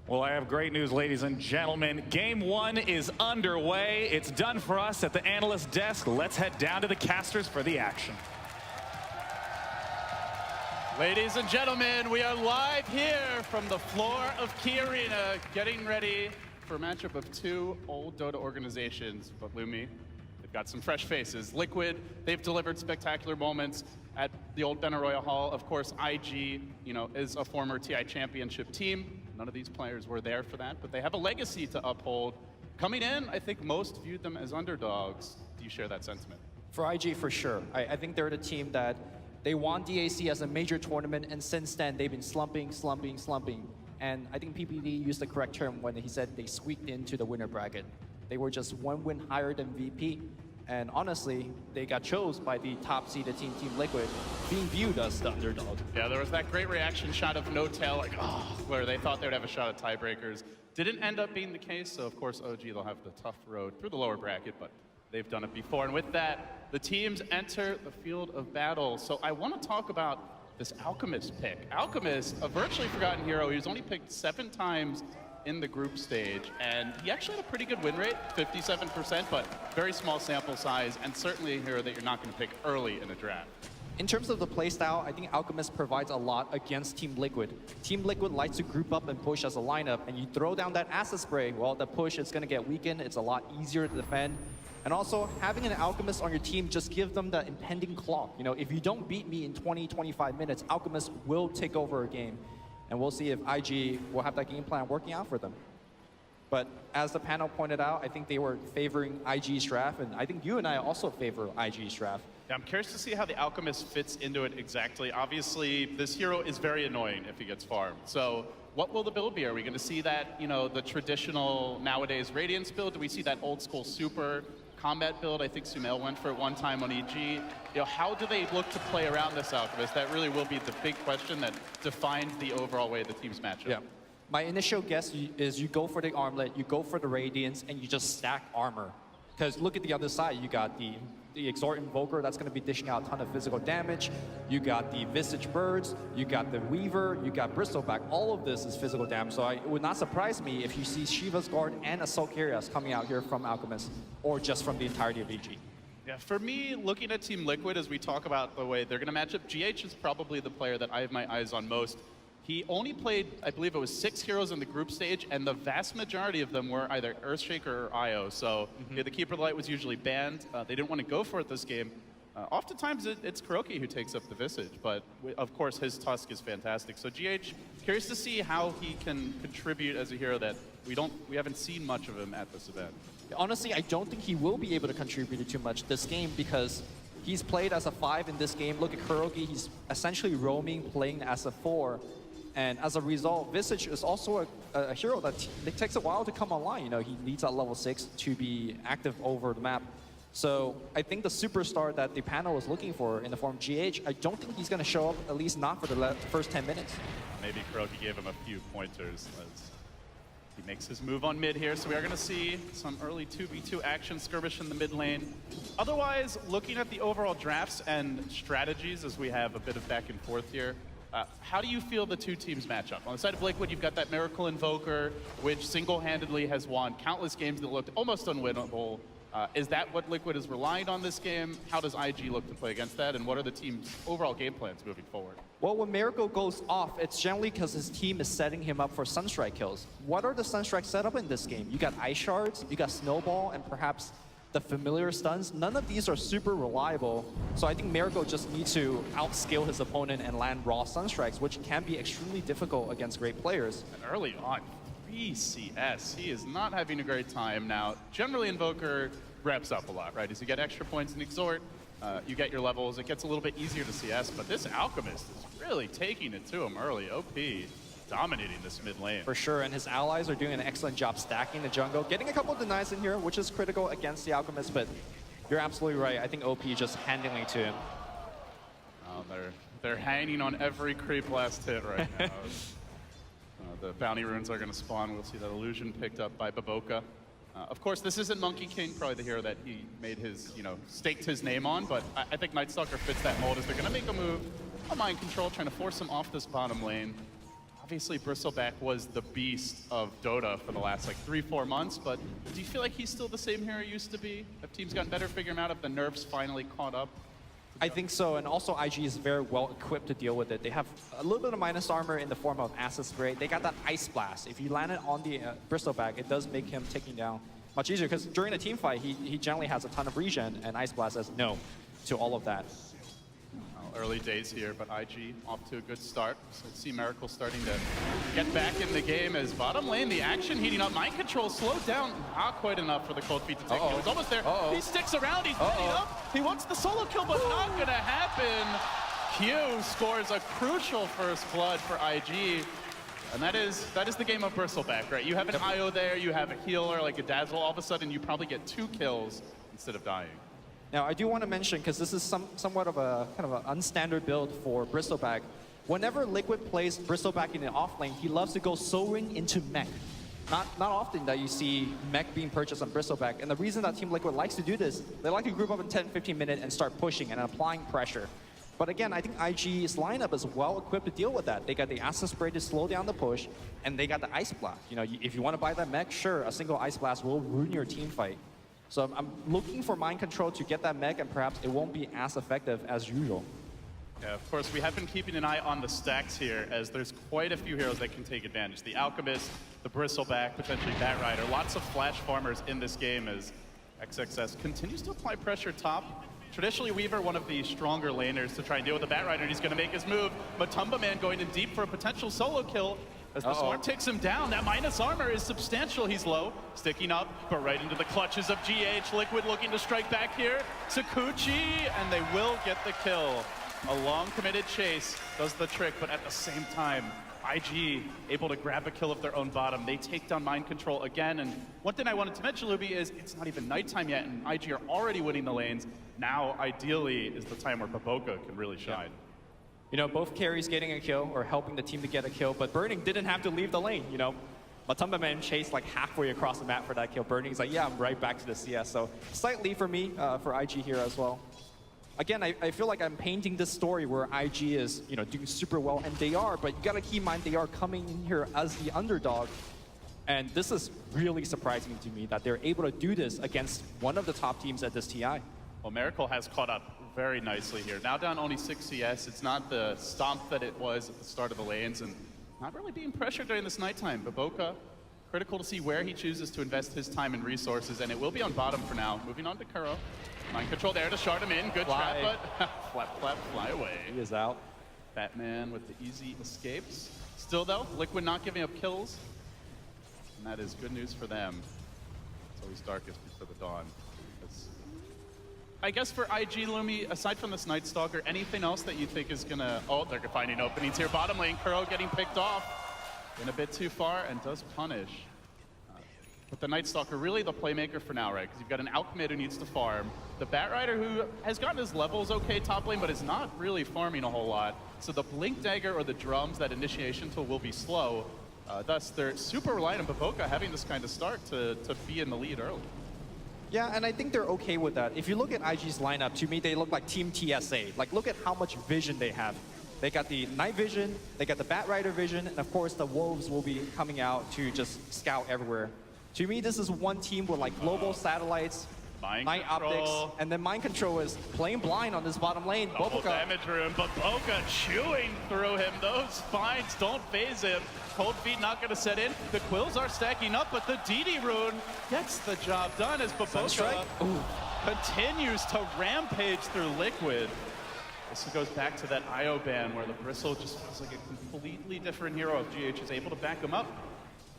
Well, I have great news, ladies and gentlemen. Game 1 is underway. It's done for us at the analyst desk. Let's head down to the casters for the action. Ladies and gentlemen, we are live here from the floor of Key Arena, getting ready for a matchup of two old Dota organizations. But Lumi, they've got some fresh faces. Liquid, they've delivered spectacular moments at the old Benaroya Hall. Of course, IG, is a former TI championship team. None of these players were there for that, but they have a legacy to uphold. Coming in, I think most viewed them as underdogs. Do you share that sentiment? For IG, for sure. I think they're the team that they won DAC as a major tournament, and since then they've been slumping. And I think PPD used the correct term when he said they squeaked into the winner bracket. They were just one win higher than VP. And honestly, they got chose by the top-seeded team, Team Liquid, being viewed as the underdog. Yeah, there was that great reaction shot of No Tail, like, oh, where they thought they would have a shot at tiebreakers. Didn't end up being the case, so of course OG, they'll have the tough road through the lower bracket, but they've done it before. And with that, the teams enter the field of battle. So I want to talk about this Alchemist pick. Alchemist, a virtually forgotten hero. He was only picked 7 times in the group stage, and he actually had a pretty good win rate, 57%, but very small sample size, and certainly a hero that you're not going to pick early in a draft. In terms of the playstyle, I think Alchemist provides a lot against Team Liquid. Team Liquid likes to group up and push as a lineup, and you throw down that acid spray, well, the push is going to get weakened. It's a lot easier to defend. And also, having an Alchemist on your team just gives them the impending clock. If you don't beat me in 20, 25 minutes, Alchemist will take over a game. And we'll see if IG will have that game plan working out for them. But as the panel pointed out, I think they were favoring IG's draft, and I think you and I also favor IG's draft. Yeah, I'm curious to see how the Alchemist fits into it exactly. Obviously, this hero is very annoying if he gets farmed. So what will the build be? Are we going to see that, the traditional nowadays Radiance build? Do we see that old school super combat build? I think Sumail went for it one time on EG. How do they look to play around this Alchemist? That really will be the big question that defines the overall way the teams match up. Yeah. My initial guess is you go for the armlet, you go for the Radiance, and you just stack armor. Because look at the other side, you got the Exort Invoker that's going to be dishing out a ton of physical damage. You got the Visage Birds, you got the Weaver, you got Bristleback. All of this is physical damage, so it would not surprise me if you see Shiva's Guard and Assault Carriers coming out here from Alchemist, or just from the entirety of EG. Yeah, for me, looking at Team Liquid as we talk about the way they're going to match up, GH is probably the player that I have my eyes on most. He only played, I believe it was 6 heroes in the group stage, and the vast majority of them were either Earthshaker or IO. So the Keeper of the Light was usually banned. They didn't want to go for it this game. Oftentimes it's Kuroki who takes up the Visage, but of course his Tusk is fantastic. So GH, curious to see how he can contribute as a hero that we haven't seen much of him at this event. Honestly, I don't think he will be able to contribute too much this game because he's played as a 5 in this game. Look at Kuroki, he's essentially roaming, playing as a 4. And as a result, Visage is also a hero that it takes a while to come online. He needs that level 6 to be active over the map. So I think the superstar that the panel is looking for in the form of GH, I don't think he's going to show up, at least not for the first 10 minutes. Maybe Kuroki gave him a few pointers as he makes his move on mid here. So we are going to see some early 2v2 action, skirmish in the mid lane. Otherwise, looking at the overall drafts and strategies as we have a bit of back and forth here, how do you feel the two teams match up? On the side of Liquid, you've got that Miracle Invoker, which single-handedly has won countless games that looked almost unwinnable. Is that what Liquid is relying on this game? How does IG look to play against that? And what are the team's overall game plans moving forward? Well, when Miracle goes off, it's generally because his team is setting him up for Sunstrike kills. What are the Sunstrike set up in this game? You got Ice Shards, you got Snowball, and perhaps the familiar stuns. None of these are super reliable, so I think Miracle just needs to outskill his opponent and land raw Sunstrikes, which can be extremely difficult against great players. And early on, 3 CS. He is not having a great time now. Generally, Invoker reps up a lot, right? As you get extra points in Exhort, you get your levels, it gets a little bit easier to CS, but this Alchemist is really taking it to him early. OP dominating this mid lane. For sure, and his allies are doing an excellent job stacking the jungle, getting a couple of denies in here, which is critical against the Alchemist, but you're absolutely right. I think OP just handling it to him. Oh, they're hanging on every creep last hit right now. The bounty runes are going to spawn. We'll see that illusion picked up by Baboka. Of course, this isn't Monkey King, probably the hero that he made his, staked his name on, but I think Nightstalker fits that mold as they're going to make a move. A mind control, trying to force him off this bottom lane. obviously Bristleback was the beast of Dota for the last like 3-4 months, but do you feel like he's still the same hero he used to be? Have teams gotten better figuring him out? Have the nerfs finally caught up? I think so, and also IG is very well equipped to deal with it. They have a little bit of minus armor in the form of Acid Spray. They got that Ice Blast. If you land it on the Bristleback, it does make him taking down much easier, because during a team fight, he generally has a ton of regen, and Ice Blast says no to all of that. Early days here, but IG off to a good start. So let's see Miracle starting to get back in the game as bottom lane, the action heating up. Mind control slowed down, not quite enough for the cold feet to take. He was almost there. He sticks around, he's ready up. He wants the solo kill, but not gonna happen. Q scores a crucial first blood for IG. And that is the game of Bristleback, right? You have an IO there, you have a healer like a Dazzle, all of a sudden you probably get 2 kills instead of dying. Now, I do want to mention, because this is somewhat of a kind of an unstandard build for Bristleback. Whenever Liquid plays Bristleback in the off lane, he loves to go Soaring into mech. Not often that you see mech being purchased on Bristleback. And the reason that Team Liquid likes to do this, they like to group up in 10-15 minutes and start pushing and applying pressure. But again, I think IG's lineup is well equipped to deal with that. They got the Acid Spray to slow down the push, and they got the Ice Blast. You know, if you want to buy that mech, sure, a single Ice Blast will ruin your team fight. So I'm looking for mind control to get that mech, and perhaps it won't be as effective as usual. Yeah, of course, we have been keeping an eye on the stacks here, as there's quite a few heroes that can take advantage. The Alchemist, the Bristleback, potentially Batrider. Lots of flash farmers in this game as XXS continues to apply pressure top. Traditionally, Weaver, one of the stronger laners to try and deal with the Batrider, and he's going to make his move. Matumba Man going in deep for a potential solo kill. As the Swarm takes him down, that minus armor is substantial. He's low, sticking up, but right into the clutches of GH. Liquid looking to strike back here. Sakuchi, and they will get the kill. A long committed chase does the trick, but at the same time, IG able to grab a kill of their own bottom. They take down mind control again, and one thing I wanted to mention, Luby, is it's not even nighttime yet, and IG are already winning the lanes. Now, ideally, is the time where Baboka can really shine. Yeah. You know, both carries getting a kill or helping the team to get a kill, but Burning didn't have to leave the lane, you know. Matumba Man chased like halfway across the map for that kill. Burning's like, yeah, I'm right back to the CS. So slight lead for me, for IG here as well. Again, I feel like I'm painting this story where IG is, you know, doing super well, and they are, but you gotta keep in mind they are coming in here as the underdog. And this is really surprising to me that they're able to do this against one of the top teams at this TI. Well, Miracle has caught up very nicely here. Now down only 6 CS. It's not the stomp that it was at the start of the lanes, and not really being pressured during this nighttime. Baboka, critical to see where he chooses to invest his time and resources, and it will be on bottom for now. Moving on to Kuro. Mind control there to shard him in. Good trap, but flap, fly away. He is out. Batman with the easy escapes. Still though, Liquid not giving up kills, and that is good news for them. It's always darkest before the dawn. I guess for IG, Lumi, aside from this Night Stalker, anything else that you think is gonna... Oh, they're finding openings here. Bottom lane, Kuro getting picked off. Went a bit too far and does punish. But the Night Stalker, really the playmaker for now, right? Because you've got an Alchemist who needs to farm. The Batrider, who has gotten his levels okay top lane, but is not really farming a whole lot. So the Blink Dagger or the drums, that initiation tool, will be slow. Thus, they're super reliant on Baboka having this kind of start to be in the lead early. Yeah, and I think they're okay with that. If you look at IG's lineup, to me, they look like Team TSA. Like, look at how much vision they have. They got the night vision, they got the Batrider vision, and of course, the Wolves will be coming out to just scout everywhere. To me, this is one team with like global satellites, night optics, and then mind control is playing blind on this bottom lane. Double damage room, Baboka chewing through him. Those spines don't phase him. Cold feet not going to set in. The quills are stacking up, but the DD rune gets the job done as Baboka continues to rampage through Liquid. This goes back to that IO ban where the Bristle just feels like a completely different hero. If GH is able to back him up,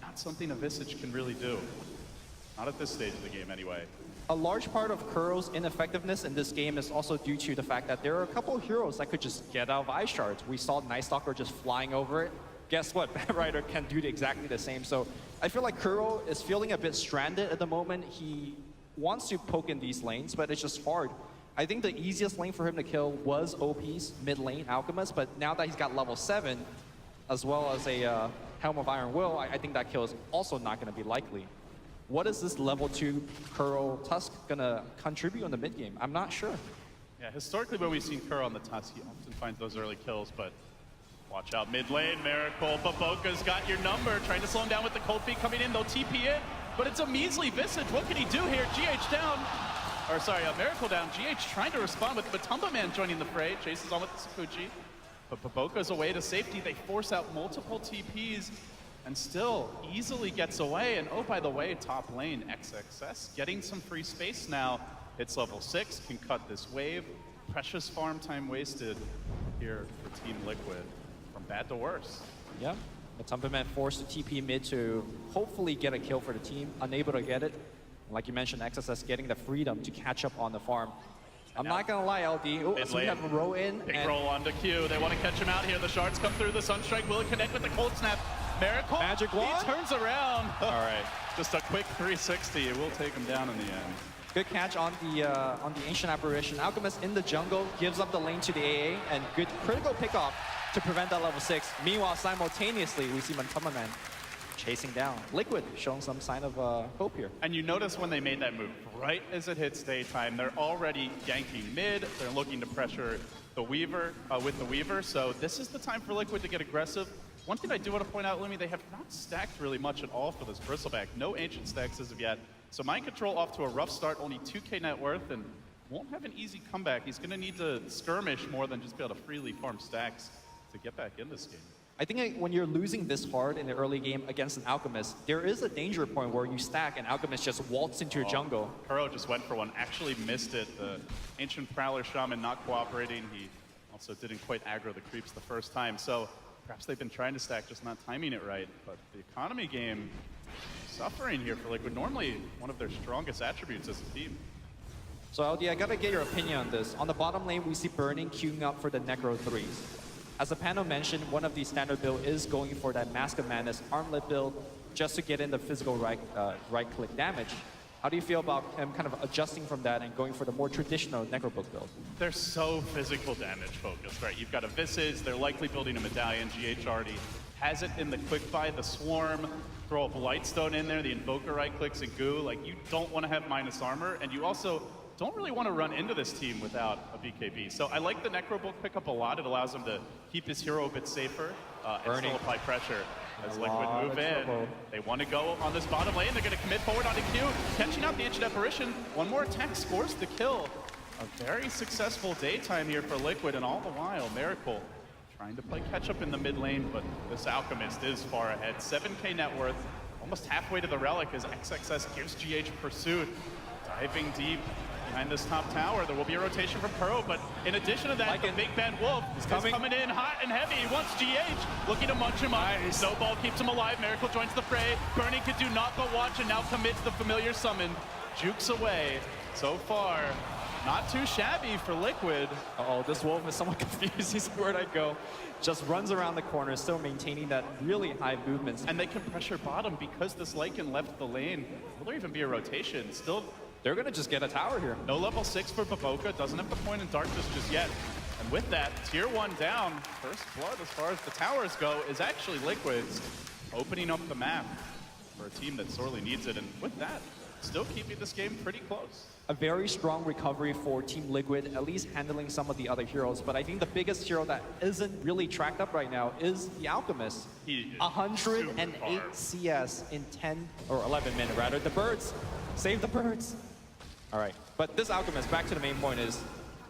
not something a Visage can really do. Not at this stage of the game anyway. A large part of Kuro's ineffectiveness in this game is also due to the fact that there are a couple of heroes that could just get out of Ice Shards. We saw Night Stalker just flying over it. Guess what? Batrider can do exactly the same. So I feel like Kuro is feeling a bit stranded at the moment. He wants to poke in these lanes, but it's just hard. I think the easiest lane for him to kill was OP's mid lane, Alchemist, but now that he's got level 7, as well as a Helm of Iron Will, I think that kill is also not going to be likely. What is this level 2 Kuro Tusk going to contribute in the mid game? I'm not sure. Yeah, historically when we've seen Kuro on the Tusk, he often finds those early kills, but Watch out mid lane, Miracle. Baboka's got your number, trying to slow him down with the cold feet coming in. They'll TP in, but it's a measly Visage. What can he do here? GH down. Or sorry, Miracle down. GH trying to respond with Matumba Man joining the fray. Chases on with the Sakuchi. But Baboka's away to safety. They force out multiple TPs and still easily gets away. And oh, by the way, top lane, XXS getting some free space now. Hits level 6, can cut this wave. Precious farm time wasted here for Team Liquid. From bad to worse. Yeah, Matumba Man forced to TP mid to hopefully get a kill for the team. Unable to get it. Like you mentioned, XSS getting the freedom to catch up on the farm. I'm not gonna lie, LD. Oh, so we have a row in. Big roll onto Q. They want to catch him out here. The shards come through. The Sunstrike will connect with the cold snap. Miracle. Magic wand. He turns around. All right, just a quick 360. It will take him down in the end. Good catch on the Ancient Apparition. Alchemist in the jungle gives up the lane to the AA, and good critical pickoff to prevent that level 6. Meanwhile, simultaneously, we see Matumba Man chasing down. Liquid showing some sign of hope here. And you notice when they made that move, right as it hits daytime, they're already ganking mid. They're looking to pressure the Weaver with the Weaver. So this is the time for Liquid to get aggressive. One thing I do want to point out, Lumi, they have not stacked really much at all for this Bristleback. No Ancient stacks as of yet. So Mind Control off to a rough start, only 2k net worth, and won't have an easy comeback. He's going to need to skirmish more than just be able to freely farm stacks to get back in this game. I think when you're losing this hard in the early game against an Alchemist, there is a danger point where you stack and Alchemist just waltz into your jungle. Kuro just went for one, actually missed it. The Ancient Prowler Shaman not cooperating. He also didn't quite aggro the creeps the first time. So perhaps they've been trying to stack, just not timing it right. But the economy game suffering here for Liquid. Normally one of their strongest attributes as a team. So LD, I gotta get your opinion on this. On the bottom lane, we see Burning queuing up for the Necro 3s. As the panel mentioned, one of the standard build is going for that Mask of Madness armlet build just to get in the physical right-click damage. How do you feel about him kind of adjusting from that and going for the more traditional Necrobook build? They're so physical damage focused, right? You've got a Visage, they're likely building a Medallion. GH already has it in the quick buy, the Swarm, throw a Blightstone in there, the Invoker right-clicks and goo. Like, you don't want to have minus armor, and you also don't really want to run into this team without a BKB. So I like the Necrobook pickup a lot. It allows him to keep his hero a bit safer and still apply pressure as Liquid move in. They want to go on this bottom lane. They're going to commit forward onto Q, catching out the Ancient Apparition. One more attack scores the kill. A very successful daytime here for Liquid, and all the while, Miracle trying to play catch up in the mid lane, but this Alchemist is far ahead. 7k net worth, almost halfway to the Relic as XXS gives GH pursuit. Diving deep behind this top tower. There will be a rotation from Kuro, but in addition to that, the Big Bad Wolf is coming in hot and heavy. He wants GH, looking to munch him up. Snowball keeps him alive. Miracle joins the fray. Burning could do naught but watch and now commits the familiar summon. Jukes away. So far, not too shabby for Liquid. Uh-oh, this Wolf is somewhat confused. He's where'd I go? Just runs around the corner, still maintaining that really high movements. And they can pressure bottom because this Lycan left the lane. Will there even be a rotation? Still, they're gonna just get a tower here. No level 6 for Baboka, doesn't have the point in darkness just yet. And with that, tier 1 down, first blood as far as the towers go is actually Liquid's, opening up the map for a team that sorely needs it. And with that, still keeping this game pretty close. A very strong recovery for Team Liquid, at least handling some of the other heroes. But I think the biggest hero that isn't really tracked up right now is the Alchemist. 108 CS in 10 or 11 minutes rather. The birds, save the birds. All right, but this Alchemist, back to the main point, is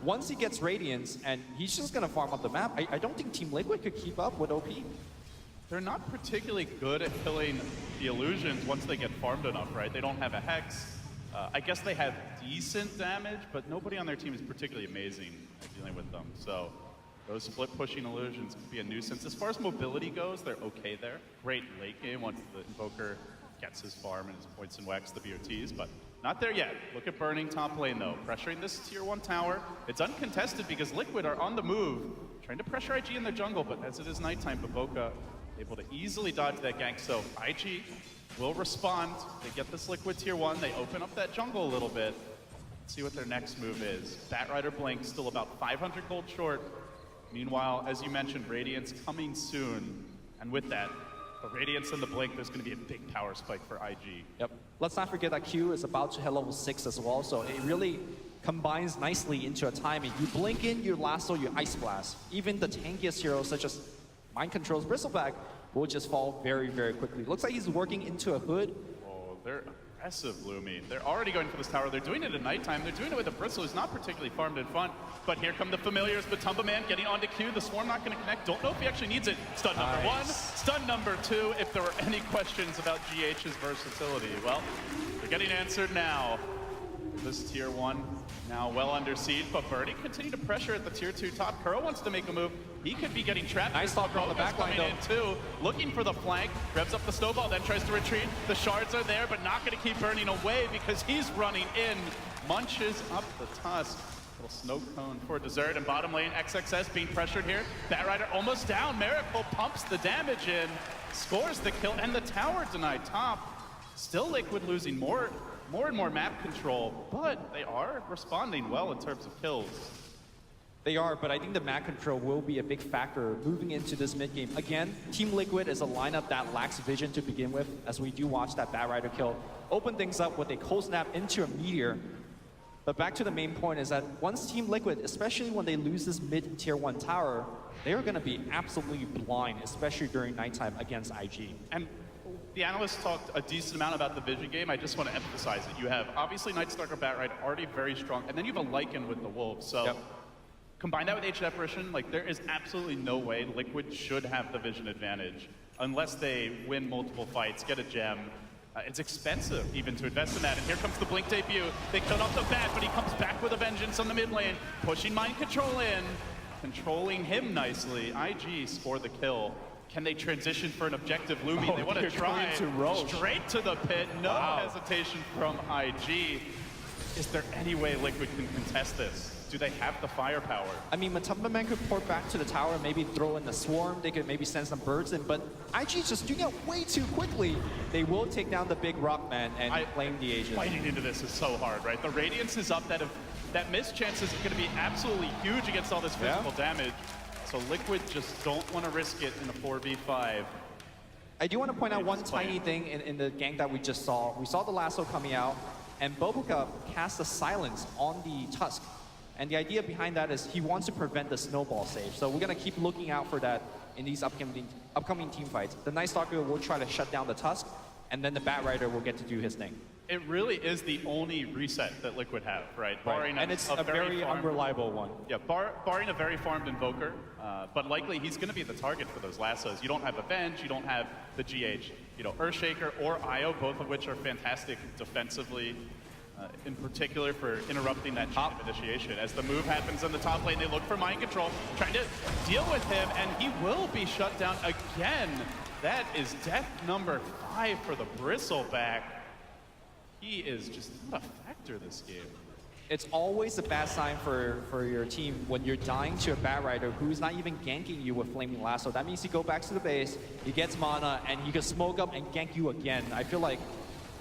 once he gets Radiance and he's just gonna farm up the map, I don't think Team Liquid could keep up with OP. They're not particularly good at killing the illusions once they get farmed enough, right? They don't have a Hex. I guess they have decent damage, but nobody on their team is particularly amazing at dealing with them. So those split pushing illusions could be a nuisance. As far as mobility goes, they're okay there. Great late game once the Invoker gets his farm and his points and wax the BOTs, but not there yet. Look at Burning top lane though, pressuring this tier 1 tower. It's uncontested because Liquid are on the move, trying to pressure IG in their jungle, but as it is nighttime, Baboka able to easily dodge that gank. So IG will respond. They get this Liquid tier 1. They open up that jungle a little bit. Let's see what their next move is. Batrider Blink still about 500 gold short. Meanwhile, as you mentioned, Radiance coming soon. And with that, the Radiance and the Blink, there's going to be a big power spike for IG. Yep. Let's not forget that Q is about to hit level 6 as well, so it really combines nicely into a timing. You blink in, you lasso, you Ice Blast. Even the tankiest heroes such as mind controls Bristleback will just fall very, very quickly. Looks like he's working into a hood. Oh, they're aggressive, Lumi. They're already going for this tower. They're doing it at nighttime. They're doing it with a Bristle who's not particularly farmed in front. But here come the familiars. Batumba Man getting onto Q. The Swarm not going to connect. Don't know if he actually needs it. Stun number one. Stun number two. If there were any questions about GH's versatility, well, they're getting answered now. This tier 1 now well under siege, but Birdie continue to pressure at the tier 2 top. Kuro wants to make a move. He could be getting trapped. Nice thought on the back line, coming in too, looking for the flank, revs up the snowball, then tries to retreat. The shards are there, but not going to keep burning away because he's running in. Munches up the tusk. Little snow cone for dessert, and bottom lane XXS being pressured here. Batrider almost down. Miracle pumps the damage in, scores the kill, and the tower denied top. Still Liquid losing more and more map control, but they are responding well in terms of kills. They are, but I think the map control will be a big factor moving into this mid game. Again, Team Liquid is a lineup that lacks vision to begin with, as we do watch that Batrider kill open things up with a cold snap into a meteor. But back to the main point is that once Team Liquid, especially when they lose this mid tier 1 tower, they are going to be absolutely blind, especially during nighttime against IG. And the analysts talked a decent amount about the vision game. I just want to emphasize it. You have obviously Nightstalker Batrider already very strong, and then you have a Lycan with the Wolves. So combine that with Ancient Apparition, like there is absolutely no way Liquid should have the vision advantage unless they win multiple fights, get a gem. It's expensive even to invest in that. And here comes the Blink debut. They killed off the bat, but he comes back with a vengeance on the mid lane, pushing mind control in, controlling him nicely. IG score the kill. Can they transition for an objective? Lumi, they want to try straight to the pit. No hesitation from IG. Is there any way Liquid can contest this? Do they have the firepower? I mean, Matumba Man could port back to the tower, maybe throw in the Swarm. They could maybe send some birds in, but IG's just doing it way too quickly. They will take down the big rock man and claim the Aegis. Fighting into this is so hard, right? The Radiance is up. That miss chance is going to be absolutely huge against all this physical damage. So Liquid just don't want to risk it in a 4v5. I do want to point out one tiny thing in the gank that we just saw. We saw the lasso coming out, and Bobuka cast a silence on the Tusk. And the idea behind that is he wants to prevent the snowball save. So we're going to keep looking out for that in these upcoming team fights. The Nightstalker will try to shut down the Tusk, and then the Batrider will get to do his thing. It really is the only reset that Liquid have, right? Barring and it's a very unreliable one. Yeah, barring a very farmed Invoker, but likely he's going to be the target for those lassos. You don't have Avenge, you don't have the GH, Earthshaker or Io, both of which are fantastic defensively. In particular for interrupting that chain of initiation. As the move happens on the top lane, they look for mind control, trying to deal with him, and he will be shut down again. That is death number 5 for the Bristleback. He is just not a factor this game. It's always a bad sign for your team when you're dying to a Batrider who's not even ganking you with Flaming Lasso. That means you go back to the base, he gets mana, and he can smoke up and gank you again. I feel like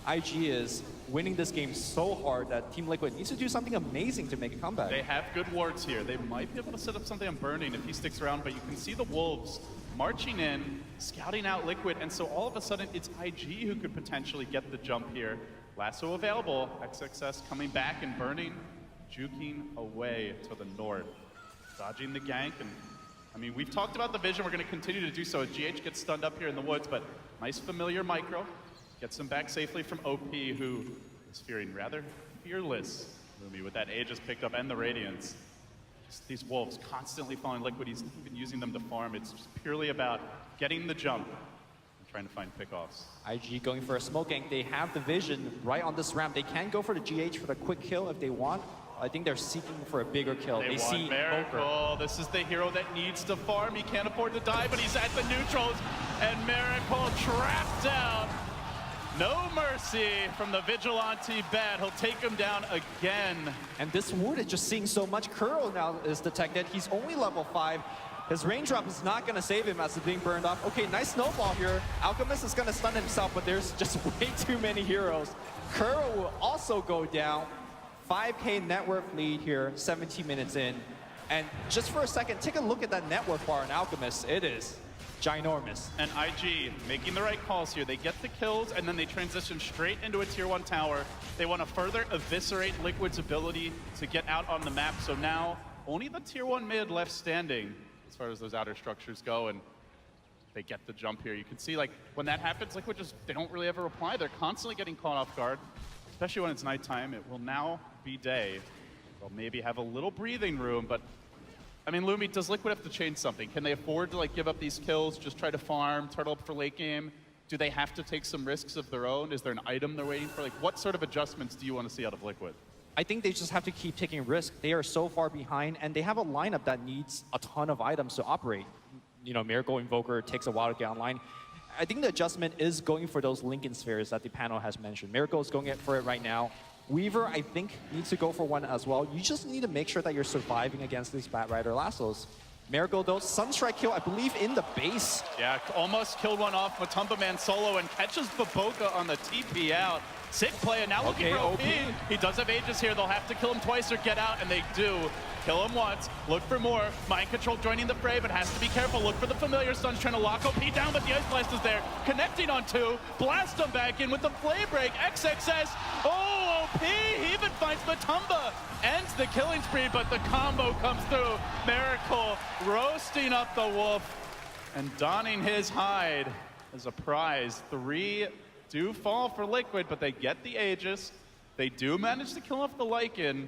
IG is winning this game so hard that Team Liquid needs to do something amazing to make a comeback. They have good wards here. They might be able to set up something on Burning if he sticks around, but you can see the Wolves marching in, scouting out Liquid, and so all of a sudden it's IG who could potentially get the jump here. Lasso available, XXS coming back and Burning, juking away to the north, dodging the gank. And I mean, we've talked about the vision, we're going to continue to do so. GH gets stunned up here in the woods, but nice familiar micro. Gets him back safely from OP, who is fearing rather fearless. Lumi with that Aegis picked up and the Radiance. Just these Wolves constantly following Liquid. He's even using them to farm. It's just purely about getting the jump and trying to find pickoffs. IG going for a smoke gank. They have the vision right on this ramp. They can go for the GH for the quick kill if they want. I think they're seeking for a bigger kill. They see Miracle. This is the hero that needs to farm. He can't afford to die, but he's at the neutrals. And Miracle trapped out. No mercy from the Vigilante Bat. He'll take him down again. And this ward is just seeing so much. Kuro now is detected. He's only level 5. His raindrop is not going to save him as it's being burned off. Okay, nice snowball here. Alchemist is going to stun himself, but there's just way too many heroes. Kuro will also go down. 5K network lead here, 17 minutes in. And just for a second, take a look at that network bar in Alchemist. It is ginormous. And IG making the right calls here. They get the kills and then they transition straight into a tier 1 tower. They want to further eviscerate Liquid's ability to get out on the map. So now only the tier 1 mid left standing as far as those outer structures go. And they get the jump here. You can see, like, when that happens, Liquid just, they don't really ever reply. They're constantly getting caught off guard, especially when it's nighttime. It will now be day. They'll maybe have a little breathing room, but I mean, Lumi, does Liquid have to change something? Can they afford to like give up these kills, just try to farm, turtle up for late game? Do they have to take some risks of their own? Is there an item they're waiting for? Like, what sort of adjustments do you want to see out of Liquid? I think they just have to keep taking risks. They are so far behind, and they have a lineup that needs a ton of items to operate. You know, Miracle Invoker takes a while to get online. I think the adjustment is going for those Lincoln spheres that the panel has mentioned. Miracle is going for it right now. Weaver, I think, needs to go for one as well. You just need to make sure that you're surviving against these Bat Rider lassos. Miracle, though, Sunstrike kill, I believe, in the base. Yeah, almost killed one off Matumba Man solo and catches Baboka on the TP out. Sick play, and now looking for OP. He does have Aegis here. They'll have to kill him twice or get out, and they do. Kill him once, look for more. Mind Control joining the fray, but has to be careful. Look for the familiar stuns, trying to lock OP down, but the Ice Blast is there. Connecting on two, blast him back in with the Flame Break. XXS, oh, OP, he even finds Matumba. Ends the killing spree, but the combo comes through. Miracle roasting up the wolf and donning his hide as a prize. 3 do fall for Liquid, but they get the Aegis. They do manage to kill off the Lycan.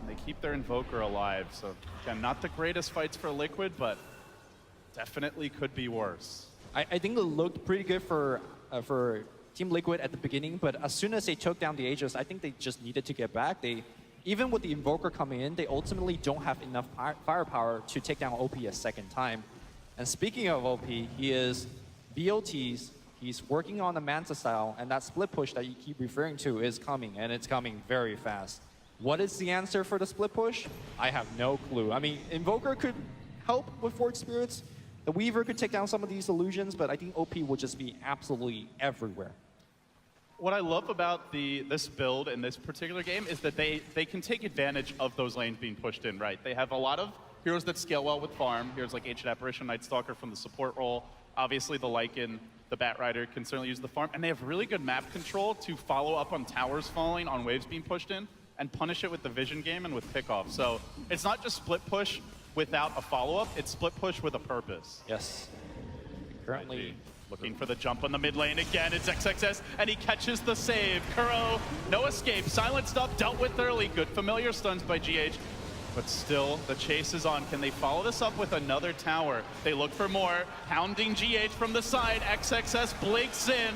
They keep their Invoker alive. So again, not the greatest fights for Liquid, but definitely could be worse. I think it looked pretty good for Team Liquid at the beginning, but as soon as they took down the Aegis, I think they just needed to get back. Even with the Invoker coming in, they ultimately don't have enough firepower to take down OP a second time. And speaking of OP, he is BOTs. He's working on the Manta style, and that split push that you keep referring to is coming, and it's coming very fast. What is the answer for the split push? I have no clue. I mean, Invoker could help with Forge Spirits. The Weaver could take down some of these illusions, but I think OP will just be absolutely everywhere. What I love about this build in this particular game is that they can take advantage of those lanes being pushed in, right? They have a lot of heroes that scale well with farm. Heroes like Ancient Apparition, Night Stalker from the support role. Obviously, the Lycan, the Bat Rider can certainly use the farm. And they have really good map control to follow up on towers falling, on waves being pushed in, and punish it with the vision game and with pickoff. So it's not just split push without a follow-up, it's split push with a purpose. Yes. Currently looking for the jump on the mid lane again. It's XXS, and he catches the save. Kuro, no escape. Silenced up, dealt with early. Good familiar stuns by GH. But still, the chase is on. Can they follow this up with another tower? They look for more. Hounding GH from the side. XXS blinks in.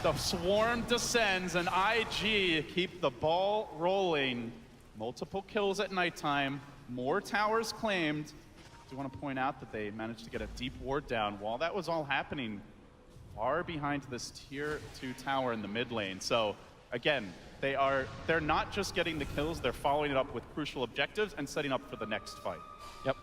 The swarm descends, and IG keep the ball rolling. Multiple kills at nighttime. More towers claimed. I do want to point out that they managed to get a deep ward down while that was all happening, far behind this tier 2 tower in the mid lane. So again, they're not just getting the kills, they're following it up with crucial objectives and setting up for the next fight. Yep.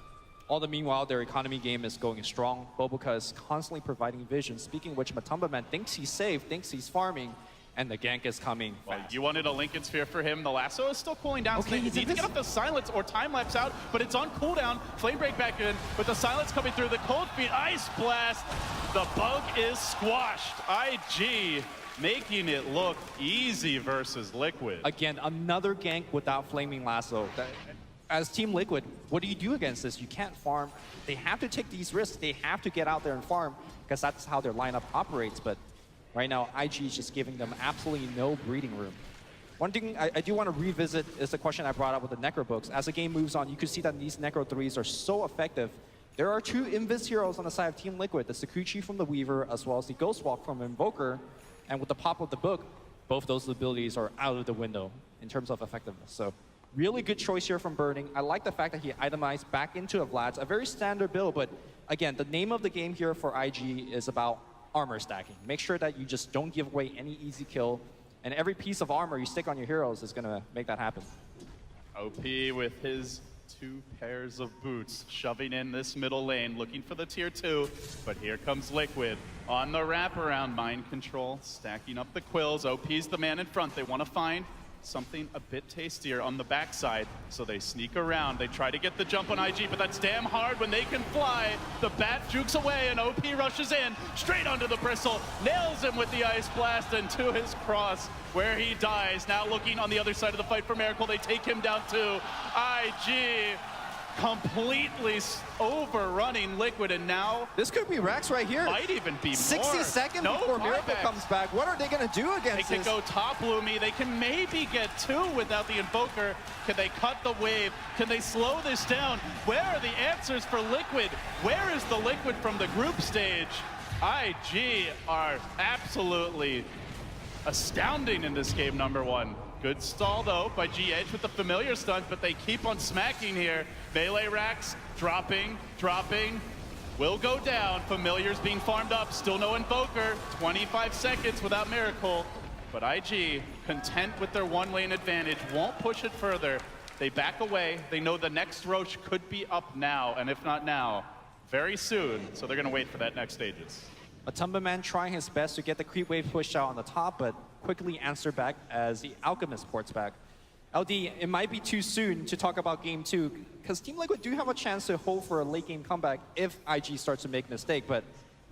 All the meanwhile, their economy game is going strong. Boboka is constantly providing vision. Speaking of which, Matumba Man thinks he's safe, thinks he's farming, and the gank is coming Well, fast. you wanted a Lincoln Sphere for him. The lasso is still cooling down. Okay, so they he's need to get invisible. up the silence or time lapse out, but it's on cooldown. Flame break back in with the silence coming through. The cold feet, ice blast. The bug is squashed. IG making it look easy versus Liquid. Again, another gank without Flaming Lasso. As Team Liquid, what do you do against this? You can't farm. They have to take these risks. They have to get out there and farm because that's how their lineup operates. But right now, IG is just giving them absolutely no breathing room. One thing I do want to revisit is the question I brought up with the Necro books. As the game moves on, you can see that these Necro 3s are so effective. There are 2 Invis heroes on the side of Team Liquid, the Sakuchi from the Weaver, as well as the Ghostwalk from Invoker. And with the pop of the book, both those abilities are out of the window in terms of effectiveness. So really good choice here from Burning. I like the fact that he itemized back into a Vlad's, a very standard build, but again, the name of the game here for IG is about armor stacking. Make sure that you just don't give away any easy kill, and every piece of armor you stick on your heroes is gonna make that happen. OP with his 2 pairs of boots, shoving in this middle lane, looking for the tier 2, but here comes Liquid on the wraparound. Mind Control, stacking up the quills. OP's the man in front. They want to find something a bit tastier on the backside, so they sneak around. They try to get the jump on IG, but that's damn hard when they can fly. The bat jukes away, and OP rushes in, straight onto the bristle, nails him with the ice blast, and to his cross, where he dies. Now looking on the other side of the fight for Miracle, they take him down too. IG completely overrunning Liquid, and now This could be Rex right here. might even be 60 more. seconds No before Miracle buyback. comes back. What are they going to do They against can this? go top Lumi. They can maybe get 2 without the Invoker. Can they cut the wave? Can they slow this down? Where are the answers for Liquid? Where is the Liquid from the group stage? IG are absolutely astounding in this game, number 1. Good stall, though, by GH with the familiar stunt, but they keep on smacking here. Melee racks dropping. Will go down. Familiars being farmed up. Still no Invoker. 25 seconds without Miracle. But IG, content with their 1-lane advantage, won't push it further. They back away. They know the next Roche could be up now, and if not now, very soon. So they're going to wait for that next stages. Matumba Man trying his best to get the creep wave pushed out on the top, but quickly answered back as the Alchemist ports back. LD, it might be too soon to talk about game 2, because Team Liquid do have a chance to hold for a late game comeback if IG starts to make a mistake, but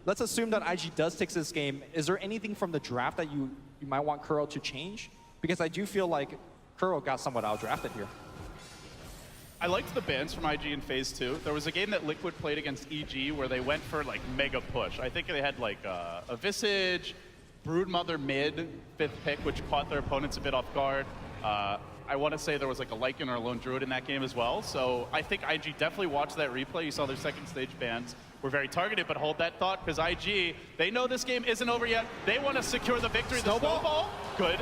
let's assume that IG does take this game. Is there anything from the draft that you might want Kuro to change? Because I do feel like Kuro got somewhat outdrafted here. I liked the bans from IG in Phase 2. There was a game that Liquid played against EG where they went for like mega push. I think they had like a Visage, Broodmother mid, 5th pick, which caught their opponents a bit off guard. I want to say there was like a Lycan or a Lone Druid in that game as well. So I think IG definitely watched that replay. You saw their second stage bans were very targeted, but hold that thought, because IG, they know this game isn't over yet. They want to secure the victory. The snowball, good.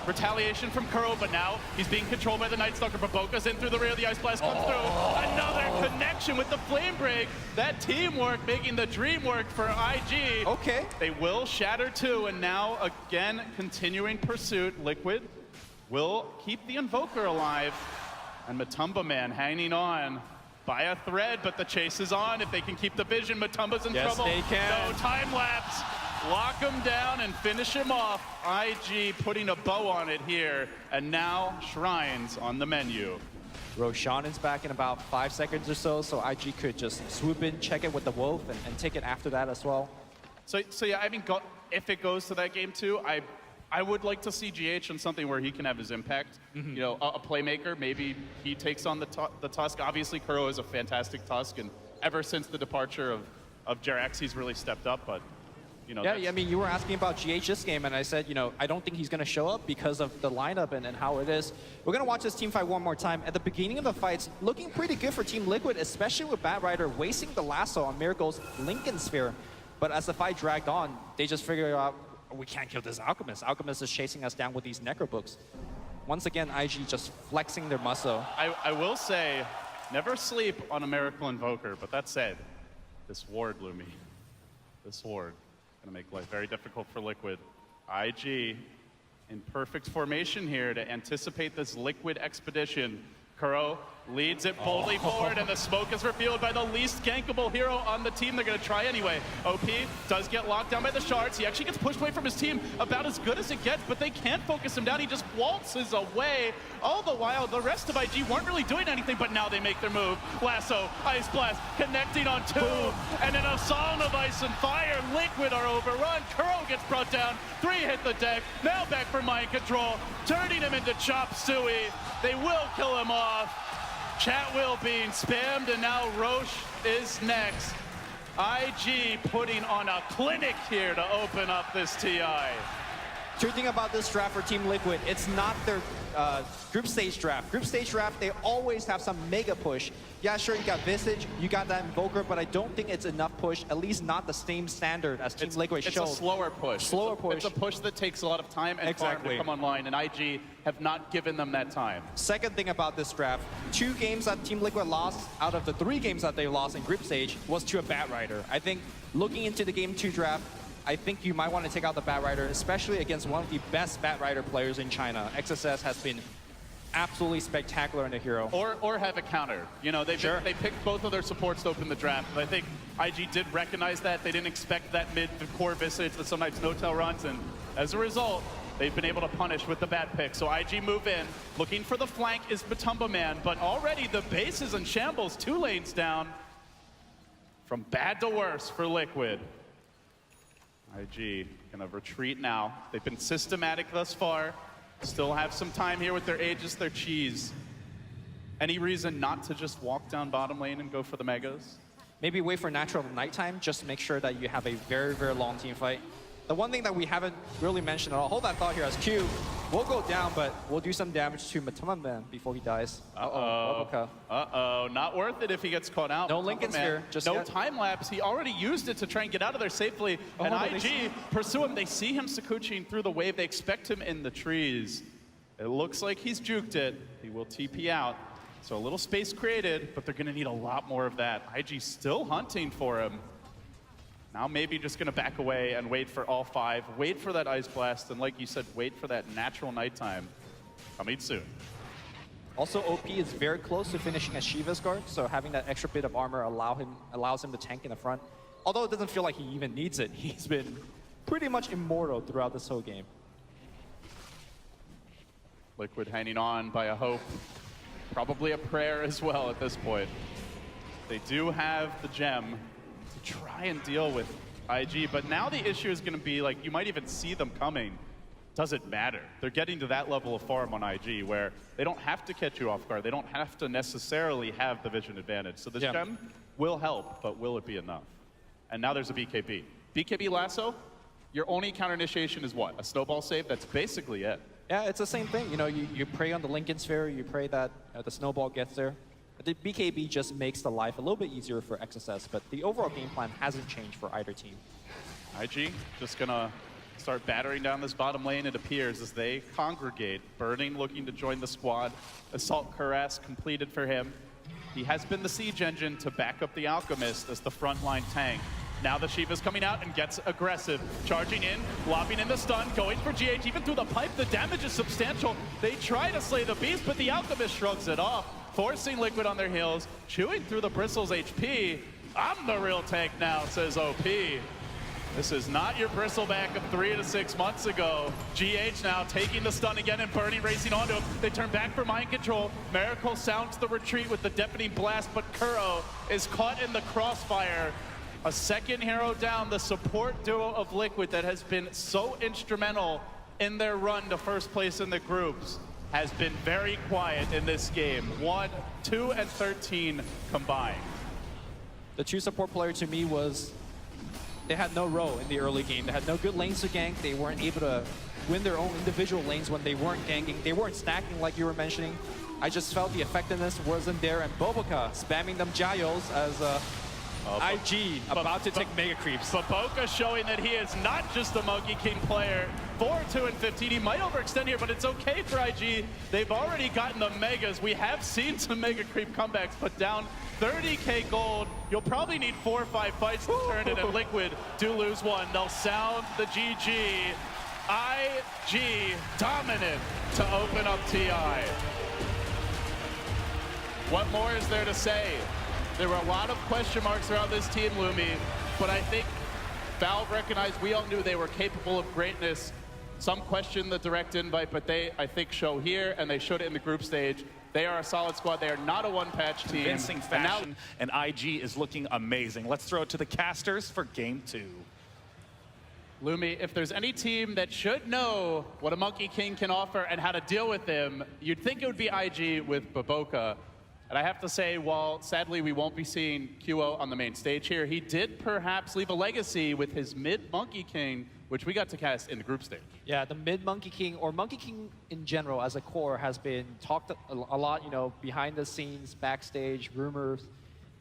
Retaliation from Kuro, but now he's being controlled by the Night Stalker. Baboka's in through the rear, the Ice Blast comes through. Another connection with the Flame Break. That teamwork making the dream work for IG. Okay. They will shatter 2, and now again, continuing pursuit. Liquid will keep the Invoker alive, and Matumba Man hanging on by a thread, but the chase is on. If they can keep the vision, Matumba's in trouble. Yes, they can. No time lapse. Lock him down and finish him off. IG putting a bow on it here, and now Shrines on the menu. Roshan is back in about 5 seconds or so, so IG could just swoop in, check it with the Wolf, and take it after that as well. So yeah, I mean, if it goes to that game too, I would like to see GH on something where he can have his impact. You know, a playmaker, maybe he takes on the Tusk. Obviously, Kuro is a fantastic Tusk, and ever since the departure of Jerax, he's really stepped up, but you know, Yeah, I mean, you were asking about GH this game, and I said, you know, I don't think he's going to show up because of the lineup and how it is. We're going to watch this team fight one more time. At the beginning of the fights, looking pretty good for Team Liquid, especially with Batrider wasting the lasso on Miracle's Lincoln Sphere. But as the fight dragged on, they just figured out, we can't kill this Alchemist. Alchemist is chasing us down with these Necro books. Once again, IG just flexing their muscle. I will say, never sleep on a Miracle Invoker, but that said, this ward, Lumi, this ward, gonna make life very difficult for Liquid. IG in perfect formation here to anticipate this Liquid expedition. Kuro leads it boldly forward, and the smoke is revealed by the least gankable hero on the team. They're going to try anyway. OP does get locked down by the shards. He actually gets pushed away from his team, about as good as it gets, but they can't focus him down. He just waltzes away. All the while, the rest of IG weren't really doing anything, but now they make their move. Lasso, Ice Blast, connecting on 2, and in a song of ice and fire, Liquid are overrun. Kuro gets brought down. 3 hit the deck. Now back for mind control, turning him into Chop Suey. They will kill him off. Chat wheel being spammed, and now Roche is next. IG putting on a clinic here to open up this TI. True thing about this draft for Team Liquid, it's not their group stage draft. Group stage draft, they always have some mega push. Yeah, sure, you got Visage, you got that Invoker, but I don't think it's enough push, at least not the same standard as Team Liquid showed. It's a slower push. Slower push. It's a push that takes a lot of time and farm to come online, and IG have not given them that time. Second thing about this draft, 2 games that Team Liquid lost out of the 3 games that they lost in group stage was to a Batrider. I think looking into the game 2 draft, I think you might want to take out the Batrider, especially against one of the best Batrider players in China. XSS has been absolutely spectacular in the hero. Or have a counter. You know, they picked both of their supports to open the draft, but I think IG did recognize that. They didn't expect that mid-core Visage that sometimes no-tail runs, and as a result, they've been able to punish with the bat pick. So IG move in, looking for the flank is Matumba Man, but already the base is in shambles, 2 lanes down. From bad to worse for Liquid. IG gonna retreat now. They've been systematic thus far. Still have some time here with their Aegis, their Cheese. Any reason not to just walk down bottom lane and go for the megas? Maybe wait for natural nighttime, just to make sure that you have a very, very long team fight. The one thing that we haven't really mentioned, I'll hold that thought here as Q. We'll go down, but we'll do some damage to Matumman before he dies. Uh-oh, not worth it if he gets caught out. No Lincoln Sphere. Just no time lapse. He already used it to try and get out of there safely. And IG pursue him. They see him Sakuchiing through the wave. They expect him in the trees. It looks like he's juked it. He will TP out. So a little space created, but they're going to need a lot more of that. IG still hunting for him. Now maybe just going to back away and wait for all 5. Wait for that Ice Blast, and like you said, wait for that natural nighttime. Coming soon. Also, OP is very close to finishing as Shiva's guard, so having that extra bit of armor allows him to tank in the front. Although it doesn't feel like he even needs it. He's been pretty much immortal throughout this whole game. Liquid hanging on by a hope. Probably a prayer as well at this point. They do have the gem to try and deal with IG, but now the issue is going to be, like, you might even see them coming. Doesn't matter. They're getting to that level of farm on IG where they don't have to catch you off guard. They don't have to necessarily have the vision advantage. So the gem will help, but will it be enough? And now there's a BKB. BKB lasso, your only counter initiation is what? A snowball save? That's basically it. Yeah, it's the same thing. You know, you pray on the Lincoln Sphere, you pray that the snowball gets there. The BKB just makes the life a little bit easier for XSS, but the overall game plan hasn't changed for either team. IG just gonna start battering down this bottom lane, it appears, as they congregate. Burning looking to join the squad. Assault Cuirass completed for him. He has been the siege engine to back up the Alchemist as the frontline tank. Now the Shiva's coming out and gets aggressive. Charging in, lobbing in the stun, going for GH. Even through the pipe, the damage is substantial. They try to slay the beast, but the Alchemist shrugs it off, forcing Liquid on their heels, chewing through the Bristles HP. I'm the real tank now, says OP. This is not your bristleback of 3 to 6 months ago. GH now taking the stun again and Burning racing onto him. They turn back for mind control. Miracle sounds the retreat with the deafening blast, but Kuro is caught in the crossfire. A second hero down, the support duo of Liquid that has been so instrumental in their run to first place in the groups has been very quiet in this game. 1, 2, and 13 combined. The 2 support player to me was, they had no role in the early game. They had no good lanes to gank. They weren't able to win their own individual lanes when they weren't ganking. They weren't stacking like you were mentioning. I just felt the effectiveness wasn't there, and Boboka spamming them Giles as IG about to take mega creeps. Boboka showing that he is not just a Monkey King player. 4, 2, and 15. He might overextend here, but it's okay for IG. They've already gotten the megas. We have seen some mega creep comebacks, but down 30k gold. You'll probably need 4 or 5 fights to turn it, and Liquid do lose 1. They'll sound the GG. IG dominant to open up TI. What more is there to say? There were a lot of question marks around this team, Lumi, but I think Valve recognized, we all knew they were capable of greatness. Some questioned the direct invite, but they, I think, show here, and they showed it in the group stage. They are a solid squad. They are not a one-patch team. Convincing fashion, and IG is looking amazing. Let's throw it to the casters for game 2. Lumi, if there's any team that should know what a Monkey King can offer and how to deal with him, you'd think it would be IG with Boboka. And I have to say, while sadly we won't be seeing QO on the main stage here, he did perhaps leave a legacy with his mid Monkey King, which we got to cast in the group stage. Yeah, the mid Monkey King, or Monkey King in general as a core, has been talked a lot, you know, behind the scenes, backstage, rumors,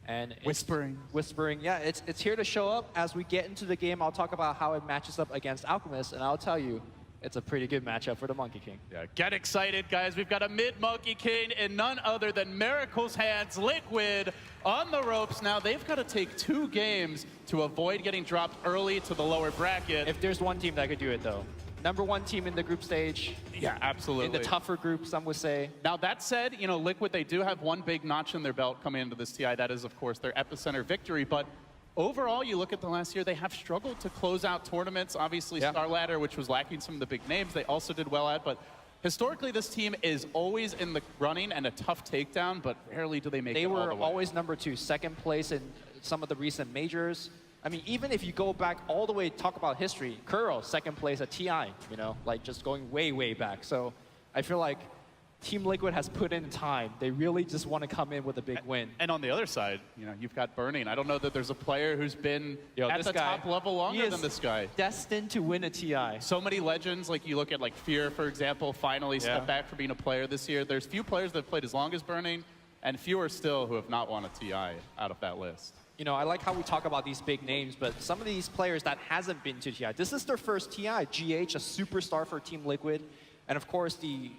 and whispering. Yeah, it's here to show up. As we get into the game, I'll talk about how it matches up against Alchemist, and I'll tell you, it's a pretty good matchup for the Monkey King. Yeah, get excited, guys. We've got a mid Monkey King and none other than Miracle's hands. Liquid on the ropes now. They've got to take 2 games to avoid getting dropped early to the lower bracket. If there's one team that could do it, though. #1 team in the group stage. Yeah, absolutely. In the tougher group, some would say. Now, that said, you know, Liquid, they do have one big notch in their belt coming into this TI. That is, of course, their epicenter victory. But overall, you look at the last year, they have struggled to close out tournaments. Obviously, Star Ladder, which was lacking some of the big names, they also did well at. But historically, this team is always in the running and a tough takedown, but rarely do they make it all the way. They were always #2, second place in some of the recent majors. I mean, even if you go back all the way, talk about history, Kuro, second place at TI, you know, like just going way, way back. So I feel like Team Liquid has put in time. They really just want to come in with a big win. And on the other side, you know, you've got Burning. I don't know that there's a player who's been at the top level longer than this guy. Destined to win a TI. So many legends, like you look at like Fear, for example, finally stepped back from being a player this year. There's few players that have played as long as Burning, and fewer still who have not won a TI out of that list. You know, I like how we talk about these big names, but some of these players that hasn't been to TI, this is their first TI. GH, a superstar for Team Liquid. And of course, the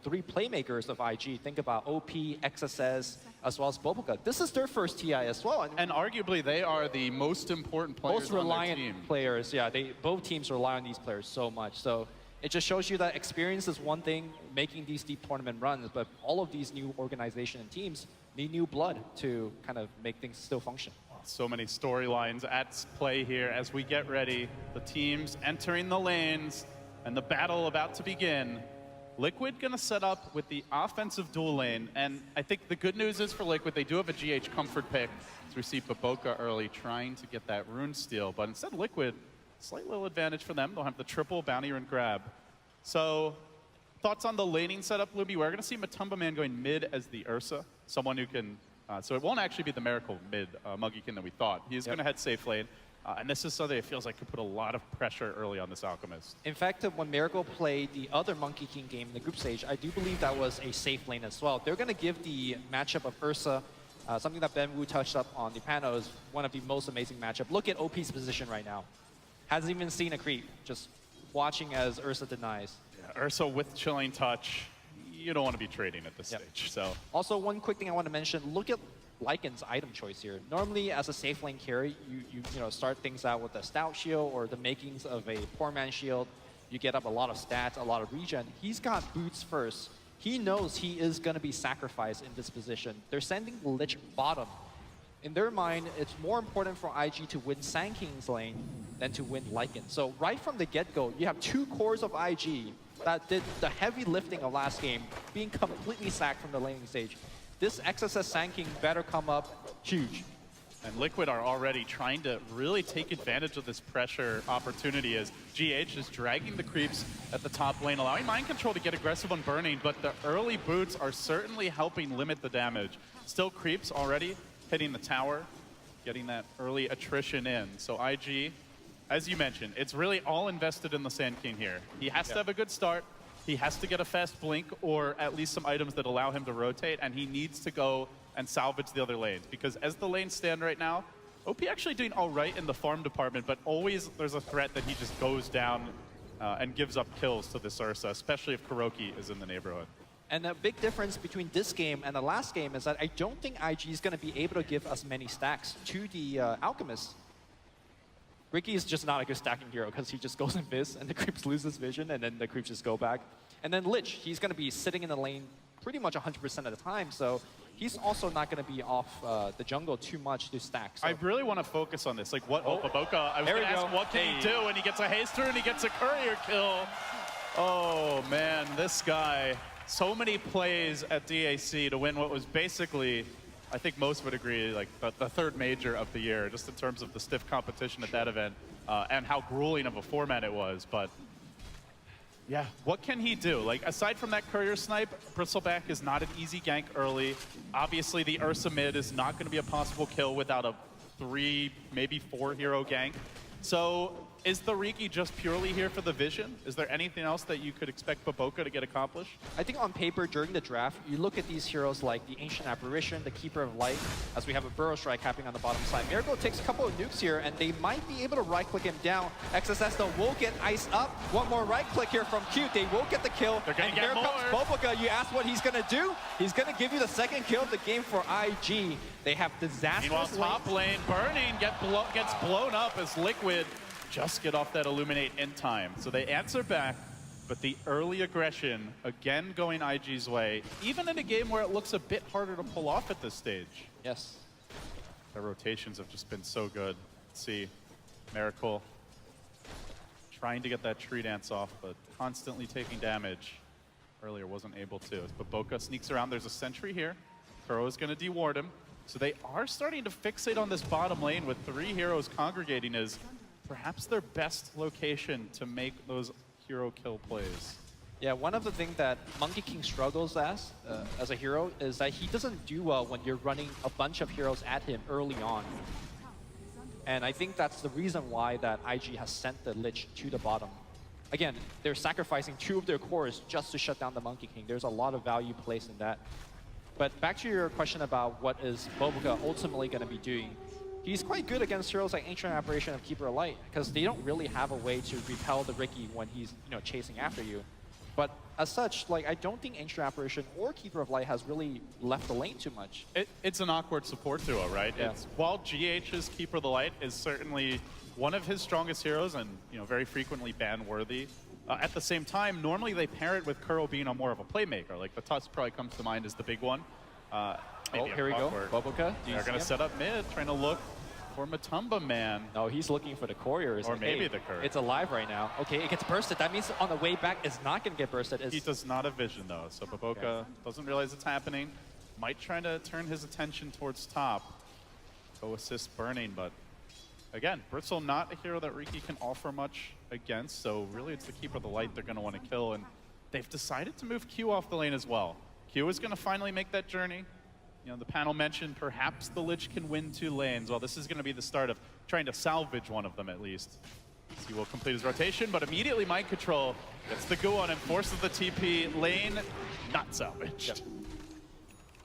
three playmakers of IG, think about OP, XSS, as well as Boboka. This is their first TI as well. And arguably, they are the most important players most reliant on their team. Players, yeah. Both teams rely on these players so much. So it just shows you that experience is one thing, making these deep tournament runs, but all of these new organizations and teams need new blood to kind of make things still function. So many storylines at play here as we get ready. The teams entering the lanes. And the battle about to begin. Liquid gonna set up with the offensive dual lane, and I think the good news is for Liquid, they do have a GH comfort pick. So we see Boboka early trying to get that rune steal, but instead Liquid, slight little advantage for them. They'll have the triple bounty rune grab. So, thoughts on the laning setup, Luby? We're gonna see Matumba Man going mid as the Ursa, someone who can, so it won't actually be the Miracle mid Monkeykin that we thought. He's gonna head safe lane. And this is something it feels like could put a lot of pressure early on this Alchemist. In fact, when Miracle played the other Monkey King game in the group stage, I do believe that was a safe lane as well. They're going to give the matchup of Ursa, something that Ben Wu touched up on the panel, is one of the most amazing matchup. Look at OP's position right now. Hasn't even seen a creep, just watching as Ursa denies. Yeah, Ursa with Chilling Touch, you don't want to be trading at this stage. So. Also, one quick thing I want to mention, look at Lycan's item choice here. Normally, as a safe lane carry, you start things out with a stout shield or the makings of a poor man shield. You get up a lot of stats, a lot of regen. He's got boots first. He knows he is going to be sacrificed in this position. They're sending Lich bottom. In their mind, it's more important for IG to win Sand King's lane than to win Lycan. So right from the get-go, you have two cores of IG that did the heavy lifting of last game, being completely sacked from the laning stage. This XSS Sand King better come up huge. And Liquid are already trying to really take advantage of this pressure opportunity as GH is dragging the creeps at the top lane, allowing Mind Control to get aggressive on Burning, but the early boots are certainly helping limit the damage. Still creeps already hitting the tower, getting that early attrition in. So IG, as you mentioned, it's really all invested in the Sand King here. He has to have a good start. He has to get a fast blink or at least some items that allow him to rotate, and he needs to go and salvage the other lanes. Because as the lanes stand right now, OP actually doing all right in the farm department, but always there's a threat that he just goes down and gives up kills to this Ursa, especially if Kuroki is in the neighborhood. And the big difference between this game and the last game is that I don't think IG is going to be able to give as many stacks to the Alchemist. Ricky is just not a good stacking hero because he just goes in Fizz and the creeps lose his vision and then the creeps just go back. And then Lich, he's going to be sitting in the lane pretty much 100% of the time, so he's also not going to be off the jungle too much to stack. So. I really want to focus on this. Like what Boboka, I was going to ask what can he do, and he gets a haster and he gets a courier kill. Oh man, this guy, so many plays at DAC to win what was basically, I think most would agree, like the third major of the year, just in terms of the stiff competition at that event and how grueling of a format it was. But yeah, what can he do? Like aside from that courier snipe, Bristleback is not an easy gank early. Obviously, the Ursa mid is not going to be a possible kill without a 3, maybe 4 hero gank. So is the Riki just purely here for the vision? Is there anything else that you could expect Boboka to get accomplished? I think on paper, during the draft, you look at these heroes like the Ancient Apparition, the Keeper of Light, as we have a Burrow Strike happening on the bottom side. Miracle takes a couple of nukes here, and they might be able to right-click him down. XSS, though, will get iced up. One more right-click here from Q. They will get the kill. They're gonna and get here more. comes Boboka. You asked what he's going to do? He's going to give you the second kill of the game for IG. They have disastrous Meanwhile, top lane, Burning gets blown up as Liquid just get off that Illuminate in time. So they answer back, but the early aggression, again going IG's way, even in a game where it looks a bit harder to pull off at this stage. Yes. The rotations have just been so good. Let's see, Miracle trying to get that tree dance off, but constantly taking damage. Earlier wasn't able to. But Boca sneaks around. There's a sentry here. Kuro is going to deward him. So they are starting to fixate on this bottom lane with 3 heroes congregating as perhaps their best location to make those hero kill plays. Yeah, one of the things that Monkey King struggles as a hero is that he doesn't do well when you're running a bunch of heroes at him early on. And I think that's the reason why that IG has sent the Lich to the bottom. Again, they're sacrificing 2 of their cores just to shut down the Monkey King. There's a lot of value placed in that. But back to your question about what is Boboka ultimately going to be doing. He's quite good against heroes like Ancient Apparition of Keeper of Light because they don't really have a way to repel the Riki when he's chasing after you. But as such, like I don't think Ancient Apparition or Keeper of Light has really left the lane too much. It's an awkward support duo, right? Yeah. While GH's Keeper of the Light is certainly one of his strongest heroes and very frequently ban-worthy, at the same time, normally they pair it with Kuro being a more of a playmaker. Like the Tusk probably comes to mind as the big one. Oh, here we go. Boboka. They're going to set up mid, trying to look for Matumba Man. No, he's looking for the couriers. Or maybe the courier. It's alive right now. Okay, it gets bursted. That means on the way back, it's not going to get bursted. He does not have vision, though, so Boboka doesn't realize it's happening. Might try to turn his attention towards top. Go assist Burning, but again, Bristle not a hero that Riki can offer much against, so really it's the Keeper of the Light they're going to want to kill, and they've decided to move Q off the lane as well. Q is going to finally make that journey. The panel mentioned perhaps the Lich can win 2 lanes. Well, this is going to be the start of trying to salvage one of them at least. He will complete his rotation, but immediately Mind Control gets the go on and forces the TP. Lane not salvaged. Yep.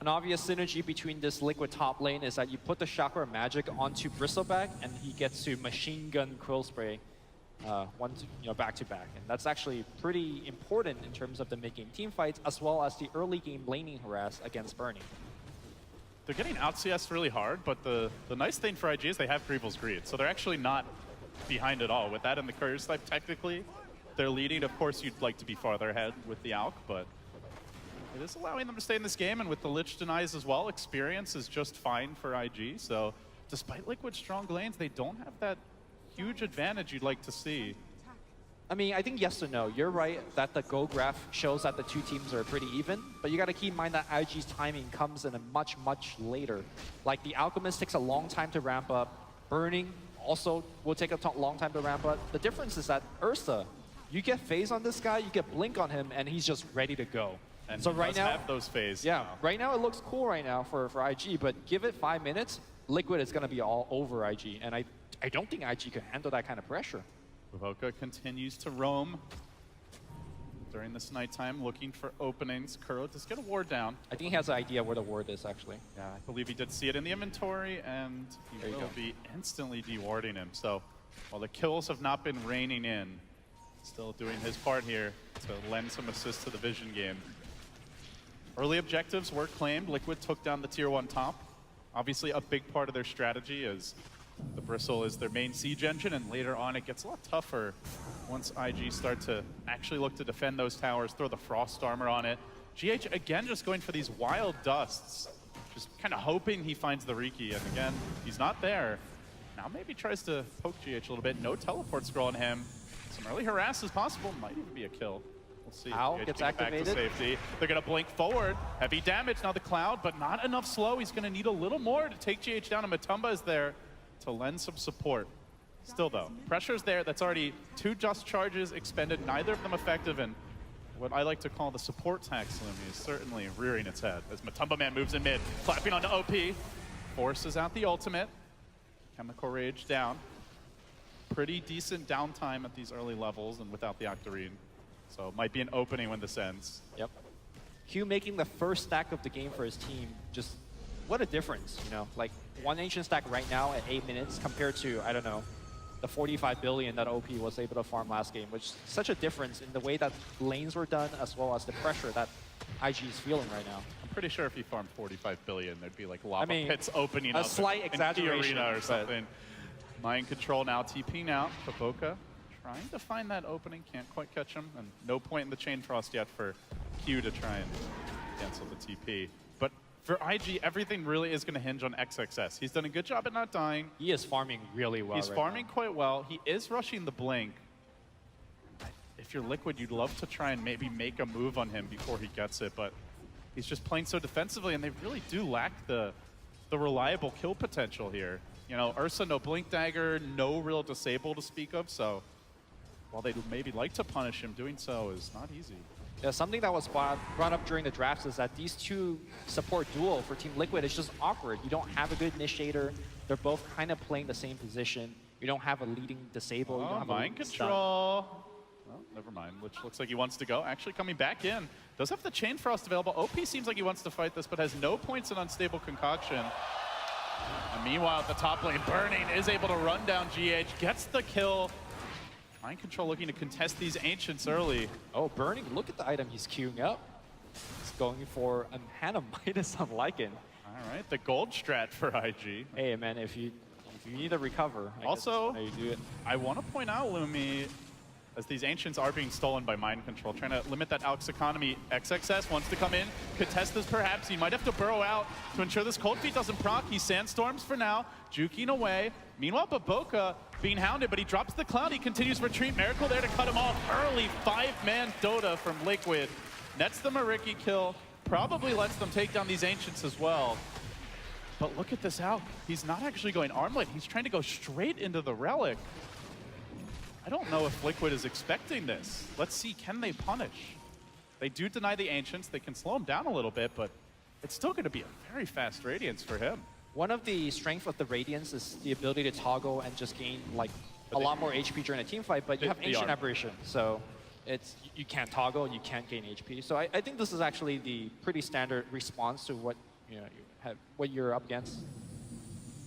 An obvious synergy between this Liquid top lane is that you put the Chakra Magic onto Bristleback, and he gets to machine gun Quill Spray back to back. And that's actually pretty important in terms of the mid-game team fights, as well as the early game laning harass against Burning. They're getting out CS really hard, but the nice thing for IG is they have Greevil's Greed, so they're actually not behind at all. With that in the courier snipe, technically, they're leading. Of course, you'd like to be farther ahead with the Alk, but it is allowing them to stay in this game, and with the Lich denies as well, experience is just fine for IG. So despite Liquid's strong lanes, they don't have that huge advantage you'd like to see. I mean, I think yes or no. You're right that the Go graph shows that the 2 teams are pretty even, but you got to keep in mind that IG's timing comes in a much, much later. Like the Alchemist takes a long time to ramp up. Burning also will take a long time to ramp up. The difference is that Ursa, you get phase on this guy, you get blink on him, and he's just ready to go. And so right now, have those phase. Yeah, right now it looks cool right now for IG, but give it 5 minutes, Liquid is going to be all over IG, and I don't think IG can handle that kind of pressure. Boboka continues to roam during this nighttime, looking for openings. Kuro does get a ward down. I think he has an idea where the ward is, actually. Yeah, I believe he did see it in the inventory, and he will be instantly dewarding him. So while the kills have not been raining in, still doing his part here to lend some assist to the Vision game. Early objectives were claimed. Liquid took down the tier 1 top. Obviously, a big part of their strategy is the Bristle is their main siege engine, and later on it gets a lot tougher once IG start to actually look to defend those towers, throw the Frost Armor on it. GH, again, just going for these wild dusts, just kind of hoping he finds the Riki, and again, he's not there. Now maybe tries to poke GH a little bit. No teleport scroll on him. Some early harass is possible, might even be a kill. We'll see. Owl gets activated. Back to safety. They're going to blink forward. Heavy damage now the Cloud, but not enough slow. He's going to need a little more to take GH down, and Matumba is there to lend some support. Still though, pressure's there. That's already 2 just charges expended, neither of them effective, and what I like to call the support tax Lumi is certainly rearing its head as Matumba Man moves in mid, clapping onto OP, forces out the ultimate. Chemical Rage down. Pretty decent downtime at these early levels and without the Octarine. So it might be an opening when this ends. Yep. Q making the first stack of the game for his team, just what a difference, Like 1 ancient stack right now at 8 minutes compared to, I don't know, the 45 billion that OP was able to farm last game, which is such a difference in the way that lanes were done as well as the pressure that IG is feeling right now. I'm pretty sure if you farmed 45 billion, there'd be like lava pits opening up. A slight exaggeration. Arena or something. Mind Control now, TPing out. Boboka trying to find that opening, can't quite catch him, and no point in the Chain Frost yet for Q to try and cancel the TP. But for IG, everything really is going to hinge on XXS. He's done a good job at not dying. He is farming really well. He's farming quite well. He is rushing the blink. If you're Liquid, you'd love to try and maybe make a move on him before he gets it, but he's just playing so defensively, and they really do lack the reliable kill potential here. Ursa, no blink dagger, no real disable to speak of, so while they'd maybe like to punish him, doing so is not easy. Yeah, something that was brought up during the drafts is that these two support duo for Team Liquid is just awkward. You don't have a good initiator. They're both kind of playing the same position. You don't have a leading disable. You don't have Mind control. Well, never mind. Lich looks like he wants to go. Actually coming back in. Does have the Chain Frost available. OP seems like he wants to fight this, but has no points in Unstable Concoction. And meanwhile, at the top lane, Burning is able to run down GH, gets the kill. Mind Control looking to contest these Ancients early. Oh, Burning, look at the item he's queuing up. He's going for a Hannah Midas on Lycan. All right, the gold strat for IG. Hey, man, if you need to recover, also, how you do it. I want to point out, Lumi, as these Ancients are being stolen by Mind Control, trying to limit that Alex economy. XXS wants to come in, contest this perhaps. He might have to burrow out to ensure this Cold Feet doesn't proc. He Sandstorms for now, juking away. Meanwhile, Baboka being hounded, but he drops the Cloud. He continues retreat. Miracle there to cut him off. Early 5-man Dota from Liquid. Nets the Mariki kill. Probably lets them take down these Ancients as well. But look at this out. He's not actually going armlet. He's trying to go straight into the Relic. I don't know if Liquid is expecting this. Let's see, can they punish? They do deny the Ancients. They can slow him down a little bit, but it's still going to be a very fast Radiance for him. One of the strengths of the Radiance is the ability to toggle and just gain like a lot more HP during a team fight, but you have Ancient Aberration, so you can't toggle, you can't gain HP. So I think this is actually the pretty standard response to what what you're up against.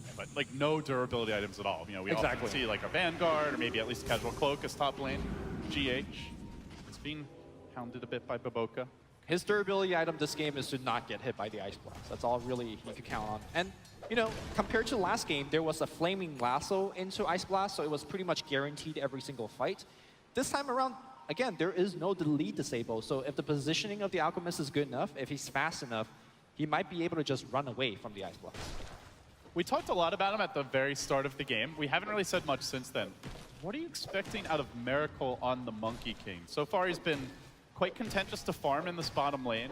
Yeah, but like no durability items at all. You know, we Exactly. often see like a Vanguard or maybe at least Casual Cloak as top lane. GH is being hounded a bit by Baboka. His durability item this game is to not get hit by the Ice Blast. That's all really he could count on. And, you know, compared to last game, there was a Flaming Lasso into Ice Blast, so it was pretty much guaranteed every single fight. This time around, again, there is no lead disable, so if the positioning of the Alchemist is good enough, if he's fast enough, he might be able to just run away from the Ice Blast. We talked a lot about him at the very start of the game. We haven't really said much since then. What are you expecting out of Miracle on the Monkey King? So far, he's been quite content just to farm in this bottom lane.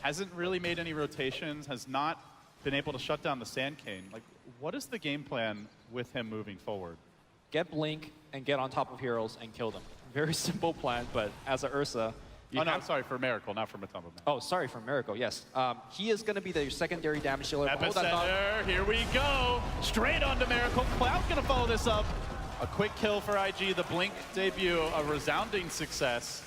Hasn't really made any rotations, has not been able to shut down the Sand Cane. Like, what is the game plan with him moving forward? Get Blink and get on top of heroes and kill them. Very simple plan, but as a Ursa, Oh, no, I'm sorry, for Miracle, not for Matumba Man. Oh, sorry, for Miracle, yes. He is going to be the secondary damage dealer. Epicenter, here we go. Straight onto Miracle. Cloud going to follow this up. A quick kill for IG. The Blink debut, a resounding success.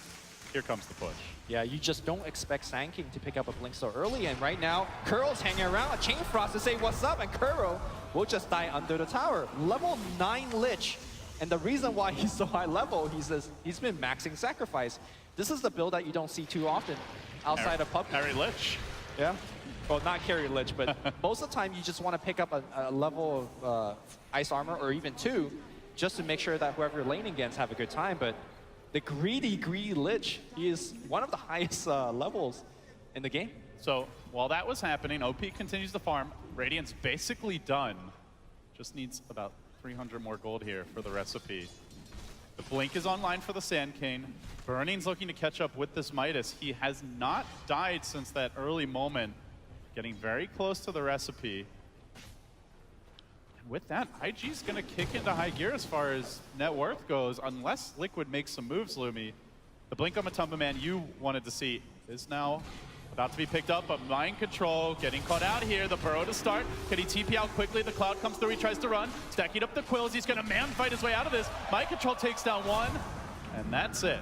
Here comes the push. Yeah, you just don't expect Sand King to pick up a Blink so early, and right now, Kuro's hanging around, a Chain Frost to say what's up, and Kuro will just die under the tower. Level 9 Lich, and the reason why he's so high level, he's been maxing Sacrifice. This is the build that you don't see too often outside of PUBG. Carry Lich. Yeah. Well, not carry Lich, but most of the time you just want to pick up a level of Ice Armor, or even 2, just to make sure that whoever you're laning against have a good time, but the greedy Lich, he is one of the highest levels in the game. So while that was happening, OP continues to farm. Radiant's basically done. Just needs about 300 more gold here for the recipe. The Blink is online for the Sand Cane. Burning's looking to catch up with this Midas. He has not died since that early moment. Getting very close to the recipe. With that, IG's going to kick into high gear as far as net worth goes, unless Liquid makes some moves, Lumi. The Blink on Matumba Man you wanted to see is now about to be picked up, but Mind Control getting caught out here. The burrow to start. Can he TP out quickly? The Cloud comes through. He tries to run. Stacking up the Quills. He's going to man fight his way out of this. Mind Control takes down one, and that's it.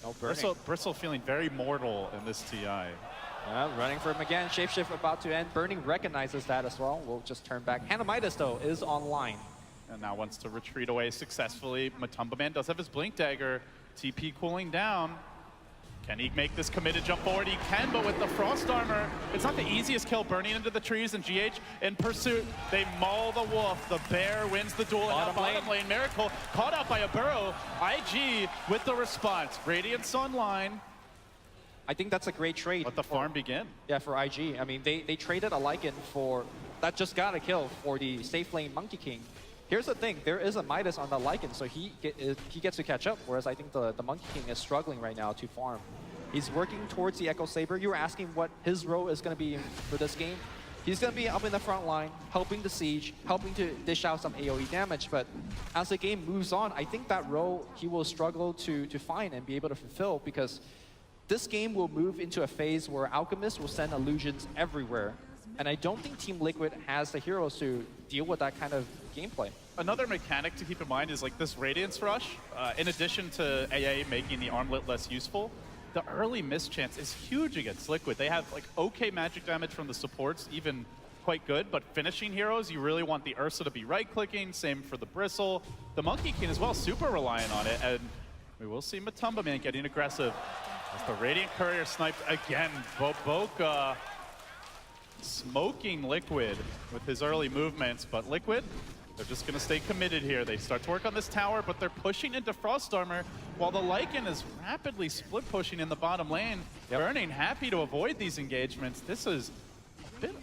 No Burning. Bristle feeling very mortal in this TI. Running for him again. Shapeshift about to end. Burning recognizes that as well. We'll just turn back. Hannah Midas, though, is online. And now wants to retreat away successfully. Matumba Man does have his Blink Dagger. TP cooling down. Can he make this committed jump forward? He can, but with the Frost Armor, it's not the easiest kill. Burning into the trees, and GH in pursuit. They maul the Wolf. The Bear wins the duel. Bottom lane, Miracle caught out by a burrow. IG with the response. Radiance online. I think that's a great trade. Let the farm begin. Yeah, for IG. I mean, they traded a Lycan for, that just got a kill for the safe lane Monkey King. Here's the thing, there is a Midas on the Lycan, so he gets to catch up, whereas I think the Monkey King is struggling right now to farm. He's working towards the Echo Saber. You were asking what his role is going to be for this game. He's going to be up in the front line, helping the siege, helping to dish out some AoE damage. But as the game moves on, I think that role he will struggle to find and be able to fulfill, because this game will move into a phase where Alchemist will send illusions everywhere. And I don't think Team Liquid has the heroes to deal with that kind of gameplay. Another mechanic to keep in mind is like this Radiance Rush. In addition to AA making the armlet less useful, the early mischance is huge against Liquid. They have like okay magic damage from the supports, even quite good, but finishing heroes, you really want the Ursa to be right-clicking, same for the Bristle. The Monkey King as well, super reliant on it, and we will see Matumba Man getting aggressive. As the Radiant Courier sniped again, Boboka smoking Liquid with his early movements, but Liquid, they're just going to stay committed here. They start to work on this tower, but they're pushing into Frost Armor while the Lycan is rapidly split pushing in the bottom lane. Burning happy to avoid these engagements. This is a bit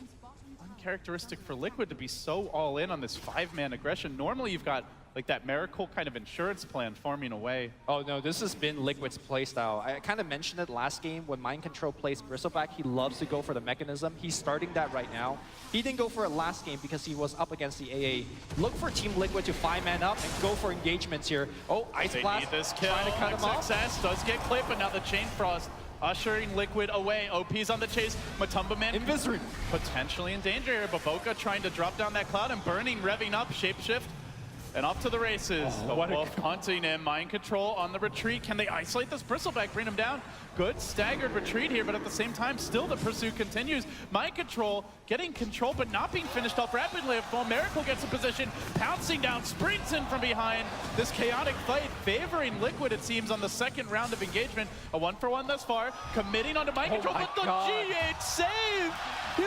uncharacteristic for Liquid to be so all in on this 5-man aggression. Normally you've got like that Miracle kind of insurance plan farming away. Oh no, this has been Liquid's playstyle. I kind of mentioned it last game when Mind Control plays Bristleback. He loves to go for the mechanism. He's starting that right now. He didn't go for it last game because he was up against the AA. Look for Team Liquid to 5-man up and go for engagements here. Oh, Ice Blast, need this kill. trying to cut him off. XXS does get clipped, but now the Chain Frost ushering Liquid away. OP's on the chase. Matumba Man Invisary. Potentially in danger here. Baboka trying to drop down that cloud and Burning revving up. Shapeshift. And off to the races. The Wolf hunting him. Mind Control on the retreat. Can they isolate this Bristleback? Bring him down. Good staggered retreat here, but at the same time, still the pursuit continues. Mind Control getting control, but not being finished off rapidly. While Miracle gets in position, pouncing down, sprints in from behind. This chaotic fight favoring Liquid, it seems, on the second round of engagement. A 1-for-1 thus far. Committing onto Mind Control, but the G8 save! Huge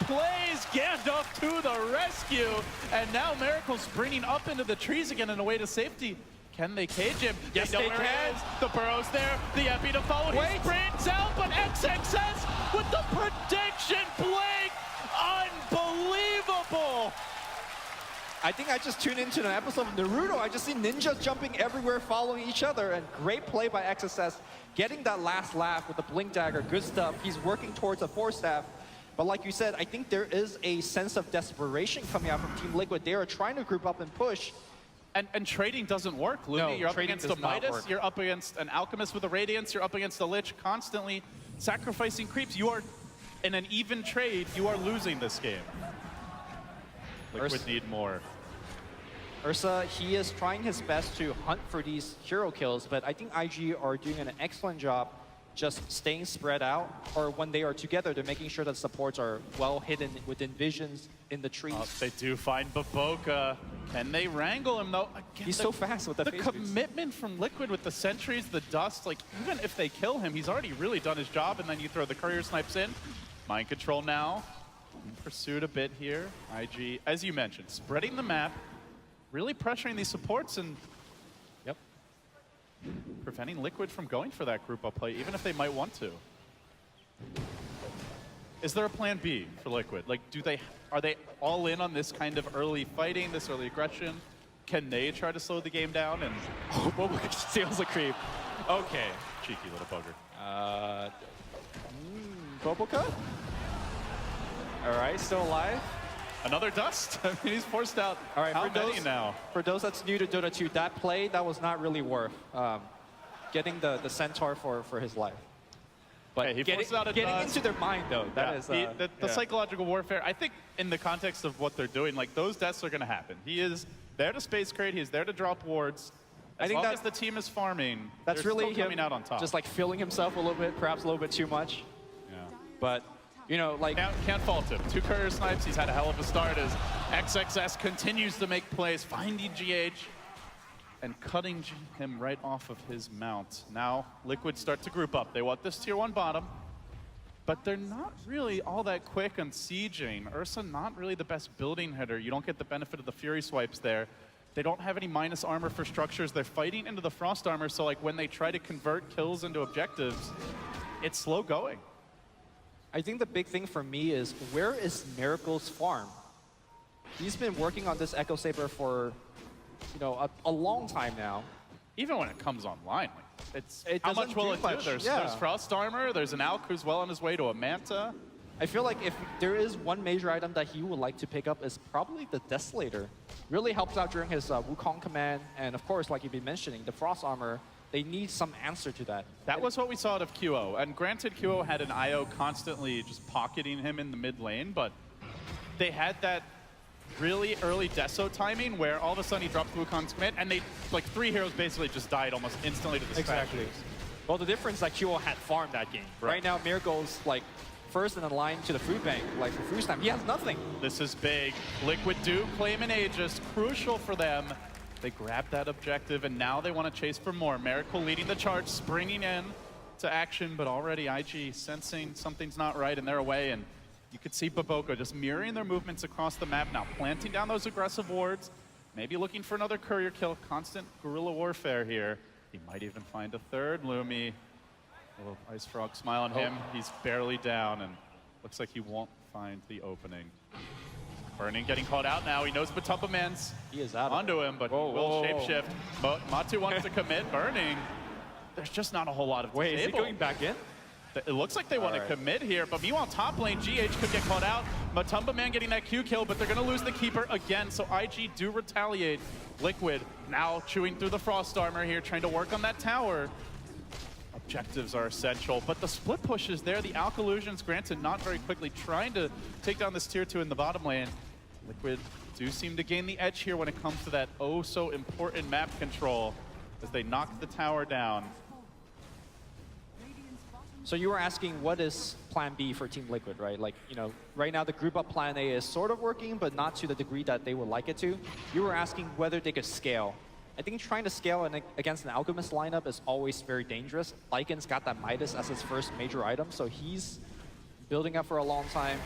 plays, Gandalf to the rescue. And now Miracle's bringing up into the trees again and away to safety. Can they cage him? Yes, they can. The Burrow's there, the Epi to follow. He sprints out, but XXS with the prediction blank. Unbelievable. I think I just tuned into an episode of Naruto. I just see ninjas jumping everywhere, following each other, and great play by XSS, getting that last laugh with the Blink Dagger. Good stuff. He's working towards a 4-staff. But like you said, I think there is a sense of desperation coming out from Team Liquid. They are trying to group up and push. And trading doesn't work, Lumi. No, you're up against a Midas, work. you're up against an Alchemist with a Radiance, you're up against a Lich, constantly sacrificing creeps. You are, in an even trade, you are losing this game. Liquid need more. Ursa, he is trying his best to hunt for these hero kills, but I think IG are doing an excellent job just staying spread out, or when they are together, they're making sure that supports are well hidden within visions in the trees. They do find Baboka. Can they wrangle him though? Again, he's so fast with the face commitment from Liquid with the sentries, the dust, like even if they kill him, he's already really done his job, and then you throw the courier snipes in. Mind Control now. In pursuit a bit here. IG, as you mentioned, spreading the map, really pressuring these supports and preventing Liquid from going for that group up play, even if they might want to. Is there a plan B for Liquid? Like, are they all in on this kind of early fighting, this early aggression? Can they try to slow the game down and Boboka steals the creep. Okay. Cheeky little bugger. Boboka? All right, still alive. Another dust? I mean, he's forced out. All right, how many now? For those that's new to Dota 2, that play, that was not really worth getting the Centaur for his life. But hey, he getting into their mind, though, that is... the psychological warfare, I think in the context of what they're doing, like those deaths are going to happen. He is there to space crate, he is there to drop wards. As long as the team is farming, that's they're really still coming out on top. Just like feeling himself a little bit, perhaps a little bit too much. Yeah. But... you know, like... Can't fault him. 2 courier snipes, he's had a hell of a start as XXS continues to make plays, finding GH and cutting him right off of his mount. Now, Liquid start to group up. They want this tier 1 bottom, but they're not really all that quick on sieging. Ursa not really the best building hitter. You don't get the benefit of the Fury swipes there. They don't have any minus armor for structures. They're fighting into the Frost armor, so like when they try to convert kills into objectives, it's slow going. I think the big thing for me is, where is Miracle's farm? He's been working on this Echo Saber for, you know, a long time now. Even when it comes online, like, it how much will it do? much. There's Frost armor, there's an Alk who's well on his way to a Manta. I feel like if there is one major item that he would like to pick up is probably the Desolator. Really helps out during his Wukong command, and of course, like you've been mentioning, the Frost Armor. They need some answer to that. That was what we saw out of QO. And granted, QO had an IO constantly just pocketing him in the mid lane, but they had that really early Deso timing where all of a sudden he dropped Wukong's command, and they, like, 3 heroes basically just died almost instantly to the Exactly. Well, the difference is that QO had farmed that game. Right now, Miracle's like first in the line to the food bank, like for food stamp. He has nothing. This is big. Liquid do claim an Aegis, crucial for them. They grabbed that objective, and now they want to chase for more. Miracle leading the charge, springing in to action, but already IG sensing something's not right, and they're away. And you could see Baboko just mirroring their movements across the map now, planting down those aggressive wards, maybe looking for another courier kill. Constant guerrilla warfare here. He might even find a third. Lumi, a little Ice Frog smile on him. He's barely down, and looks like he won't find the opening. Burning getting called out now. He knows Batumba Man's He is out onto him, but he will shapeshift. But Matu wants to commit. Burning. There's just not a whole lot of Wait, is he table. going back in? It looks like they want to commit here, but meanwhile, top lane, GH could get called out. Matumba Man getting that Q kill, but they're going to lose the Keeper again, so IG do retaliate. Liquid now chewing through the Frost Armor here, trying to work on that tower. Objectives are essential, but the split push is there. The Alkalusions, granted, not very quickly, trying to take down this tier 2 in the bottom lane. Liquid do seem to gain the edge here when it comes to that oh so important map control as they knock the tower down. So you were asking what is plan B for Team Liquid, right? Like, you know, right now the group up plan A is sort of working, but not to the degree that they would like it to. You were asking whether they could scale. I think trying to scale against an Alchemist lineup is always very dangerous. Lycan's got that Midas as his first major item, so he's building up for a long time.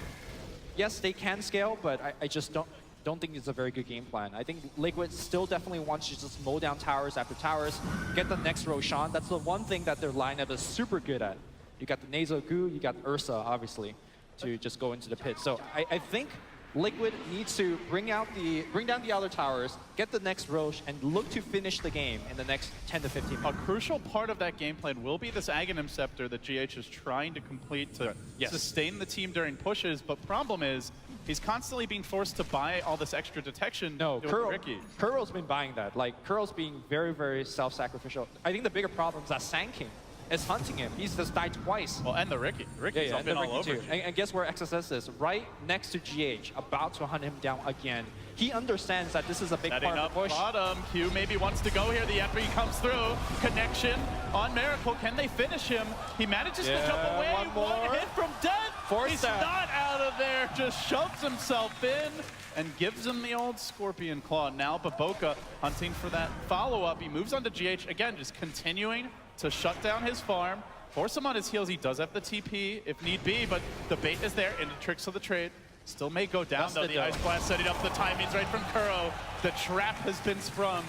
Yes, they can scale, but I just don't think it's a very good game plan. I think Liquid still definitely wants to just mow down towers after towers, get the next Roshan. That's the one thing that their lineup is super good at. You got the Nasal Goo, you got Ursa, obviously, to just go into the pit. So I think Liquid needs to bring down the other towers, get the next Roche, and look to finish the game in the next 10 to 15 minutes. A crucial part of that game plan will be this Aghanim Scepter that GH is trying to complete to sustain the team during pushes, but problem is, he's constantly being forced to buy all this extra detection. No, Ricky. Kuro's been buying that. Like, Kuro's being very, very self-sacrificial. I think the bigger problem is that Sand King is hunting him. He's just died twice. Well, and the Ricky. Ricky's been all over. And guess where XSS is? Right next to GH, about to hunt him down again. He understands that this is a big part of the push. Bottom. Q maybe wants to go here. The Epi comes through. Connection on Miracle. Can they finish him? He manages to jump away. One hit from death. He's not out of there. Just shoves himself in and gives him the old Scorpion Claw. Now Baboka hunting for that follow-up. He moves on to GH. Again, just continuing to shut down his farm, force him on his heels. He does have the TP if need be, but the bait is there and the tricks of the trade still may go down. Though the Ice Blast setting up the timings right from Kuro. The trap has been sprung.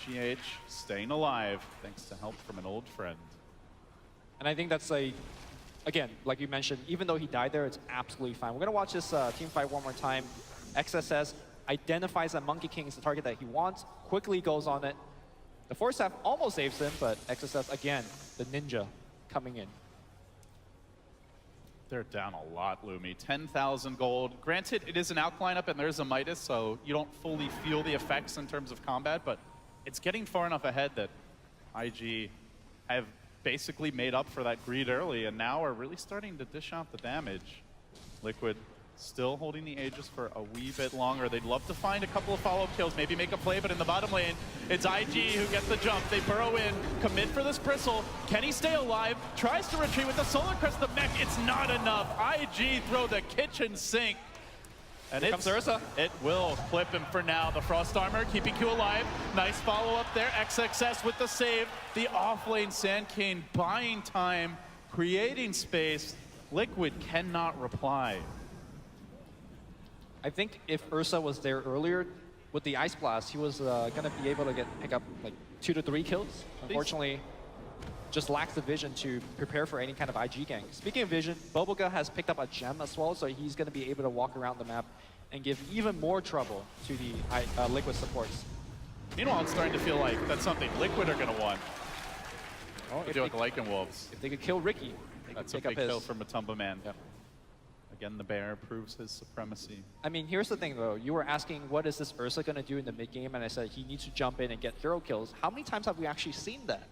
GH staying alive thanks to help from an old friend. And I think that's again, like you mentioned, even though he died there, it's absolutely fine. We're gonna watch this team fight one more time. XSS identifies that Monkey King is the target that he wants, quickly goes on it. The Force Staff almost saves him, but XSS, again, the ninja coming in. They're down a lot, Lumi. 10,000 gold. Granted, it is an Alk lineup and there's a Midas, so you don't fully feel the effects in terms of combat, but it's getting far enough ahead that IG have basically made up for that greed early and now are really starting to dish out the damage. Liquid still holding the Aegis for a wee bit longer. They'd love to find a couple of follow-up kills, maybe make a play, but in the bottom lane, it's IG who gets the jump. They burrow in, commit for this Bristle. Can he stay alive? Tries to retreat with the Solar Crest, the mech. It's not enough. IG throw the kitchen sink. And Here comes Ursa. It will clip him for now. The Frost Armor keeping Q alive. Nice follow-up there. XXS with the save. The off-lane Sand King buying time, creating space. Liquid cannot reply. I think if Ursa was there earlier with the Ice Blast, he was gonna be able to pick up like 2 to 3 kills. Unfortunately, just lacks the vision to prepare for any kind of IG gank. Speaking of vision, Boboga has picked up a gem as well, so he's gonna be able to walk around the map and give even more trouble to the Liquid supports. Meanwhile, it's starting to feel like that's something Liquid are gonna want. Oh, I do like Lycan Wolves. If they could kill Ricky, That's a big kill for Matumba Man. Yep. Again, the bear proves his supremacy. I mean, here's the thing, though. You were asking, what is this Ursa going to do in the mid-game? And I said he needs to jump in and get hero kills. How many times have we actually seen that?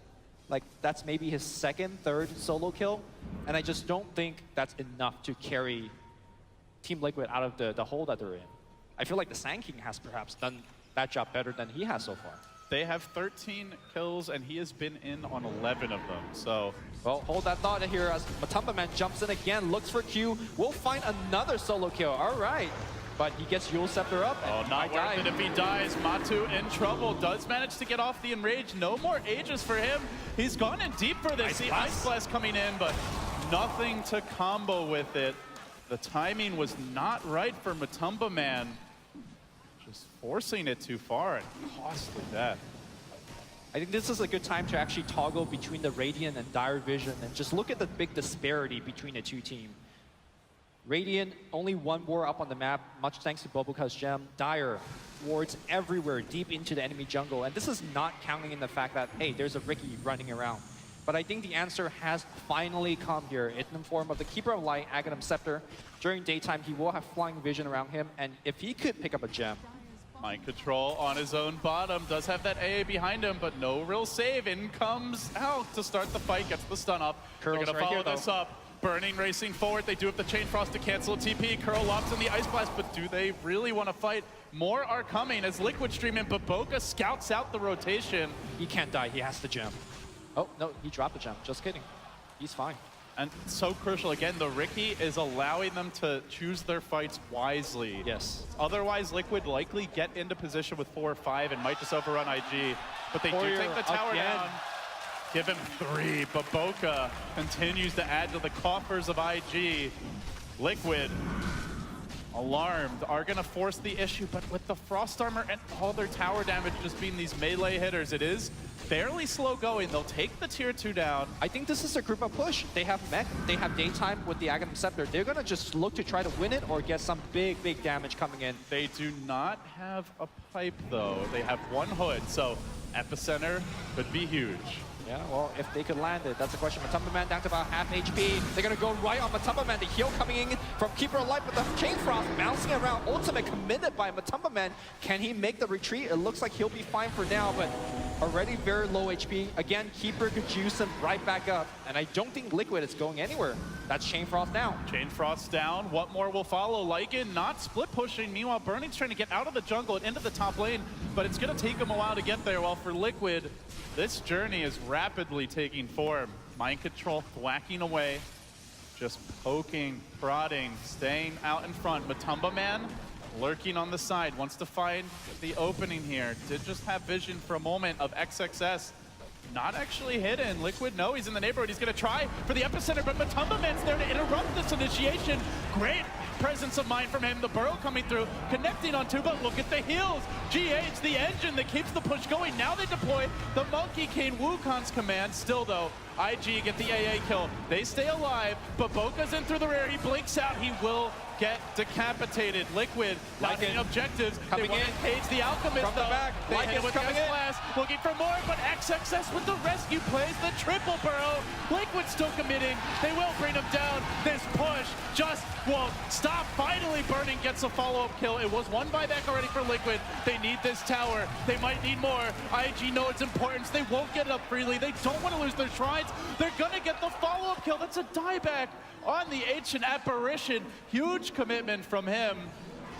Like, that's maybe his second, third solo kill. And I just don't think that's enough to carry Team Liquid out of the hole that they're in. I feel like the Sand King has perhaps done that job better than he has so far. They have 13 kills, and he has been in on 11 of them, so... Well, hold that thought here as Matumba Man jumps in again, looks for Q. We'll find another solo kill. All right. But he gets Yule Scepter up. Oh, And not worth it if he dies. Matu in trouble. Does manage to get off the Enrage. No more Aegis for him. He's gone in deep for this. The Ice Blast coming in, but nothing to combo with it. The timing was not right for Matumba Man. Just forcing it too far and costly death. I think this is a good time to actually toggle between the Radiant and Dire Vision and just look at the big disparity between the two teams. Radiant, only one war up on the map, much thanks to Boboka's gem. Dire, wards everywhere, deep into the enemy jungle. And this is not counting in the fact that, hey, there's a Riki running around. But I think the answer has finally come here in the form of the Keeper of Light, Aghanim Scepter. During daytime, he will have flying vision around him. And if he could pick up a gem, Mind control on his own bottom. Does have that AA behind him, but no real save. In comes out to start the fight. Gets the stun up. Curl's They're going to right follow here, this though. up. Burning racing forward. They do have the Chain Frost to cancel a TP. Curl locks in the Ice Blast, but do they really want to fight? More are coming as Liquid Stream and Baboka scouts out the rotation. he can't die. He has the gem. Oh, no, he dropped the gem. Just kidding. He's fine. And so crucial. Again, the Riki is allowing them to choose their fights wisely. Yes. Otherwise, Liquid likely get into position with 4 or 5 and might just overrun IG. But they Warrior do take the tower again. down. Give him 3. Baboka continues to add to the coffers of IG. Liquid, alarmed, are going to force the issue. But with the Frost Armor and all their tower damage just being these melee hitters, it is fairly slow going. They'll take the tier 2 down. I think this is a group of push. They have mech, they have daytime with the Aghanim Scepter. They're gonna just look to try to win it or get some big, big damage coming in. They do not have a pipe, though. They have 1 hood, so Epicenter could be huge. Yeah, well, if they could land it, that's the question. Matumba Man down to about half HP. They're gonna go right on Matumba Man. The heal coming in from Keeper of Light, but the Chain Frost bouncing around. Ultimate committed by Matumba Man. Can he make the retreat? It looks like he'll be fine for now, but already very low HP. Again, Keeper could juice him right back up, and I don't think Liquid is going anywhere. That's Chain Frost down. Chain Frost down. What more will follow? Lycan not split pushing. Meanwhile, Burning's trying to get out of the jungle and into the top lane, but it's going to take him a while to get there. While for Liquid, this journey is rapidly taking form. Mind control whacking away, just poking, prodding, staying out in front. Matumba Man lurking on the side, wants to find the opening here. Did just have vision for a moment of XXS. Not actually hidden. Liquid, no, he's in the neighborhood. He's going to try for the epicenter, but Matumba Man's there to interrupt this initiation. Great presence of mind from him. The burrow coming through, connecting on 2, but look at the heals. GH, the engine that keeps the push going. Now they deploy the Monkey King Wukong's command. Still, though, IG get the AA kill. They stay alive, but Boka's in through the rear. He blinks out. He will get decapitated. Liquid not getting objectives. They want to cage the Alchemist, from the though. back. They Lycan's hit with coming in. Glass, looking for more, but XXS with the rescue plays, the triple burrow. Liquid still committing. They will bring him down. This push just won't stop. Finally, Burning gets a follow-up kill. It was 1 buyback already for Liquid. They need this tower. They might need more. IG know its importance. They won't get it up freely. They don't want to lose their shrines. They're going to get the follow-up kill. That's a dieback on the Ancient Apparition. Huge commitment from him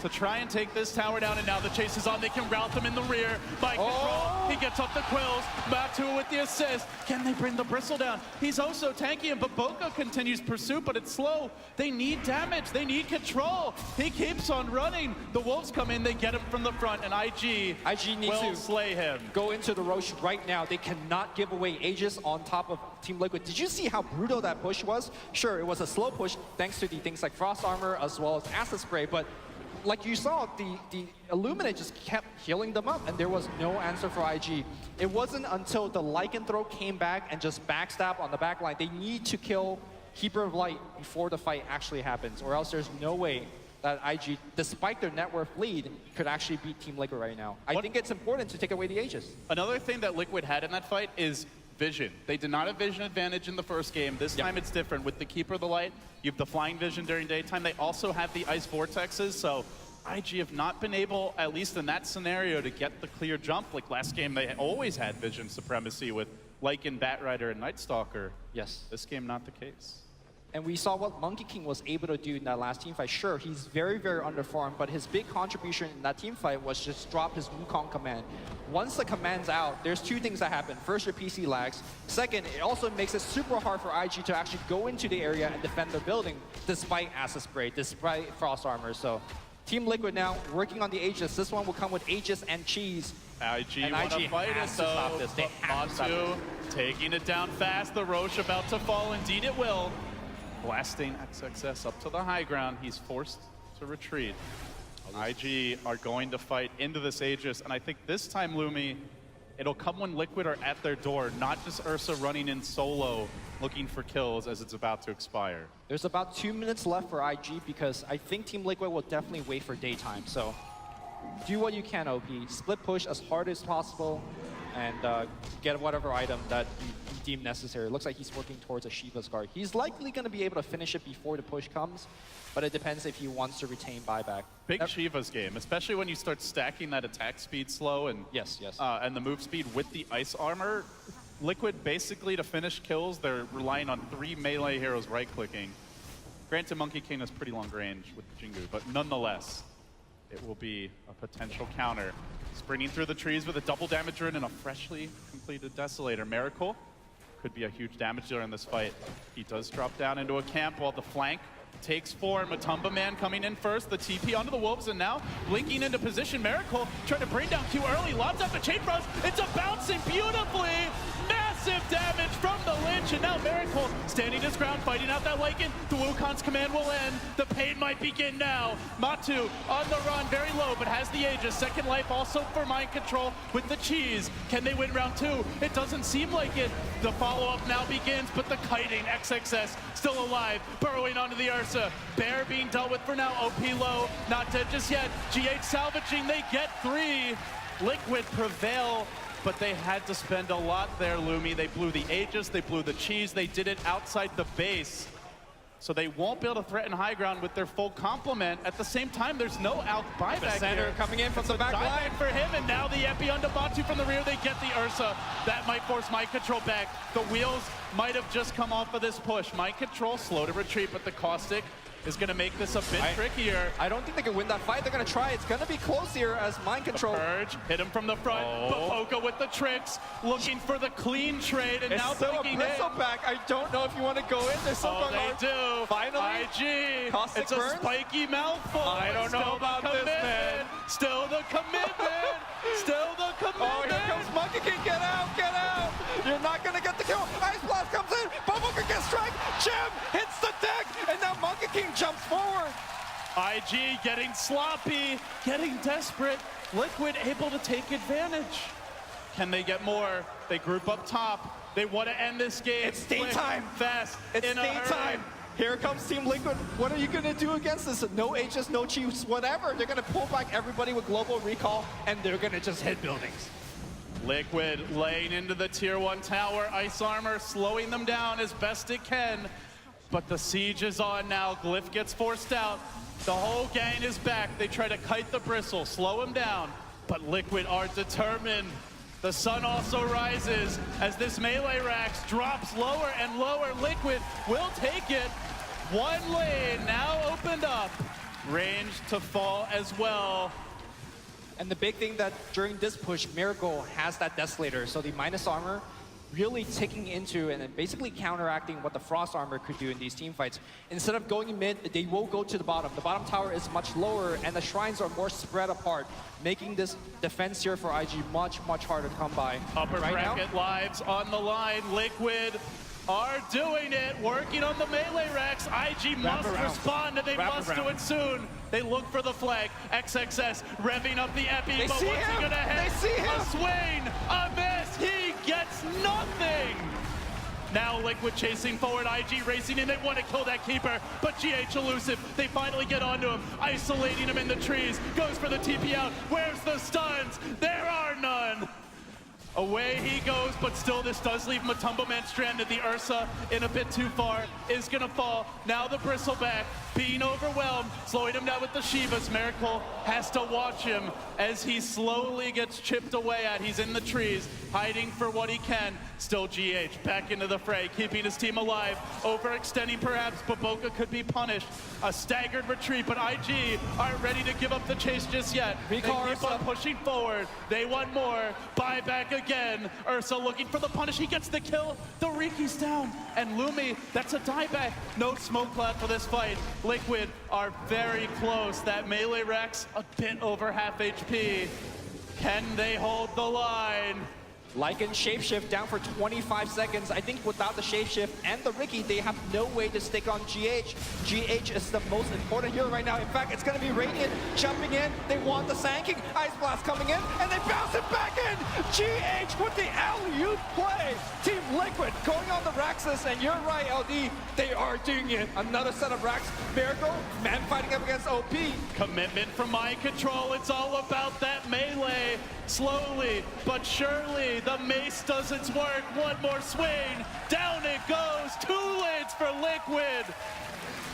to try and take this tower down, and now the chase is on. They can rout them in the rear. By control, he gets off the quills. Matu with the assist. Can they bring the bristle down? He's also tanky him, but Boka continues pursuit, but it's slow. They need damage. They need control. He keeps on running. The wolves come in. They get him from the front, and IG needs will to slay him. go into the Roche right now. They cannot give away Aegis on top of Team Liquid. Did you see how brutal that push was? Sure, it was a slow push thanks to the things like Frost Armor as well as Acid Spray, but like you saw, the Illuminate just kept healing them up, and there was no answer for IG. It wasn't until the Lycanthrope came back and just backstab on the back line. They need to kill Keeper of Light before the fight actually happens, or else there's no way that IG, despite their net worth lead, could actually beat Team Liquid right now. I think it's important to take away the Aegis. Another thing that Liquid had in that fight is vision. They did not have vision advantage in the first game. This time it's different. With the Keeper of the Light, you have the flying vision during daytime. They also have the ice vortexes, so IG have not been able, at least in that scenario, to get the clear jump. Like last game, they always had vision supremacy with Lycan, Batrider, and Night Stalker. Yes. This game, not the case. And we saw what Monkey King was able to do in that last team fight. Sure, he's very, very underfarmed, but his big contribution in that team fight was just drop his Wukong command. Once the command's out, there's two things that happen. First, your PC lags. Second, it also makes it super hard for IG to actually go into the area and defend their building, despite Acid Spray, despite Frost Armor. So Team Liquid now working on the Aegis. This one will come with Aegis and Cheese. IG want to fight it, though. Matu taking it down fast. The Roche about to fall. Indeed it will. Blasting XXS up to the high ground. He's forced to retreat. IG are going to fight into this Aegis, and I think this time, Lumi, it'll come when Liquid are at their door, not just Ursa running in solo looking for kills as it's about to expire. There's about 2 minutes left for IG because I think Team Liquid will definitely wait for daytime. So do what you can, OP. Split push as hard as possible and get whatever item that you deem necessary. It looks like he's working towards a Shiva's Guard. He's likely going to be able to finish it before the push comes, but it depends if he wants to retain buyback. Big Shiva's game, especially when you start stacking that attack speed slow and and the move speed with the ice armor. Liquid, basically, to finish kills, they're relying on 3 melee heroes right-clicking. Granted, Monkey King has pretty long range with Jingu, but nonetheless, it will be a potential counter. Sprinting through the trees with a double damage rune and a freshly completed Desolator. Miracle could be a huge damage dealer in this fight. He does drop down into a camp while the flank takes form. Matumba Man coming in first, the TP onto the Wolves, and now blinking into position. Miracle trying to bring down Q early, lobs up the Chain Frost. It's a bouncing beautifully. Massive damage from the Lynch, and now Miracle standing his ground, fighting out that Lycan. The Wukong's command will end. The pain might begin now. Matu on the run, very low, but has the Aegis. Second life also for Mind Control with the Cheese. Can they win round 2? It doesn't seem like it. The follow-up now begins, but the kiting XXS still alive, burrowing onto the Ursa. Bear being dealt with for now. OP low, not dead just yet. GH salvaging, they get 3. Liquid prevail, but they had to spend a lot there, Lumi. They blew the Aegis, they blew the Cheese, they did it outside the base. So they won't be able to threaten high ground with their full complement. At the same time, there's no out buyback the center here. coming in from the back line for him, and now the Epi onto Batu from the rear. They get the Ursa. That might force Mind Control back. The wheels might have just come off of this push. Mind Control slow to retreat, but the Caustic is going to make this a bit trickier. I don't think they can win that fight. They're going to try. It's going to be close here as Mind Control. Purge hit him from the front. Bapoka with the tricks, looking for the clean trade, and now taking it. Back. I don't know if you want to go in. There's something they do. Finally, IG. Caustic it's a spiky mouthful. I don't know about this, man. Still the commitment. Still the commitment. Oh, here comes Monkey King. Get out, get out. You're not going to get the kill. Ice Blast comes in. Bapoka gets strike. Jim hits the deck, and now Monkey King jumps forward. IG getting sloppy, getting desperate. Liquid able to take advantage. Can they get more? They group up top. They want to end this game. It's daytime. Fast. It's daytime. Here comes Team Liquid. What are you going to do against this? No Aegis, no Chiefs, whatever. They're going to pull back everybody with global recall, and they're going to just hit buildings. Liquid laying into the tier 1 tower. Ice armor slowing them down as best it can. But the siege is on now. Glyph gets forced out. The whole gang is back. They try to kite the bristle, slow him down. But Liquid are determined. The sun also rises as this melee Rax drops lower and lower. Liquid will take it. One lane now opened up. Range to fall as well. And the big thing that during this push, Miracle has that Desolator. So the minus armor really taking into and basically counteracting what the Frost Armor could do in these team fights. Instead of going mid, they will go to the bottom. The bottom tower is much lower and the shrines are more spread apart, making this defense here for IG much, much harder to come by. Upper bracket lives on the line. Liquid are doing it, working on the melee Rex. IG must respond and they must do it soon. They look for the flag. XXS revving up the Epi, but what's he gonna hit? They see him. A swing, a miss, he gets nothing. Now Liquid chasing forward, IG racing in, they want to kill that Keeper, but GH elusive, they finally get onto him, isolating him in the trees, goes for the TP out, where's the stuns? There are none. Away he goes, but still this does leave Matumbo Man stranded. The Ursa in a bit too far is gonna fall. Now the Bristleback being overwhelmed, slowing him down with the Shivas. Miracle has to watch him as he slowly gets chipped away at. He's in the trees, hiding for what he can. Still GH back into the fray, keeping his team alive. Overextending perhaps, but Boca could be punished. A staggered retreat, but IG aren't ready to give up the chase just yet. They keep on pushing forward. They want more. Buyback again. Ursa looking for the punish. He gets the kill. The Riki's down. And Lumi, that's a dieback. No smoke cloud for this fight. Liquid are very close. That melee Rex a bit over half HP. Can they hold the line? Lycan shapeshift down for 25 seconds. I think without the shapeshift and the Riki, they have no way to stick on GH. GH is the most important hero right now. In fact, it's going to be Radiant jumping in. They want the Sand Ice Blast coming in, and they bounce it back in. GH with the alley-oop play. Team Liquid going on the Raxus, and you're right, LD. They are doing it. Another set of Rax. Miracle, man fighting up against OP. Commitment from Mind Control. It's all about that melee. Slowly but surely, the mace does its work. One more swing. Down it goes. 2 lanes for Liquid.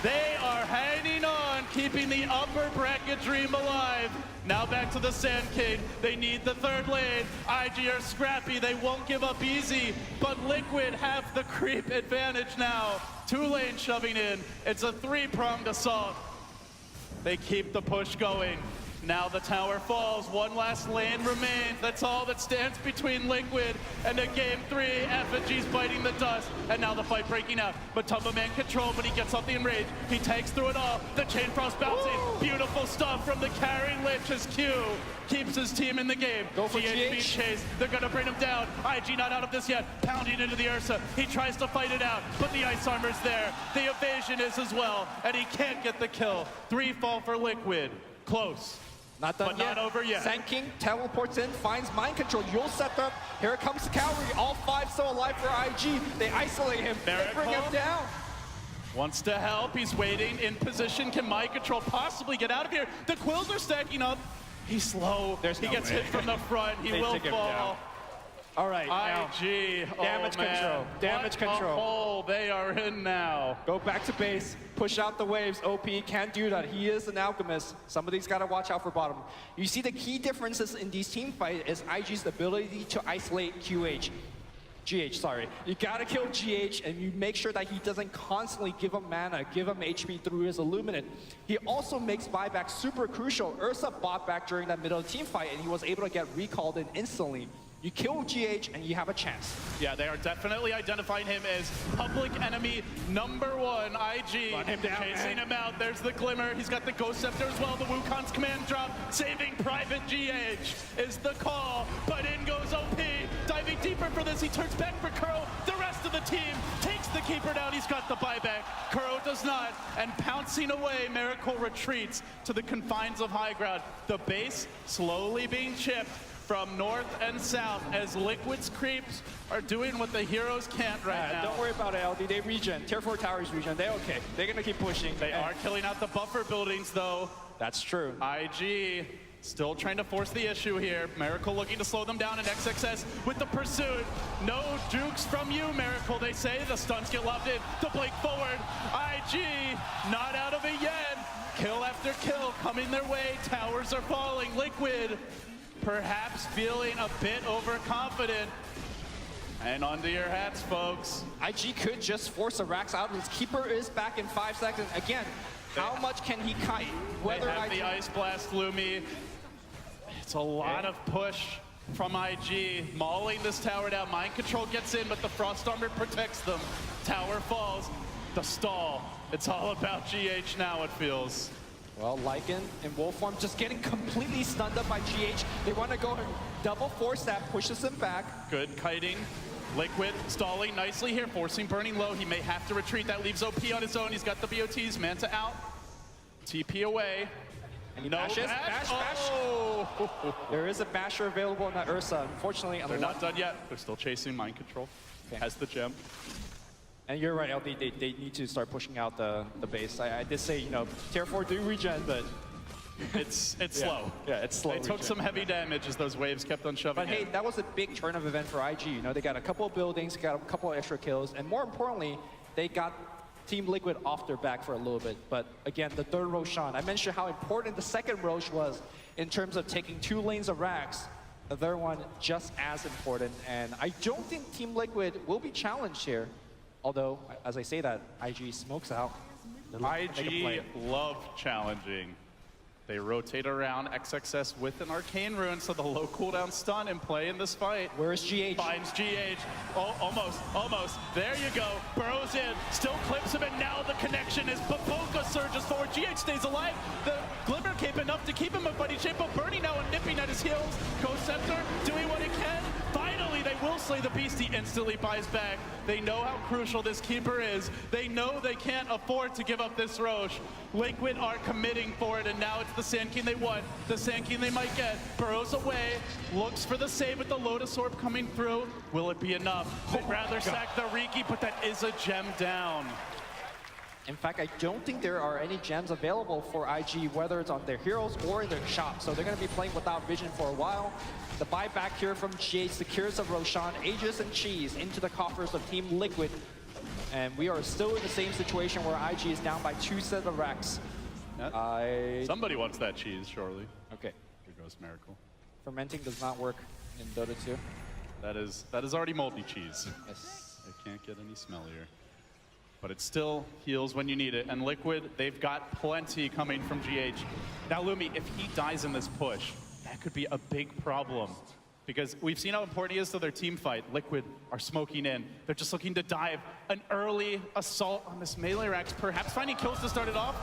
They are hanging on, keeping the upper bracket dream alive. Now back to the Sand King. They need the 3rd lane. IG are scrappy. They won't give up easy. But Liquid have the creep advantage now. 2 lanes shoving in. It's a 3-pronged assault. They keep the push going. Now the tower falls, 1 last lane remains. That's all that stands between Liquid and a game 3. Effigy's biting the dust, and now the fight breaking out. Matumbo Man control, but he gets off the enrage. He takes through it all. The Chain Frost bouncing. Woo! Beautiful stuff from the carrying Lich as Q keeps his team in the game. Go for GH being chased. They're gonna bring him down. IG not out of this yet. Pounding into the Ursa. He tries to fight it out, but the ice armor's there. The evasion is as well, and he can't get the kill. 3 fall for Liquid. Close. Not done but yet. Not over yet. Sand King teleports in, finds Mind Control. You'll set up. Here comes Cavalry. All 5 still alive for IG. They isolate him. They bring him down. Wants to help. He's waiting in position. Can Mind Control possibly get out of here? The Quills are stacking up. He's slow. He gets hit from the front. He will fall. All right, IG, damage control. Damage control. Oh, they are in now. Go back to base, push out the waves. OP can't do that. He is an alchemist. Somebody's got to watch out for bottom. You see the key differences in these team fights is IG's ability to isolate GH, sorry. You gotta kill GH and you make sure that he doesn't constantly give him mana, give him HP through his Illuminate. He also makes buyback super crucial. Ursa bought back during that middle team fight and he was able to get recalled in instantly. You kill GH and you have a chance. Yeah, they are definitely identifying him as public enemy #1. IG Run him down, chasing him out. There's the Glimmer. He's got the Ghost Scepter as well. The Wukong's command drop. Saving Private GH is the call. But in goes OP. Diving deeper for this. He turns back for Kuro. The rest of the team takes the Keeper down. He's got the buyback. Kuro does not. And pouncing away, Miracle retreats to the confines of high ground. The base slowly being chipped from north and south as Liquid's creeps are doing what the heroes can't right now. Don't worry about it, LD. They regen. Tier 4 towers regen. They're okay. They're going to keep pushing. They are killing out the buffer buildings, though. That's true. IG still trying to force the issue here. Miracle looking to slow them down in XXS with the pursuit. No jukes from you, Miracle, they say. The stuns get lobbed in. The blink forward. IG not out of it yet. Kill after kill coming their way. Towers are falling. Liquid perhaps feeling a bit overconfident. And onto your hats, folks. IG could just force a Rax out. His Keeper is back in 5 seconds. Again, how much can he kite? Whether they have the Ice Blast, Lumi. It's a lot of push from IG. Mauling this tower down. Mind Control gets in, but the Frost Armor protects them. Tower falls. The stall. It's all about GH now, it feels. Well, Lycan in wolf form just getting completely stunned up by GH. They want to go and double force that, pushes him back. Good kiting. Liquid stalling nicely here, forcing Burning Low. He may have to retreat. That leaves OP on his own. He's got the BOTs, Manta out. TP away. And he bashes. Bash. Oh. There is a basher available in that Ursa. Unfortunately, they're not done yet. They're still chasing Mind Control. Okay. Has the gem. And you're right, LD, they need to start pushing out the base. I did say, you know, Tier 4 do regen, but It's slow. Yeah, it's slow. They took regen. some heavy damage as those waves kept on shoving But hey, in. that was a big turn of event for IG. You know, they got a couple of buildings, got a couple of extra kills, and more importantly, they got Team Liquid off their back for a little bit. But again, the third Roshan, I mentioned how important the second Rosh was in terms of taking 2 lanes of Rax. The third one just as important, and I don't think Team Liquid will be challenged here. Although, as I say that, IG smokes out. IG love challenging. They rotate around XXS with an arcane rune, so the low cooldown stun in play in this fight. Where's GH? Finds GH. Oh, almost. There you go. Burrows in, still clips him, and now the connection is Baboka surges forward. GH stays alive. The Glimmer Cape enough to keep him in fighting shape, but Bernie now nipping at his heels. Ghost Scepter doing what he can. Finally, they will slay the beast. He instantly buys back. They know how crucial this keeper is. They know they can't afford to give up this Roche. Liquid are committing for it, and now it's the Sand King they want, the Sand King they might get. Burrows away, looks for the save with the Lotus Orb coming through. Will it be enough? They'd rather sack the Riki, but that is a gem down. In fact, I don't think there are any gems available for IG, whether it's on their heroes or in their shop. So they're going to be playing without vision for a while. The buyback here from GH secures of Roshan, Aegis, and Cheese into the coffers of Team Liquid. And we are still in the same situation where IG is down by 2 sets of racks. Somebody wants that cheese, surely. Okay. Here goes Miracle. Fermenting does not work in Dota 2. That is already moldy cheese. Yes. It can't get any smellier. But it still heals when you need it. And Liquid, they've got plenty coming from GH. Now, Lumi, if he dies in this push, that could be a big problem. Because we've seen how important he is to their team fight. Liquid are smoking in. They're just looking to dive. An early assault on this melee Rax, perhaps finding kills to start it off.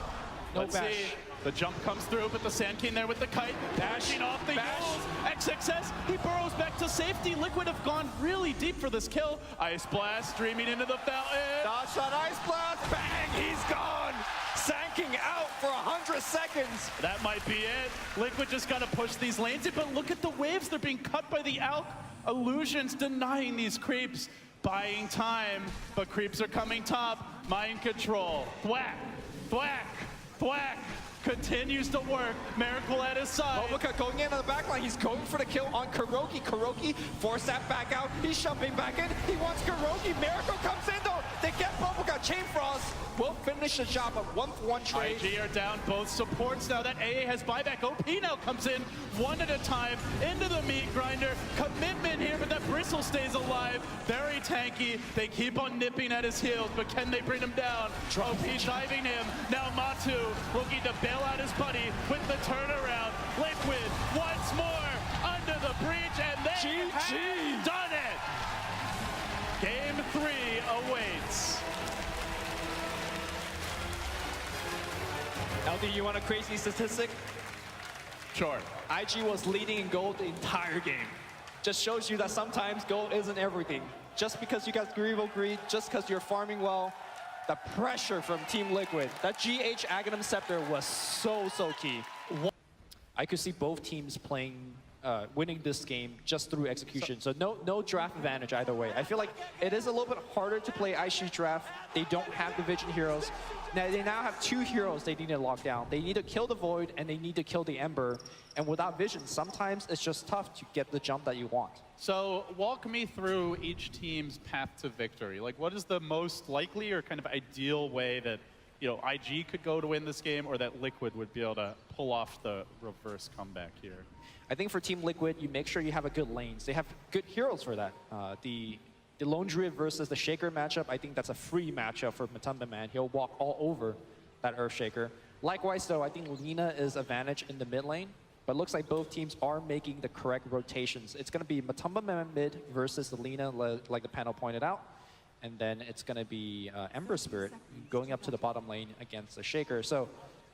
Let's bash. see. The jump comes through, but the Sand King there with the kite. Bashing off the heels. XXS, he burrows back to safety. Liquid have gone really deep for this kill. Ice Blast streaming into the fountain. Dodge shot, Ice Blast, bang, he's gone! Sanking out for 100 seconds. That might be it. Liquid just got to push these lanes in, but look at the waves. They're being cut by the Alk. Illusions denying these creeps. Buying time, but creeps are coming top. Mind control. Thwack, thwack, thwack. Continues to work. Miracle at his side. Bobuka going in on the back line. He's going for the kill on Kuroki. Kuroki forced that back out. He's jumping back in. He wants Kuroki. Miracle comes in though. They get Bobuka. Chain Frost will finish the job of 1-for-1 trade. IG are down both supports now. That AA has buyback. OP now comes in one at a time into the meat grinder. Commitment here, but that Bristle stays alive. Very tanky. They keep on nipping at his heels, but can they bring him down? OP diving him. Now Matu looking to bail out his buddy with the turnaround. Liquid once more under the breach, and they have done it. Game 3 awaits. LD, you want a crazy statistic? Sure. IG was leading in gold the entire game. Just shows you that sometimes gold isn't everything. Just because you got Greevo Greed, just because you're farming well, the pressure from Team Liquid, that GH Aghanim Scepter was so key. I could see both teams playing, winning this game just through execution. So no draft advantage either way. I feel like it is a little bit harder to play IG draft. They don't have the Vision heroes. Now they now have 2 heroes they need to lock down. They need to kill the Void and they need to kill the Ember. And without Vision, sometimes it's just tough to get the jump that you want. So walk me through each team's path to victory. Like, what is the most likely or kind of ideal way that, you know, IG could go to win this game, or that Liquid would be able to pull off the reverse comeback here? I think for Team Liquid, you make sure you have a good lanes. They have good heroes for that. The Lone Druid versus the Shaker matchup, I think that's a free matchup for Matumba Man. He'll walk all over that Earthshaker. Likewise, though, I think Lina is advantage in the mid lane, but it looks like both teams are making the correct rotations. It's going to be Matumba Man mid versus the Lina, like the panel pointed out, and then it's going to be Ember Spirit going up to the bottom lane against the Shaker. So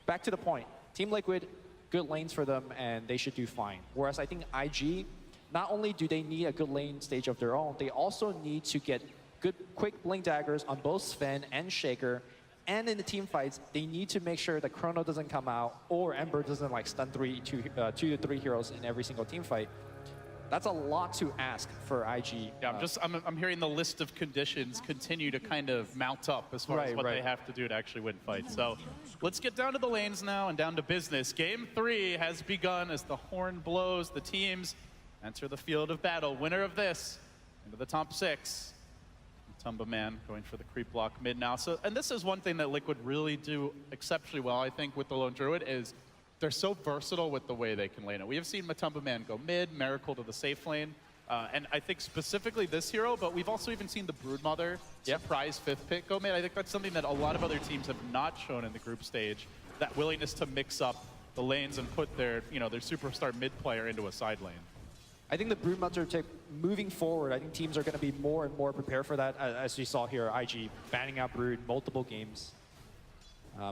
back to the point, Team Liquid, good lanes for them, and they should do fine. Whereas I think IG, not only do they need a good lane stage of their own, they also need to get good, quick blink daggers on both Sven and Shaker. And in the team fights, they need to make sure that Chrono doesn't come out or Ember doesn't like stun 2 to 3 heroes in every single team fight. That's a lot to ask for IG. Yeah, I'm hearing the list of conditions continue to kind of mount up as far as what they have to do to actually win fights. So let's get down to the lanes now and down to business. Game 3 has begun as the horn blows. The teams enter the field of battle. Winner of this into the top 6. Matumba Man going for the creep block mid now. So, and this is one thing that Liquid really do exceptionally well, I think, with the Lone Druid is they're so versatile with the way they can lane it. We have seen Matumba Man go mid, Miracle to the safe lane, and I think specifically this hero, but we've also even seen the Broodmother surprise 5th pick go mid. I think that's something that a lot of other teams have not shown in the group stage, that willingness to mix up the lanes and put their, their superstar mid player into a side lane. I think the Broodmother tip moving forward, I think teams are going to be more and more prepared for that, as we saw here, IG banning out Brood multiple games.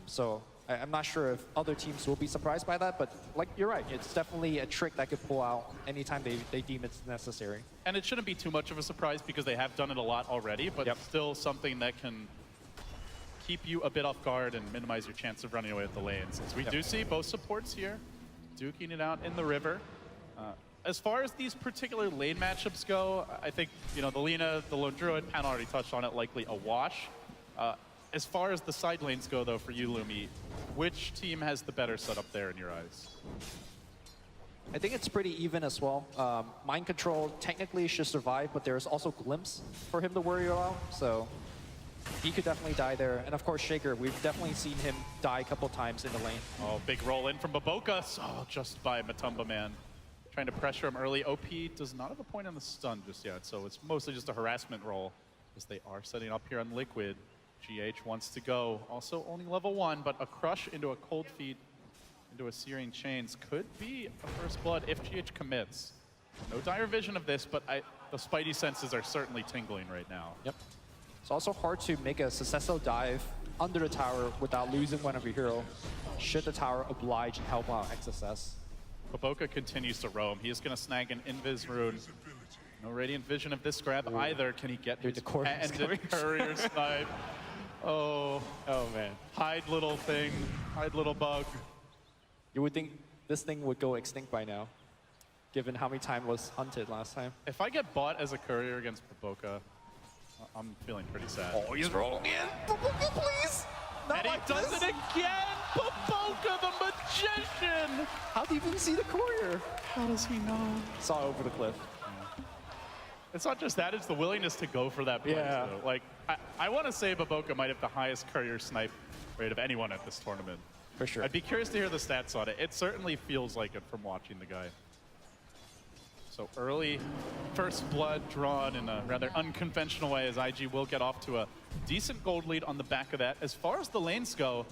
So I'm not sure if other teams will be surprised by that, but like you're right, it's definitely a trick that could pull out anytime they deem it's necessary. And it shouldn't be too much of a surprise because they have done it a lot already, but it's still something that can keep you a bit off guard and minimize your chance of running away with the lanes. As we do see both supports here duking it out in the river. As far as these particular lane matchups go, I think, the Lina, the Lone Druid, Pan already touched on it, likely a wash. As far as the side lanes go, though, for you, Lumi, which team has the better setup there in your eyes? I think it's pretty even as well. Mind Control technically should survive, but there's also Glimpse for him to worry about, so he could definitely die there. And of course, Shaker, we've definitely seen him die a couple times in the lane. Oh, big roll in from Baboka. Oh, just by Matumba Man. Trying to pressure him early. OP does not have a point on the stun just yet, so it's mostly just a harassment roll as they are setting up here on Liquid. GH wants to go. Also only level 1, but a crush into a cold feet, into a Searing Chains could be a first blood if GH commits. No dire vision of this, but the spidey senses are certainly tingling right now. Yep. It's also hard to make a successful dive under the tower without losing one of your hero, should the tower oblige and help out XSS. Baboka continues to roam. He is going to snag an Invis rune. No Radiant Vision of this grab either. Can he get his patented courier snipe? Oh man. Hide little thing. Hide little bug. You would think this thing would go extinct by now, given how many times was hunted last time. If I get bought as a courier against Baboka, I'm feeling pretty sad. Oh, he's rolling in. Baboka, please! Not and like he does this. it again! Baboka, the magician! How do you even see the courier? How does he know? Saw over the cliff. It's not just that, it's the willingness to go for that play. Yeah. So, like, I want to say Baboka might have the highest courier snipe rate of anyone at this tournament. For sure. I'd be curious to hear the stats on it. It certainly feels like it from watching the guy. So early first blood drawn in a rather unconventional way as IG will get off to a decent gold lead on the back of that. As far as the lanes go,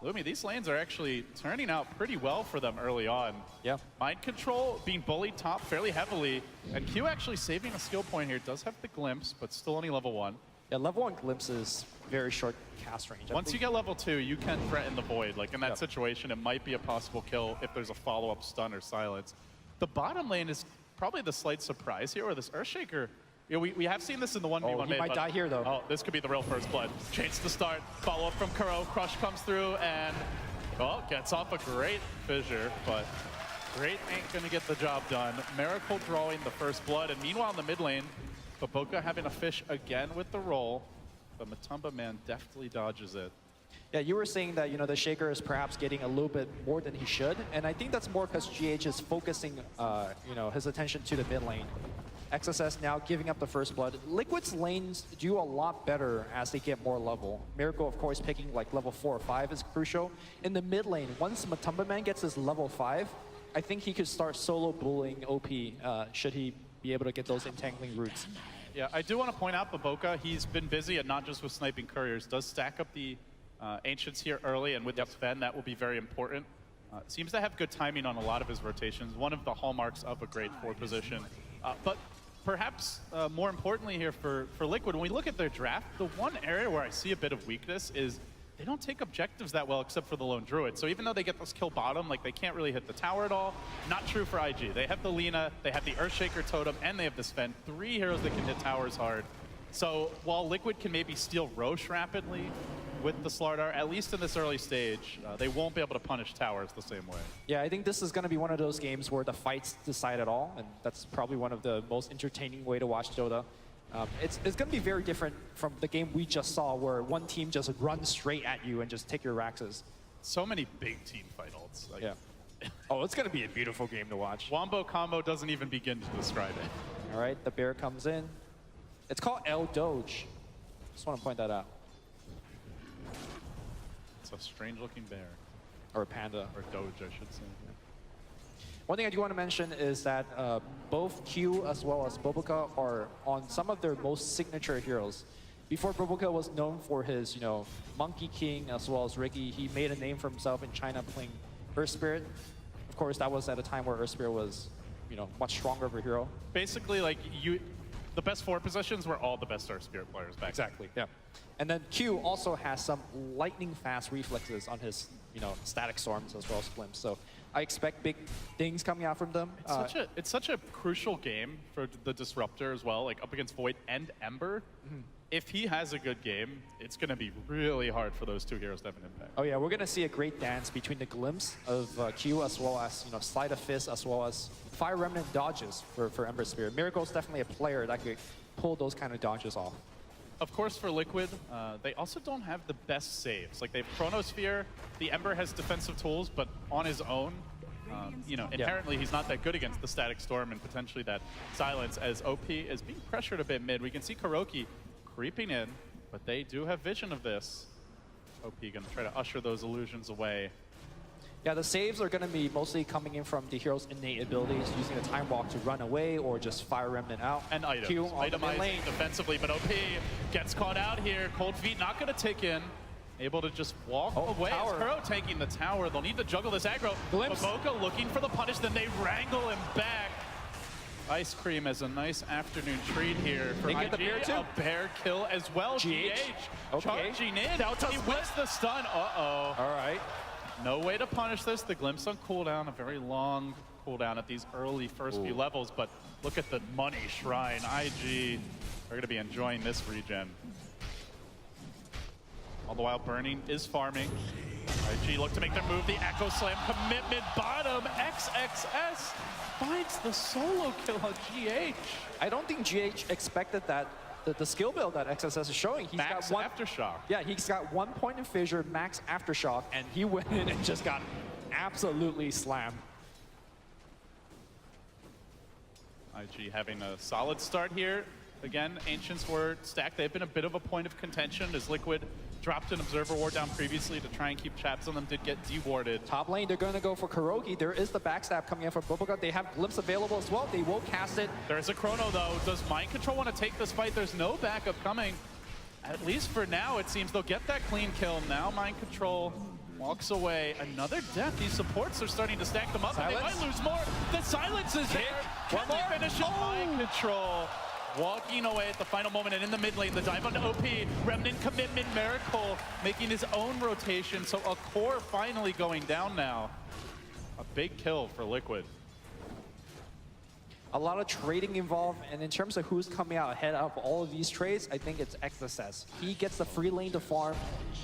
Lumi, these lanes are actually turning out pretty well for them early on. Yeah. Mind Control being bullied top fairly heavily, and Q actually saving a skill point here. Does have the Glimpse, but still only level 1. Yeah, level 1 Glimpse is very short cast range. Once you get level 2, you can threaten the void. Like in that situation, it might be a possible kill if there's a follow-up stun or silence. The bottom lane is probably the slight surprise here, where this Earthshaker, we have seen this in the 1v1 he mid, might die here though. Oh, this could be the real first blood. Chains to start, follow up from Kuro, Crush comes through and, gets off a great fissure, but great ain't gonna get the job done. Miracle drawing the first blood, and meanwhile in the mid lane, Baboka having a fish again with the roll, but Matumba Man deftly dodges it. Yeah, you were saying that, the Shaker is perhaps getting a little bit more than he should, and I think that's more because GH is focusing, his attention to the mid lane. XSS now giving up the first blood. Liquid's lanes do a lot better as they get more level. Miracle, of course, picking like level 4 or 5 is crucial. In the mid lane, once Matumba Man gets his level 5, I think he could start solo bullying OP, should he be able to get those entangling roots. Yeah, I do want to point out Baboka, he's been busy, and not just with sniping couriers, does stack up the Ancients here early, and with the Sven, that will be very important. Seems to have good timing on a lot of his rotations, one of the hallmarks of a grade 4 position. But perhaps more importantly here for Liquid, when we look at their draft, the one area where I see a bit of weakness is they don't take objectives that well except for the Lone Druid. So even though they get this kill bottom, like they can't really hit the tower at all. Not true for IG. They have the Lina, they have the Earthshaker totem, and they have the Sven. 3 heroes that can hit towers hard. So while Liquid can maybe steal Roche rapidly, with the Slardar, at least in this early stage. They won't be able to punish towers the same way. Yeah, I think this is going to be one of those games where the fights decide it all, and that's probably one of the most entertaining way to watch Dota. It's going to be very different from the game we just saw, where one team just runs straight at you and just take your Raxes. So many big team fight ults. Like, Yeah. Oh, it's going to be a beautiful game to watch. Wombo combo doesn't even begin to describe it. All right, the bear comes in. It's called El Doge. Just want to point that out. It's a strange-looking bear. Or a panda. Or Doge, I should say. One thing I do want to mention is that both Q as well as Boboka are on some of their most signature heroes. Before Boboka was known for his, Monkey King as well as Ricky, he made a name for himself in China playing Earth Spirit. Of course, that was at a time where Earth Spirit was, much stronger of a hero. Basically, like the best 4 positions were all the best Earth Spirit players back then. Exactly. Yeah. And then Q also has some lightning fast reflexes on his, static storms as well as flims. So I expect big things coming out from them. It's such a crucial game for the Disruptor as well, like up against Void and Ember. If he has a good game, it's going to be really hard for those 2 heroes to have an impact. Oh yeah, we're going to see a great dance between the glimpse of Q as well as, Sleight of Fist as well as Fire Remnant dodges for Ember Spirit. Miracle's definitely a player that could pull those kind of dodges off. Of course, for Liquid, they also don't have the best saves. Like, they have Chronosphere, the Ember has defensive tools, but on his own, inherently he's not that good against the Static Storm and potentially that Silence, as OP is being pressured a bit mid. We can see Kuroki creeping in, but they do have vision of this. OP gonna try to usher those illusions away. Yeah, the saves are going to be mostly coming in from the hero's innate abilities, using the Time Walk to run away or just Fire Remnant out. And items. Q on the mid lane. Itemizing defensively, but OP gets caught out here. Cold Feet not going to tick in. Able to just walk away. Tower. Kuro taking the tower. They'll need to juggle this aggro. Glimpse. Boboka looking for the punish, then they wrangle him back. Ice Cream as a nice afternoon treat here for They IG. get the bear too? A bear kill as well. GH. Okay. Charging in. Delta's He wins the stun. Uh-oh. All right. No way to punish this. The Glimpse on cooldown, a very long cooldown at these early first few levels, but look at the money shrine. IG are going to be enjoying this regen. All the while, Burning is farming. IG look to make their move. The Echo Slam commitment bottom. XXS finds the solo kill on GH. I don't think GH expected that. The skill build that XSS is showing. He's Max got one Aftershock. Yeah, he's got 1 point in Fissure, max Aftershock, and he went in and just got absolutely slammed. IG having a solid start here. Again, Ancients were stacked. They've been a bit of a point of contention as Liquid dropped an Observer Ward down previously to try and keep traps on them, did get dewarded. Top lane, they're going to go for Kuroki. There is the backstab coming in for Boboka. They have Glimpse available as well. They will cast it. There's a Chrono though. Does Mind Control want to take this fight? There's no backup coming. At least for now, it seems they'll get that clean kill. Now Mind Control walks away. Another death. These supports are starting to stack them up, and they might lose more. The Silence is there. Can they finish it? Mind Control walking away at the final moment, and in the mid lane, the dive onto OP. Remnant commitment, Miracle making his own rotation, so a core finally going down now. A big kill for Liquid. A lot of trading involved, and in terms of who's coming out ahead of all of these trades, I think it's XSS. He gets the free lane to farm,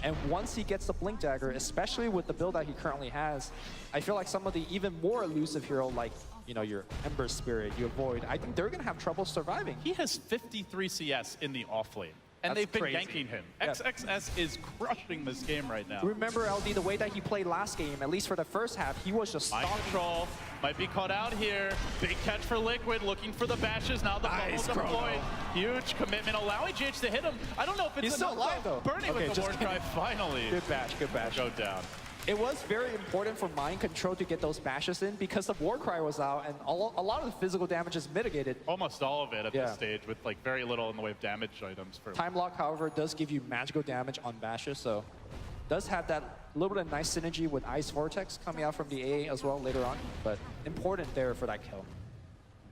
and once he gets the Blink Dagger, especially with the build that he currently has, I feel like some of the even more elusive hero like, your Ember Spirit, your Void, I think they're going to have trouble surviving. He has 53 CS in the off lane, and That's they've been crazy. ganking him. Yeah. XXS is crushing this game right now. Remember, LD, the way that he played last game, at least for the first half, he was just Mind stalking. Control might be caught out here. Big catch for Liquid, looking for the bashes. Now the Nice, bubble deployed. Chrono. Huge commitment, allowing GH to hit him. I don't know if it's He's still enough, alive, though. Burning Okay, with the just War Cry finally. Good bash, good bash. Go down. It was very important for Mind Control to get those bashes in because the Warcry was out and a lot of the physical damage is mitigated. Almost all of it at Yeah. this stage with like very little in the way of damage items. For Time Lock, however, does give you magical damage on bashes, so does have that little bit of nice synergy with Ice Vortex coming out from the AA as well later on, but important there for that kill.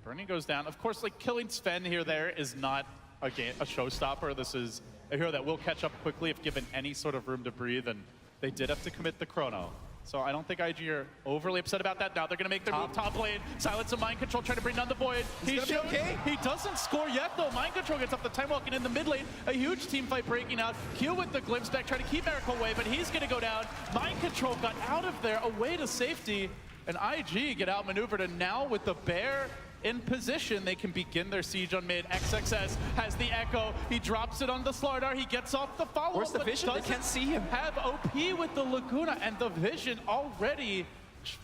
Burning goes down. Of course, like killing Sven here there is not a showstopper. This is a hero that will catch up quickly if given any sort of room to breathe, and they did have to commit the Chrono. So I don't think IG are overly upset about that. Now they're going to make their move top lane. Silence of Mind Control, trying to bring down the Void. He's gonna be okay. He doesn't score yet, though. Mind Control gets up the time walking in the mid lane. A huge team fight breaking out. Q with the glimpse back, trying to keep Miracle away, but he's going to go down. Mind Control got out of there, away to safety. And IG get outmaneuvered, and now with the Bear in position, they can begin their siege on mid. XXS has the Echo. He drops it on the Slardar. He gets off the follow-up. Where's the Vision? They can't see him. Have OP with the Laguna, and the Vision already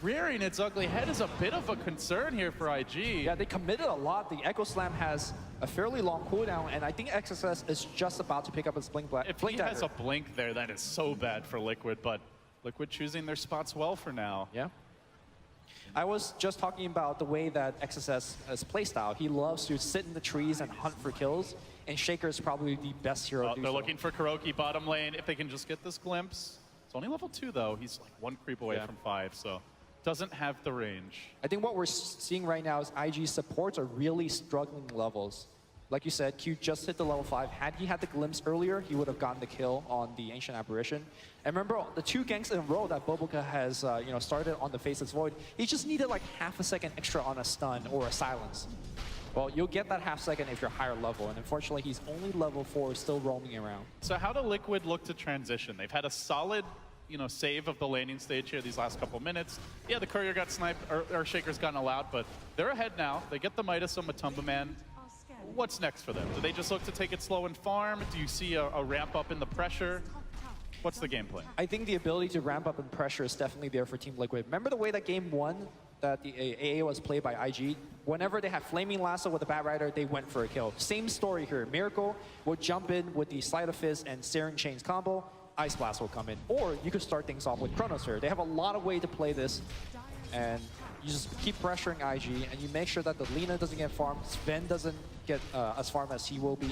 rearing its ugly head is a bit of a concern here for IG. Yeah, they committed a lot. The Echo Slam has a fairly long cooldown, and I think XXS is just about to pick up his Blink If he has a Blink there, that is so bad for Liquid, but Liquid choosing their spots well for now. Yeah. I was just talking about the way that XSS is playstyle. He loves to sit in the trees and hunt for kills, and Shaker is probably the best hero to do They're so. looking for Kuroki bottom lane. If they can just get this glimpse. It's only level 2 though. He's like 1 creep away from 5, so doesn't have the range. I think what we're seeing right now is IG supports are really struggling levels. Like you said, Q just hit the level 5. Had he had the glimpse earlier, he would have gotten the kill on the Ancient Apparition. And remember, the 2 ganks in a row that Boboka has started on the Faceless Void, he just needed like half a second extra on a stun or a silence. Well, you'll get that half second if you're higher level, and unfortunately, he's only level 4, still roaming around. So how do Liquid look to transition? They've had a solid save of the laning stage here these last couple minutes. Yeah, the Courier got sniped, or Shaker's gotten allowed, but they're ahead now. They get the Midas on Matumba Man. What's next for them? Do they just look to take it slow and farm? Do you see a ramp up in the pressure? What's the game plan? I think the ability to ramp up in pressure is definitely there for Team Liquid. Remember the way that game 1 that the AA was played by IG? Whenever they had Flaming Lasso with the Bat Rider, they went for a kill. Same story here. Miracle would jump in with the Sleight of Fist and Searing Chains combo. Ice Blast will come in. Or you could start things off with Chronos here. They have a lot of way to play this. And you just keep pressuring IG, and you make sure that the Lina doesn't get farmed, Sven doesn't get as farmed as he will be.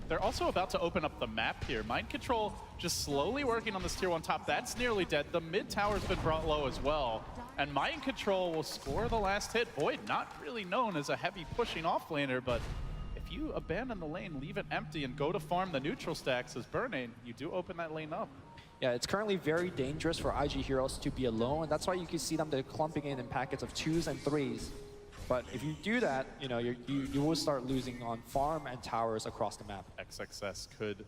They're also about to open up the map here. Mind Control just slowly working on this tier 1 top. That's nearly dead. The mid tower's been brought low as well. And Mind Control will score the last hit. Void, not really known as a heavy pushing offlaner, but if you abandon the lane, leave it empty, and go to farm the neutral stacks as Burning, you do open that lane up. Yeah, it's currently very dangerous for IG heroes to be alone, and that's why you can see them they're clumping in packets of 2s and 3s. But if you do that, you will start losing on farm and towers across the map. XXS could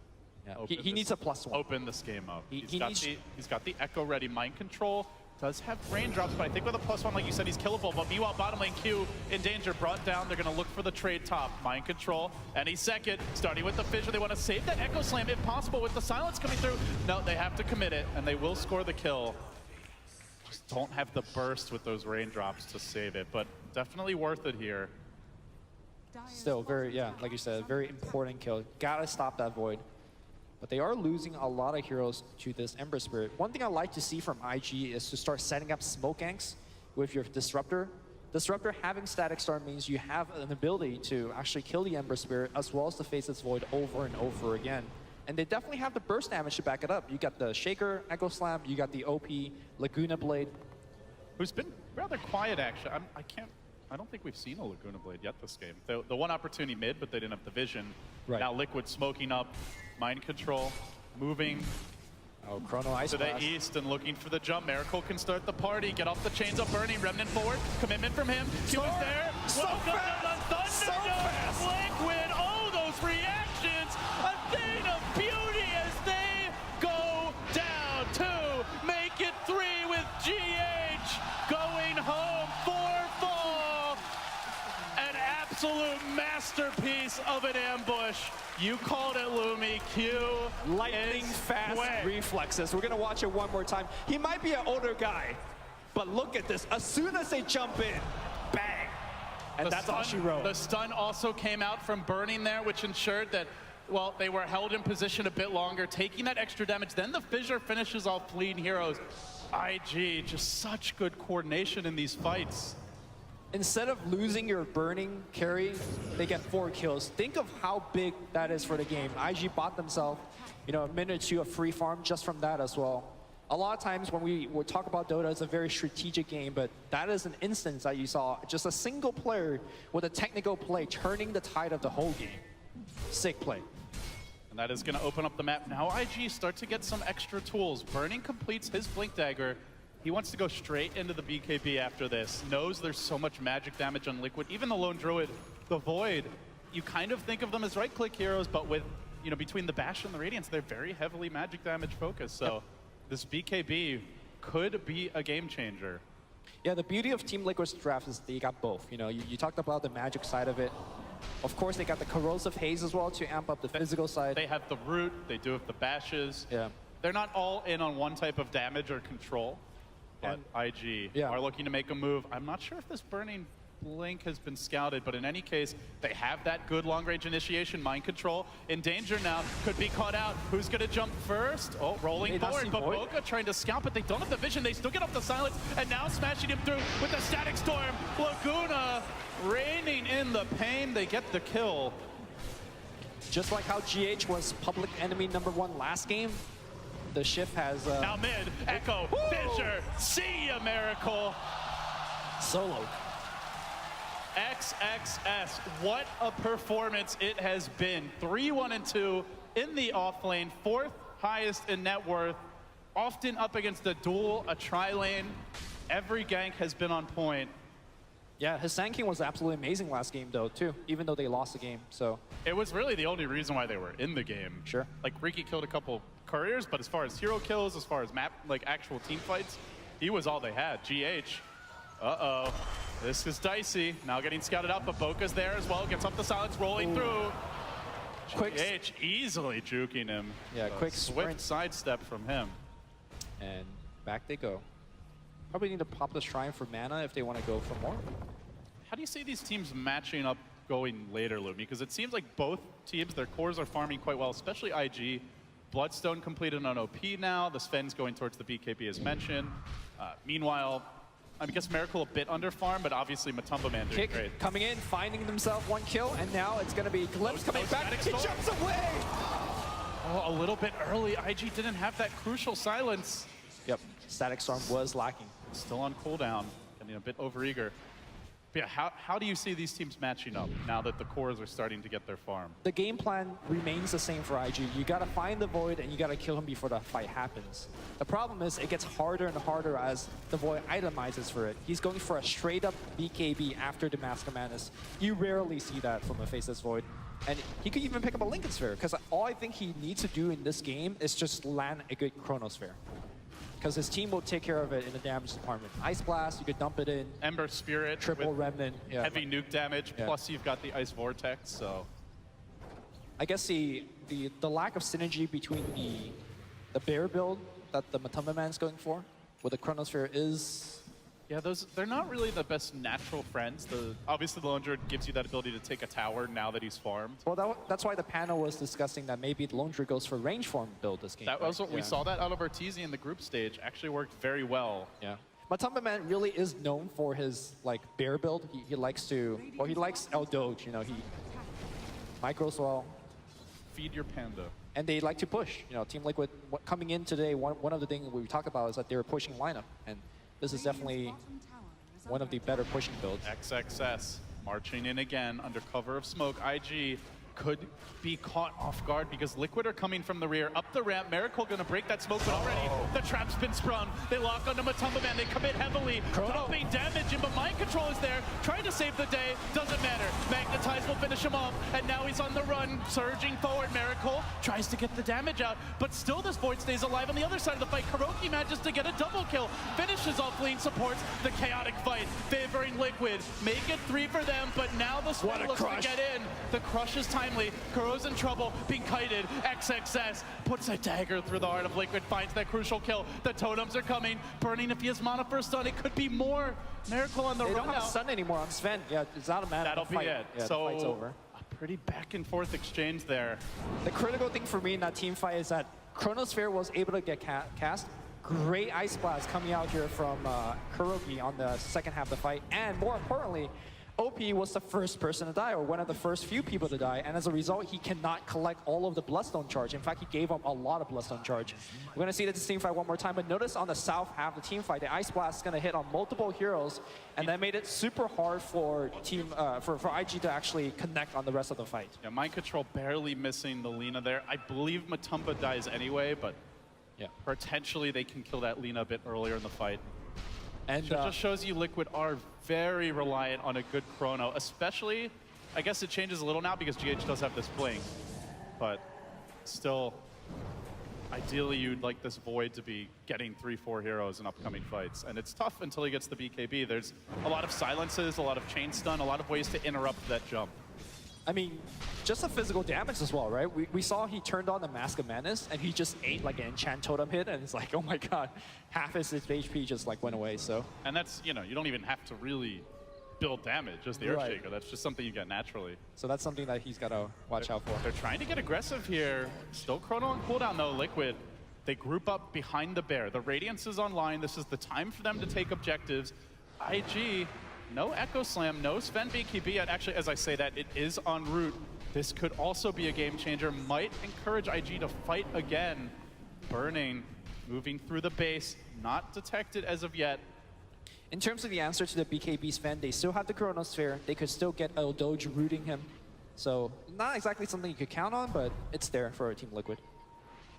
he needs a +1. Open this game up. He's got the Echo ready. Mind Control does have raindrops, but I think with a +1, like you said, he's killable. But meanwhile, bottom lane Q in danger, brought down. They're going to look for the trade top. Mind Control, any second, starting with the Fissure. They want to save that Echo Slam if possible with the silence coming through. No, they have to commit it, and they will score the kill. Just don't have the burst with those raindrops to save it, but definitely worth it here. Still very, like you said, very important kill. Gotta stop that Void. But they are losing a lot of heroes to this Ember Spirit. One thing I like to see from IG is to start setting up smoke ganks with your Disruptor. Disruptor having Static Storm means you have an ability to actually kill the Ember Spirit as well as the Faceless Void over and over again. And they definitely have the burst damage to back it up. You got the Shaker, Echo Slam, you got the OP, Laguna Blade. Who's been rather quiet, actually. I don't think we've seen a Laguna Blade yet this game. The one opportunity mid, but they didn't have the vision. Right. Now Liquid smoking up, Mind Control, moving Chrono Ice to Blast. the east and looking for the jump. Miracle can start the party, get off the chains of Burning, Remnant forward, commitment from him. Q is there. So fast! So fast! Liquid, oh, those reactions! A thing of beauty as they go down 2, make it 3 with GH going home 4 fall. An absolute masterpiece of an ambush. You called it, Lumi. Q Lightning fast reflexes. We're gonna watch it one more time. He might be an older guy, but look at this. As soon as they jump in, bang. And that's all she wrote. The stun also came out from Burning there, which ensured that, well, they were held in position a bit longer, taking that extra damage. Then the Fissure finishes off fleeing heroes. IG, just such good coordination in these fights. Instead of losing your Burning carry, they get 4 kills. Think of how big that is for the game. IG bought themselves, a minute or 2 of free farm just from that as well. A lot of times when we talk about Dota, it's a very strategic game, but that is an instance that you saw just a single player with a technical play turning the tide of the whole game. Sick play. And that is going to open up the map. Now IG start to get some extra tools. Burning completes his Blink Dagger. He wants to go straight into the BKB after this. Knows there's so much magic damage on Liquid. Even the Lone Druid, the Void, you kind of think of them as right-click heroes, but with, you know, between the Bash and the Radiance, they're very heavily magic damage focused. So this BKB could be a game changer. Yeah, the beauty of Team Liquid's draft is they got both. You know, you talked about the magic side of it. Of course, they got the corrosive haze as well to amp up the physical side. They have the root, they do have the bashes. Yeah. They're not all in on one type of damage or control, but IG are looking to make a move. I'm not sure if this Burning Blink has been scouted, but in any case, they have that good long-range initiation, mind control. In danger now, could be caught out. Who's gonna jump first? Oh, rolling forward, but Boca trying to scout, but they don't have the vision. They still get off the silence, and now smashing him through with the static storm. Laguna reigning in the pain. They get the kill. Just like how GH was public enemy #1 last game, the shift has... now mid, Echo, Fissure, see ya, Miracle. Solo. XXS, what a performance it has been. 3-1-2 in the off lane, 4th highest in net worth, often up against a duel, a tri-lane. Every gank has been on point. Yeah, his Sand King was absolutely amazing last game though, too, even though they lost the game, so. It was really the only reason why they were in the game. Sure. Like, Riki killed a couple couriers, but as far as hero kills, as far as map, like actual team fights, he was all they had. GH, uh-oh. This is dicey. Now getting scouted out, but Boca's there as well. Gets up the silence, rolling through. Quick. GH easily juking him. Yeah, quick swift sprint. sidestep from him. And back they go. Probably need to pop the Shrine for mana if they want to go for more. How do you see these teams matching up going later, Lumi? Because it seems like both teams, their cores are farming quite well, especially IG. Bloodstone completed on OP now. The Sven's going towards the BKB as mentioned. Meanwhile, I guess Miracle a bit under farm, but obviously Matumba Man doing Kick great. coming in, finding themselves 1 kill, and now it's going to be Glimpse coming back. He jumps away! Oh, a little bit early. IG didn't have that crucial silence. Yep, Static Storm was lacking. Still on cooldown, getting a bit overeager. But yeah, how do you see these teams matching up now that the cores are starting to get their farm? The game plan remains the same for IG. You gotta find the Void and you gotta kill him before the fight happens. The problem is it gets harder and harder as the Void itemizes for it. He's going for a straight up BKB after the Mask of Madness. You rarely see that from a Faceless Void. And he could even pick up a Lincoln Sphere, because all I think he needs to do in this game is just land a good Chronosphere. Because his team will take care of it in the damage department. Ice Blast, you could dump it in. Ember Spirit. Triple Remnant. Yeah. Heavy nuke damage, plus you've got the Ice Vortex, so. I guess the lack of synergy between the bear build that the Matumba Man's going for with the Chronosphere is... Yeah, they're not really the best natural friends. Obviously, the Lone Druid gives you that ability to take a tower now that he's farmed. Well, that's why the panel was discussing that maybe the Lone Druid goes for range form build this game. That was what we saw that out of Arteezy in the group stage. Actually worked very well. Yeah. Matumba Man really is known for his like bear build. He likes to, well, he likes El Doge, you know, he micros well. Feed your panda. And they like to push. You know, Team Liquid coming in today, one of the things we talked about is that they were pushing lineup. And this is definitely one of the better pushing builds. XXS marching in again under cover of smoke. IG could be caught off guard because Liquid are coming from the rear. Up the ramp, Miracle gonna break that smoke, but already the trap's been sprung. They lock onto Matumba Man, they commit heavily, dropping damage in, but Mind Control is there, trying to save the day, doesn't matter. Magnetize will finish him off, and now he's on the run, surging forward. Miracle tries to get the damage out, but still this Void stays alive on the other side of the fight. Kuroki manages to get a double kill, finishes off lane, supports the chaotic fight, favoring Liquid. Make it 3 for them, but now the Sven looks to get in. The crush is timely. Kuro's in trouble, being kited. XXS puts a dagger through the heart of Liquid, finds that crucial kill. The totems are coming. Burning if he has mana for a stun. It could be more. Miracle on the run. They don't have stun anymore on Sven. Yeah, it's not a matter. That'll be it. Yeah, so the fight's over. A pretty back and forth exchange there. The critical thing for me in that team fight is that Chronosphere was able to get cast. Great Ice Blast coming out here from Kuroki on the second half of the fight. And more importantly, OP was the first person to die, or one of the first few people to die, and as a result, he cannot collect all of the Bloodstone charge. In fact, he gave up a lot of Bloodstone charge. We're going to see this team fight one more time, but notice on the south half of the team fight, the Ice Blast is going to hit on multiple heroes, and that made it super hard for for IG to actually connect on the rest of the fight. Yeah, Mind Control barely missing the Lina there. I believe Matumba dies anyway, but Yeah. Potentially they can kill that Lina a bit earlier in the fight. And It just shows you Liquid are very reliant on a good chrono, especially, I guess it changes a little now because GH does have this blink, but still, ideally you'd like this Void to be getting 3-4 heroes in upcoming fights, and it's tough until he gets the BKB. There's a lot of silences, a lot of chain stun, a lot of ways to interrupt that jump. I mean, just the physical damage as well, right? We saw he turned on the Mask of Madness and he just ate like an enchant totem hit, and it's like, oh my god, half his HP just like went away. So. And that's, you know, you don't even have to really build damage, just the Earthshaker. That's just something you get naturally. So that's something that he's got to watch out for. They're trying to get aggressive here. Still chrono on cooldown though, Liquid. They group up behind the bear. The Radiance is online. This is the time for them to take objectives. IG, no Echo Slam, no Sven BKB yet. Actually, as I say that, it is en route. This could also be a game changer. Might encourage IG to fight again. Burning, moving through the base, not detected as of yet. In terms of the answer to the BKB Sven, they still have the Chronosphere. They could still get El Doge rooting him. So not exactly something you could count on, but it's there for Team Liquid.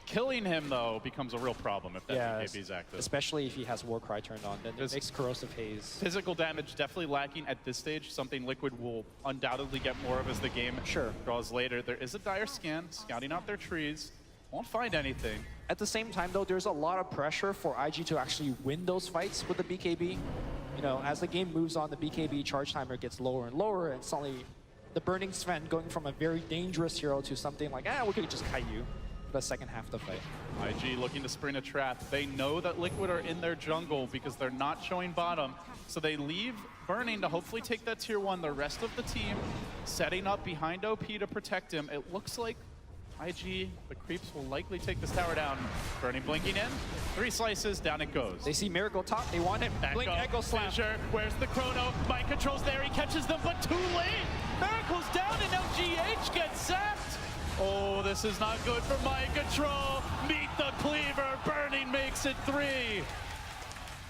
Killing him, though, becomes a real problem if that BKB is active. Especially if he has Warcry turned on, then it makes Corrosive Haze. Physical damage definitely lacking at this stage, something Liquid will undoubtedly get more of as the game draws later. There is a dire scan, scouting out their trees. Won't find anything. At the same time, though, there's a lot of pressure for IG to actually win those fights with the BKB. You know, as the game moves on, the BKB charge timer gets lower and lower, and suddenly the Burning Sven going from a very dangerous hero to something like, we could just kite you for the second half of the fight. IG looking to spring a trap. They know that Liquid are in their jungle because they're not showing bottom, so they leave Burning to hopefully take that tier 1. The rest of the team setting up behind OP to protect him. It looks like IG, the creeps will likely take this tower down. Burning blinking in, 3 slices, down it goes. They see Miracle top, they want it. Back Blink, up, Echo Slam. Fissure, where's the chrono? Mind control's there, he catches them, but too late! Miracle's down and now GH gets sapped! Oh, this is not good for Mind Control. Meet the cleaver, Burning makes it 3.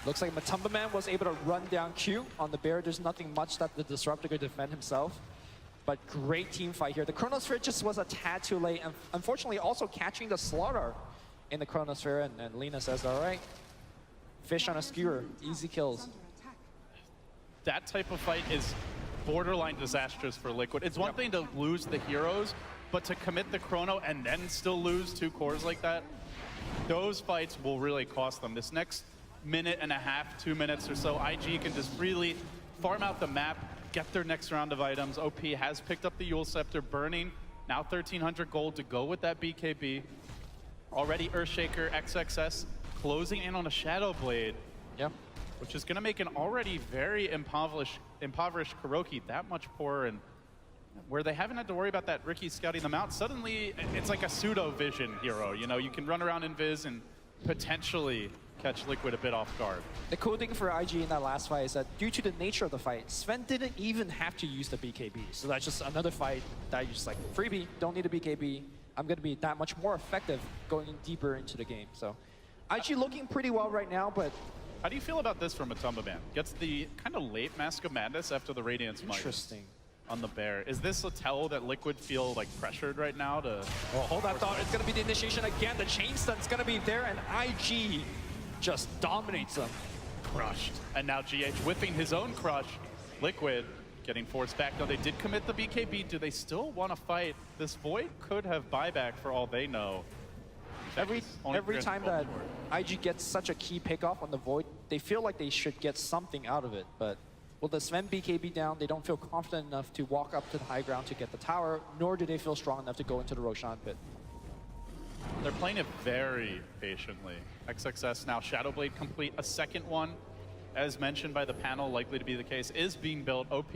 Looks like Matumba Man was able to run down Q on the bear. There's nothing much that the Disruptor could defend himself. But great team fight here. The Chronosphere just was a tad too late. And unfortunately, also catching the Slaughter in the Chronosphere. And Lina says, all right, fish on a skewer, easy kills. That type of fight is borderline disastrous for Liquid. It's one thing to lose the heroes, but to commit the chrono and then still lose 2 cores like that, those fights will really cost them. This next minute and a half, 2 minutes or so, IG can just freely farm out the map, get their next round of items. OP has picked up the Yule Scepter, Burning, now 1,300 gold to go with that BKB. Already Earthshaker, XXS, closing in on a Shadow Blade. Yep. Which is going to make an already very impoverished Kuroki that much poorer, and where they haven't had to worry about that Riki scouting them out, suddenly it's like a pseudo-vision hero. You know, you can run around in Viz and potentially catch Liquid a bit off guard. The cool thing for IG in that last fight is that due to the nature of the fight, Sven didn't even have to use the BKB. So that's just another fight that you just like, freebie, don't need a BKB. I'm going to be that much more effective going deeper into the game. So IG looking pretty well right now, but how do you feel about this from Matumba Man? Gets the kind of late Mask of Madness after the Radiance Might. Interesting. On the bear. Is this a tell that Liquid feel like pressured right now to... Oh, hold that thought. It's going to be the initiation again. The chain stun's going to be there, and IG just dominates them. Crushed. And now GH whipping his own crush. Liquid getting forced back. No, they did commit the BKB. Do they still want to fight? This Void could have buyback for all they know. Every time that IG gets such a key pickoff on the Void, they feel like they should get something out of it. But with the Sven BKB down, they don't feel confident enough to walk up to the high ground to get the tower, nor do they feel strong enough to go into the Roshan pit. They're playing it very patiently. XXS now Shadowblade complete. A second one, as mentioned by the panel, likely to be the case, is being built. OP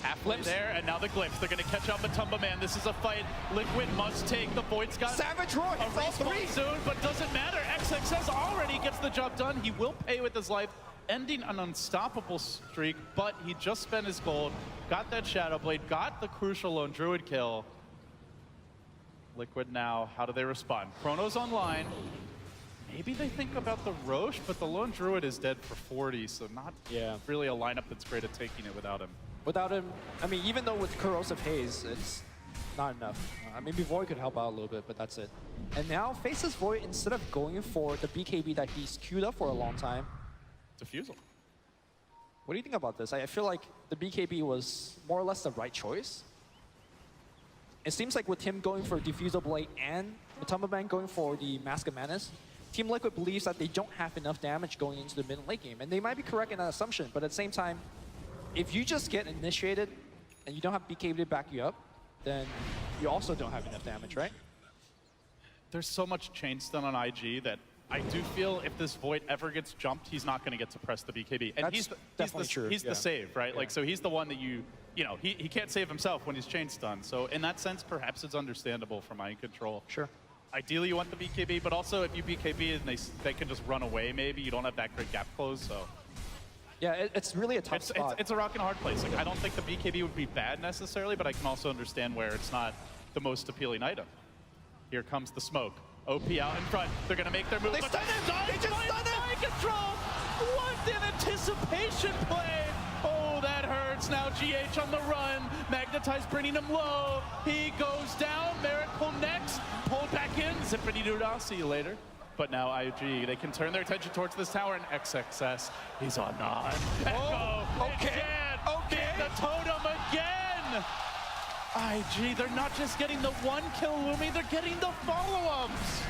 halfway there, and now the Glyphs. They're going to catch up Matumba Man. This is a fight Liquid must take. The Void's got Savage Roar, a respawn soon, but doesn't matter. XXS already gets the job done. He will pay with his life, ending an unstoppable streak, but he just spent his gold, got that Shadowblade, got the crucial Lone Druid kill. Liquid now, how do they respond? Chrono's online. Maybe they think about the Roche, but the Lone Druid is dead for 40, so not really a lineup that's great at taking it without him. Without him, I mean, even though with Corrosive Haze, not enough. Maybe Void could help out a little bit, but that's it. And now Faces Void, instead of going for the BKB that he's queued up for a long time. Defusal. What do you think about this? I feel like the BKB was more or less the right choice. It seems like with him going for Diffusal Blade and Matumbaman going for the Mask of Madness, Team Liquid believes that they don't have enough damage going into the mid and late game. And they might be correct in that assumption, but at the same time, if you just get initiated and you don't have BKB to back you up, then you also don't have enough damage, right? There's so much chain stun on IG that I do feel if this Void ever gets jumped, he's not going to get to press the BKB. And That's definitely true. He's the save, right? Yeah. Like, so he's the one that you know, he can't save himself when he's chain stunned. So in that sense, perhaps it's understandable for mind control. Sure. Ideally, you want the BKB, but also if you BKB and they can just run away, maybe you don't have that great gap close. So yeah, it's really a tough spot. It's a rock and a hard place. Like, I don't think the BKB would be bad necessarily, but I can also understand where it's not the most appealing item. Here comes the smoke. OP out in front. They're going to make their move. They stun him! They just stun him! Mind control! What an anticipation play! Oh, that hurts. Now GH on the run. Magnetize bringing him low. He goes down. Miracle next. Pulled back in. Zippity doo-dah. See you later. But now IG, they can turn their attention towards this tower, and XXS, he's on nine. Oh, okay. Okay. The totem again. IG, they're not just getting the one kill Lumi, they're getting the follow-ups.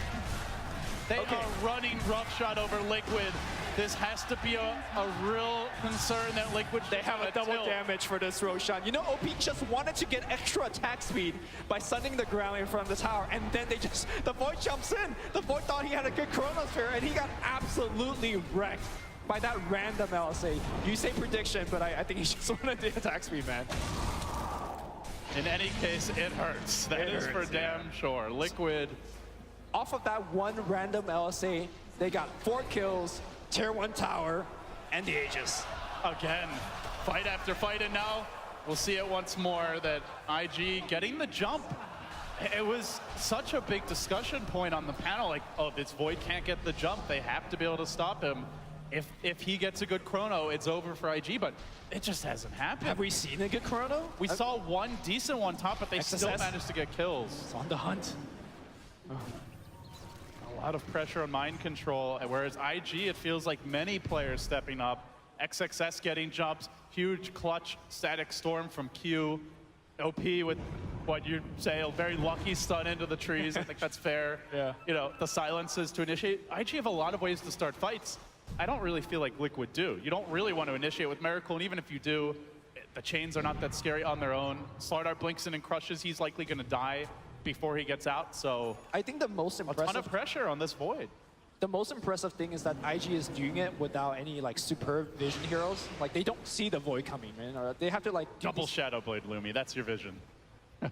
They are running roughshot over Liquid. This has to be a real concern that Liquid. They have a double damage for this Roshan. You know, OP just wanted to get extra attack speed by sunning the ground in front of the tower, and then the Void jumps in. The Void thought he had a good Chronosphere, and he got absolutely wrecked by that random LSA. You say prediction, but I think he just wanted the attack speed, man. In any case, it hurts. That is for damn sure. Liquid. Off of that one random LSA, they got 4 kills, Tier 1 tower, and the Aegis. Again, fight after fight, and now we'll see it once more that IG getting the jump. It was such a big discussion point on the panel, like, oh, this Void can't get the jump. They have to be able to stop him. If he gets a good chrono, it's over for IG, but it just hasn't happened. Have we seen a good chrono? We saw one decent one top, but they still managed to get kills. It's on the hunt. A lot of pressure on mind control, whereas IG, it feels like many players stepping up. XXS getting jumps, huge clutch static storm from Q. OP with what you say, a very lucky stun into the trees. I think that's fair. Yeah. You know, the silences to initiate. IG have a lot of ways to start fights. I don't really feel like Liquid do. You don't really want to initiate with Miracle, and even if you do, the chains are not that scary on their own. Slardar blinks in and crushes. He's likely going to die before he gets out, so I think the most impressive, a ton of pressure on this Void. The most impressive thing is that IG is doing it without any like superb vision heroes. Like they don't see the Void coming, man. Or they have to like double Shadow Blade Lumi. That's your vision.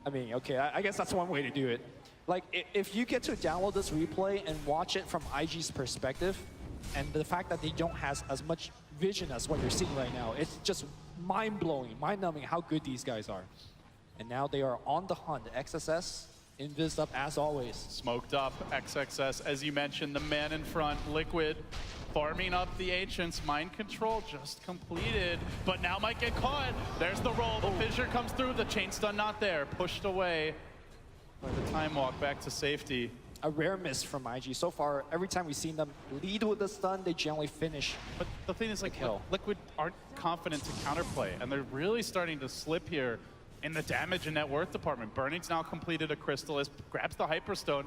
I mean, okay, I guess that's one way to do it. Like if you get to download this replay and watch it from IG's perspective, and the fact that they don't have as much vision as what you're seeing right now, it's just mind-blowing, mind-numbing how good these guys are. And now they are on the hunt. XSS invis up as always. Smoked up, XXS, as you mentioned, the man in front, Liquid, farming up the Ancients. Mind control just completed, but now might get caught. There's the roll, the fissure comes through, the chain stun not there, pushed away by the time walk back to safety. A rare miss from IG. So far, every time we've seen them lead with the stun, they generally finish. But the thing is, like, Liquid aren't confident to counterplay, and they're really starting to slip here in the damage and net worth department. Burning's now completed a Crystalist, grabs the Hyperstone.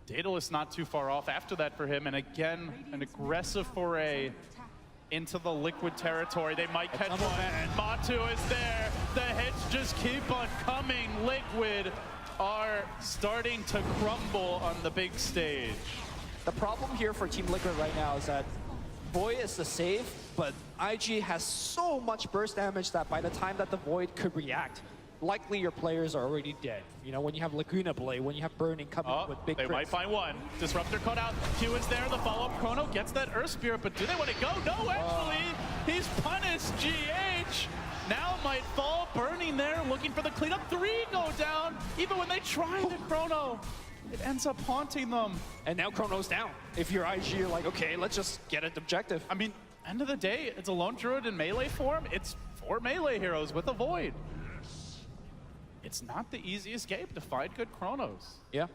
Daedalus not too far off after that for him, and again, an aggressive foray into the Liquid territory. They might catch one. Matu is there. The hits just keep on coming. Liquid are starting to crumble on the big stage. The problem here for Team Liquid right now is that Void is the save, but IG has so much burst damage that by the time that the Void could react, likely your players are already dead. You know, when you have Laguna Blade, when you have Burning coming with big They might find one. Disruptor caught out. Q is there. The follow-up chrono gets that Earth Spirit, but do they want to go? No, actually, he's punished. GH now might fall. Burning there, looking for the cleanup. 3 go down. Even when they try the chrono, it ends up haunting them. And now Chrono's down. If you're IG, you're like, okay, let's just get an objective. I mean, end of the day, it's a lone druid in melee form. It's 4 melee heroes with a Void. it's not the easiest game to find good chronos. Yeah.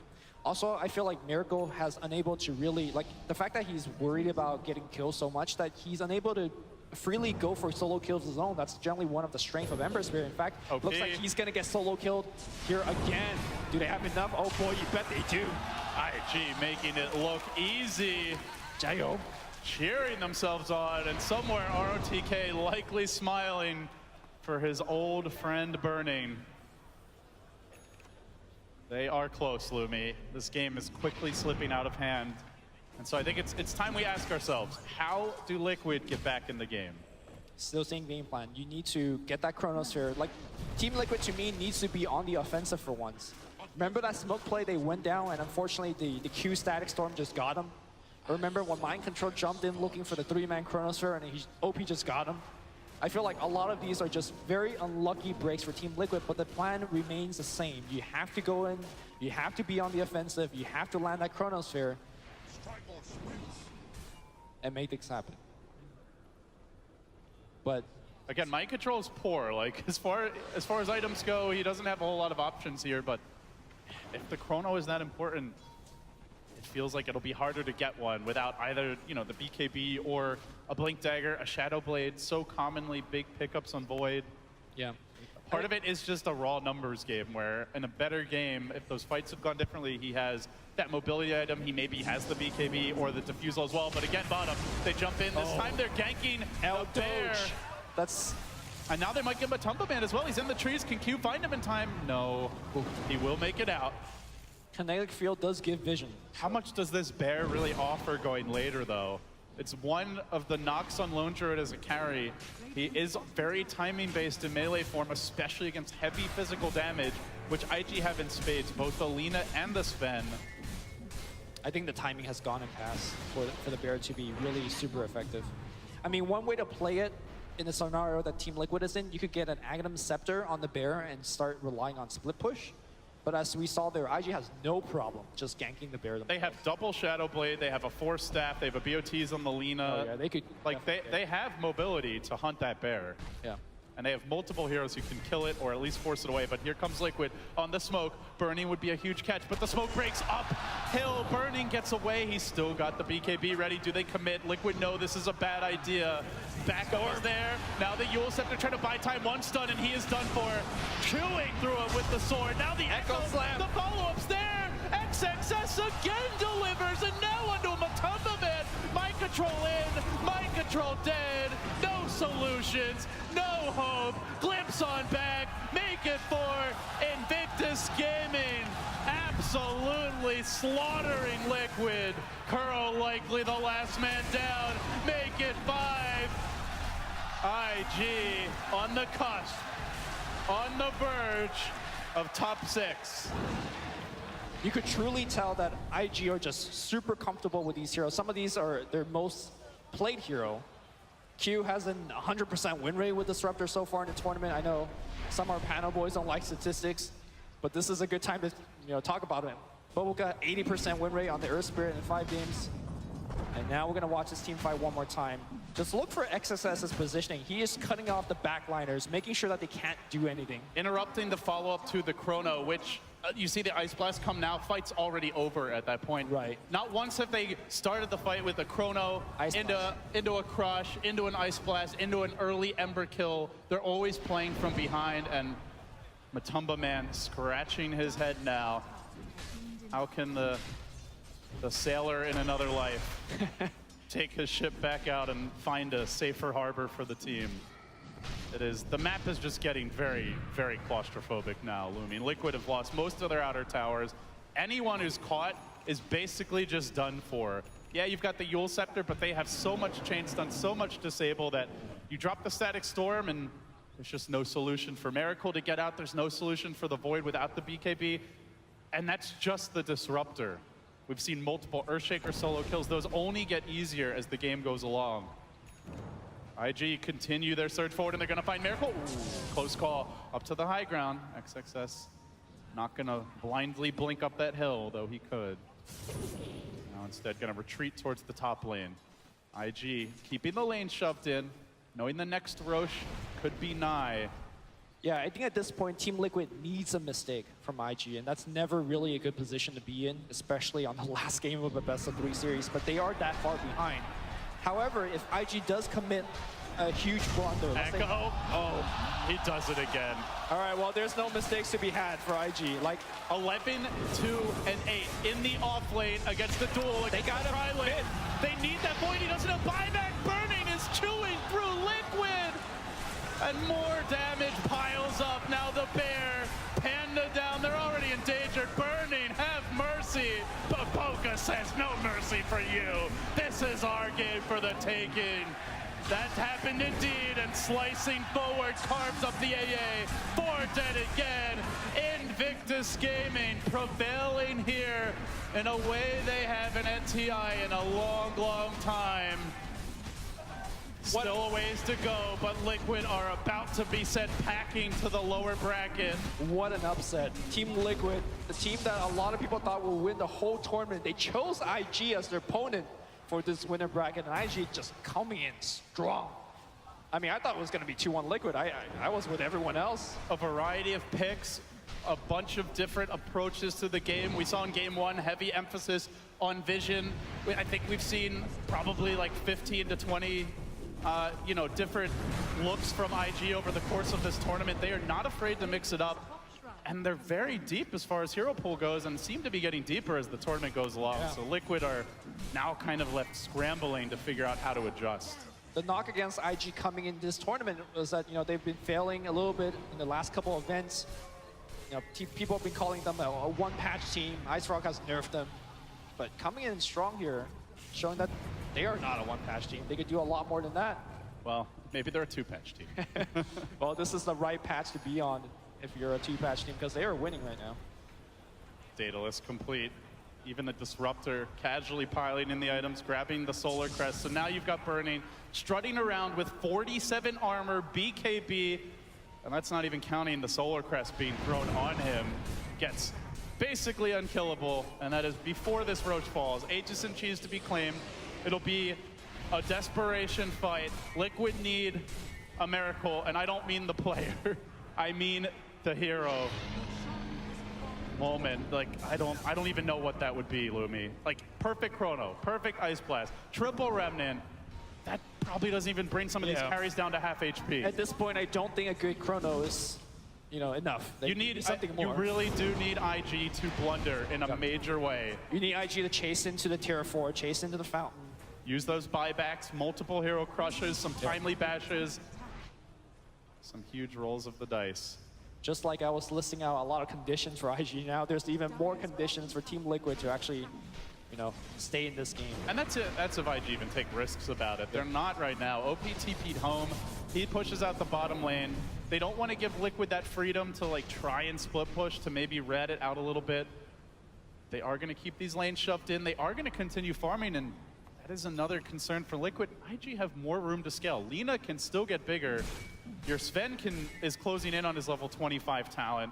Also, I feel like Miracle has unable to really, like, the fact that he's worried about getting killed so much that he's unable to freely go for solo kills of his own. That's generally one of the strengths of Ember Spirit. In fact, looks like he's going to get solo killed here again. Do they have enough? Oh boy, you bet they do. IG making it look easy. Jayo. Cheering themselves on, and somewhere ROTK likely smiling for his old friend Burning. They are close, Lumi. This game is quickly slipping out of hand. And so I think it's time we ask ourselves, how do Liquid get back in the game? Still same game plan. You need to get that Chronosphere. Like, Team Liquid to me needs to be on the offensive for once. Remember that smoke play? They went down, and unfortunately the Q Static Storm just got him. Remember when Mind Control jumped in looking for the 3-man Chronosphere, and OP just got him? I feel like a lot of these are just very unlucky breaks for Team Liquid, but the plan remains the same. You have to go in, you have to be on the offensive, you have to land that Chronosphere, and make things happen. But again, Mind Control is poor. Like, as far as items go, he doesn't have a whole lot of options here, but if the chrono is that important, it feels like it'll be harder to get one without either, you know, the BKB or a Blink Dagger, a Shadow Blade, so commonly big pickups on Void. yeah. Part of it is just a raw numbers game where in a better game, if those fights have gone differently, he has that mobility item, he maybe has the BKB or the Diffusal as well, but again, bottom, they jump in. This time they're ganking the bear. That's... And now they might give him a Tumble Man as well. He's in the trees. Can Q find him in time? No. He will make it out. Kinetic Field does give vision. How much does this bear really offer going later, though? It's one of the knocks on Lone Druid as a carry. He is very timing-based in melee form, especially against heavy physical damage, which IG have in spades, both the Lina and the Sven. I think the timing has gone and passed for the bear to be really super effective. I mean, one way to play it in the scenario that Team Liquid is in, you could get an Aghanim Scepter on the bear and start relying on split push. But as we saw there, IG has no problem just ganking the bear themselves. They have double Shadow Blade, they have a Force Staff, they have a BOTs on the Lina. Oh, yeah, they could... Like, they have mobility to hunt that bear. Yeah. And they have multiple heroes who can kill it or at least force it away. But here comes Liquid on the smoke. Burning would be a huge catch, but the smoke breaks uphill. Burning gets away. He's still got the BKB ready. Do they commit? Liquid know this is a bad idea. Back is there. Now the Yule Scepter trying to buy time, one stun, and he is done for. Chewing through it with the sword. Now the Echo Slam. The follow-up's there. XXS again delivers, and now onto a Matumba Man. Mind Control in. Mind Control dead. No solutions. No hope. Glimpse on back. Make it for Invictus Gaming. Absolutely slaughtering Liquid. Kuro likely the last man down. Make it 5. IG on the cusp, on the verge of top 6. You could truly tell that IG are just super comfortable with these heroes. Some of these are their most played hero. Q has an 100% win rate with Disruptor so far in the tournament. I know some of our panel boys don't like statistics, but this is a good time to talk about it. Boboka, 80% win rate on the Earth Spirit in 5 games. And now we're going to watch this team fight one more time. Just look for XSS's positioning. He is cutting off the backliners, making sure that they can't do anything. Interrupting the follow-up to the Chrono, which you see the Ice Blast come now. Fight's already over at that point. Right. Not once have they started the fight with a Chrono into a Crush, into an Ice Blast, into an early Ember kill. They're always playing from behind, and Matumba Man scratching his head now. How can the sailor in another life take his ship back out and find a safer harbor for the team? The map is just getting very, very claustrophobic now, Lumi. Liquid have lost most of their outer towers. Anyone who's caught is basically just done for. Yeah, you've got the Yule Scepter, but they have so much chain stun, so much disable that you drop the Static Storm and there's just no solution for Miracle to get out. There's no solution for the Void without the BKB. And that's just the Disruptor. We've seen multiple Earthshaker solo kills. Those only get easier as the game goes along. IG continue their surge forward, and they're going to find Miracle. Ooh, close call. Up to the high ground. XXS not going to blindly blink up that hill, though he could. Now instead going to retreat towards the top lane. IG keeping the lane shoved in, knowing the next Roche could be nigh. Yeah, I think at this point, Team Liquid needs a mistake from IG, and that's never really a good position to be in, especially on the last game of a best-of-3 series, but they are that far behind. However, if IG does commit a huge blunder... Echo, oh, he does it again. All right, well, there's no mistakes to be had for IG. Like 11, 2, and 8 in the off lane against the duel. They got Tri lane. They need that point. He doesn't have buyback. Burning is chewing through Liquid. And more damage piles up. Now the bear, Panda down. They're already endangered. Burning, have mercy. But Poca says no mercy for you. This is our game for the taking. That happened indeed, and slicing forward carves up the AA. 4 dead again. Invictus Gaming prevailing here in a way they haven't at TI in a long, long time. Still a ways to go, but Liquid are about to be sent packing to the lower bracket. What an upset. Team Liquid, the team that a lot of people thought would win the whole tournament, they chose IG as their opponent for this winner bracket, and IG just coming in strong. I mean, I thought it was going to be 2-1 Liquid. I was with everyone else. A variety of picks, a bunch of different approaches to the game. We saw in game 1 heavy emphasis on vision. I think we've seen probably like 15 to 20 different looks from IG over the course of this tournament. They are not afraid to mix it up, and they're very deep as far as hero pool goes, and seem to be getting deeper as the tournament goes along. Yeah. So Liquid are now kind of left scrambling to figure out how to adjust. The knock against IG coming in this tournament was that they've been failing a little bit in the last couple of events. People have been calling them a one-patch team. Ice Rock has nerfed them, but coming in strong here, showing that they are not a one-patch team. They could do a lot more than that. Well, maybe they're a two-patch team. Well, this is the right patch to be on if you're a two-patch team, because they are winning right now. Daedalus complete. Even the Disruptor casually piling in the items, grabbing the Solar Crest. So now you've got Burning strutting around with 47 armor, BKB, and that's not even counting the Solar Crest being thrown on him. Gets basically unkillable, and that is before this Roach falls. Aegis and Cheese to be claimed. It'll be a desperation fight. Liquid need a miracle, and I don't mean the player. I mean the hero moment. Like, I don't even know what that would be, Lumi. Like, perfect Chrono, perfect Ice Blast, triple Remnant. That probably doesn't even bring some of these carries down to half HP. At this point, I don't think a good Chrono is enough. You need something more. You really do need IG to blunder in a major way. You need IG to chase into the Tier 4, chase into the Fountain. Use those buybacks, multiple hero crushes, some timely bashes, some huge rolls of the dice. Just like I was listing out a lot of conditions for IG, now there's even more conditions for Team Liquid to actually, stay in this game. And that's it. That's if IG even take risks about it. They're not right now. OP TP'd home. He pushes out the bottom lane. They don't want to give Liquid that freedom to try and split push to maybe rat it out a little bit. They are going to keep these lanes shoved in. They are going to continue farming, and that is another concern for Liquid. IG have more room to scale. Lina can still get bigger. Your Sven is closing in on his level 25 talent.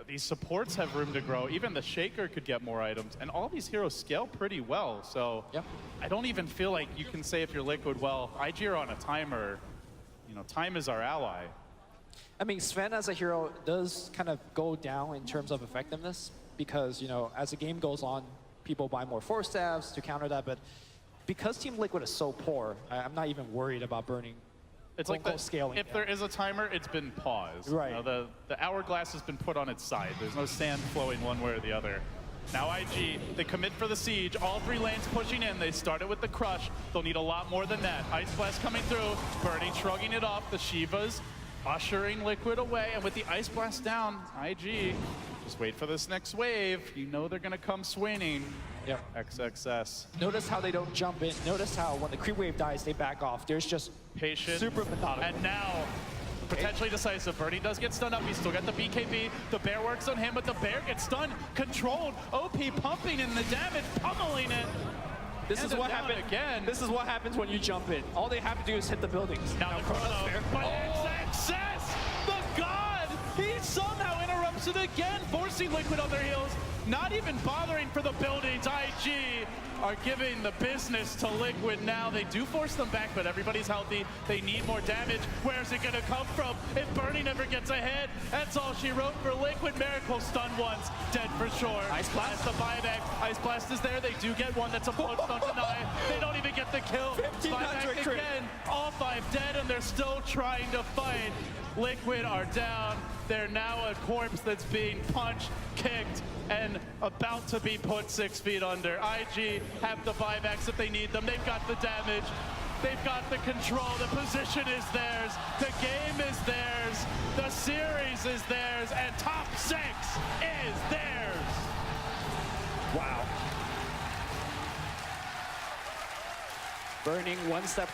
These supports have room to grow. Even the Shaker could get more items, and all these heroes scale pretty well. So I don't even feel like you can say if you're Liquid, well, IG are on a timer. Time is our ally. I mean, Sven as a hero does kind of go down in terms of effectiveness because, as the game goes on, people buy more Force Staffs to counter that. But because Team Liquid is so poor, I'm not even worried about burning. It's like scaling. If there is a timer, it's been paused. Right. The hourglass has been put on its side. There's no sand flowing one way or the other. Now IG, they commit for the siege. All 3 lanes pushing in. They started with the crush. They'll need a lot more than that. Ice Blast coming through. Burning shrugging it off. The Shivas ushering Liquid away. And with the Ice Blast down, IG, just wait for this next wave. They're going to come swinging. Yep. XXS. Notice how they don't jump in. Notice how when the creep wave dies, they back off. There's just patient, super methodical. And now, potentially decisive. Burning does get stunned up. He's still got the BKB. The bear works on him, but the bear gets stunned, controlled. OP pumping in the damage, pummeling it. This is what happens again. This is what happens when you jump in. All they have to do is hit the buildings. Now the Chrono, but XXS, the god, he somehow interrupts it again, forcing Liquid on their heels. Not even bothering for the buildings. IG are giving the business to Liquid now. They do force them back, but everybody's healthy. They need more damage. Where's it going to come from? If Bernie never gets ahead, that's all she wrote for Liquid. Miracle stun once, dead for sure. Ice Blast. That's the buyback. Ice Blast is there. They do get one. That's a punch, don't deny. They don't even get the kill. 1500 Buyback crit. again. All 5 dead, and they're still trying to fight. Liquid are down. They're now a corpse that's being punched, kicked, and about to be put 6 feet under. IG have the buybacks if they need them. They've got the damage. They've got the control. The position is theirs. The game is theirs. The series is theirs. And top 6 is theirs. Wow. Burning one step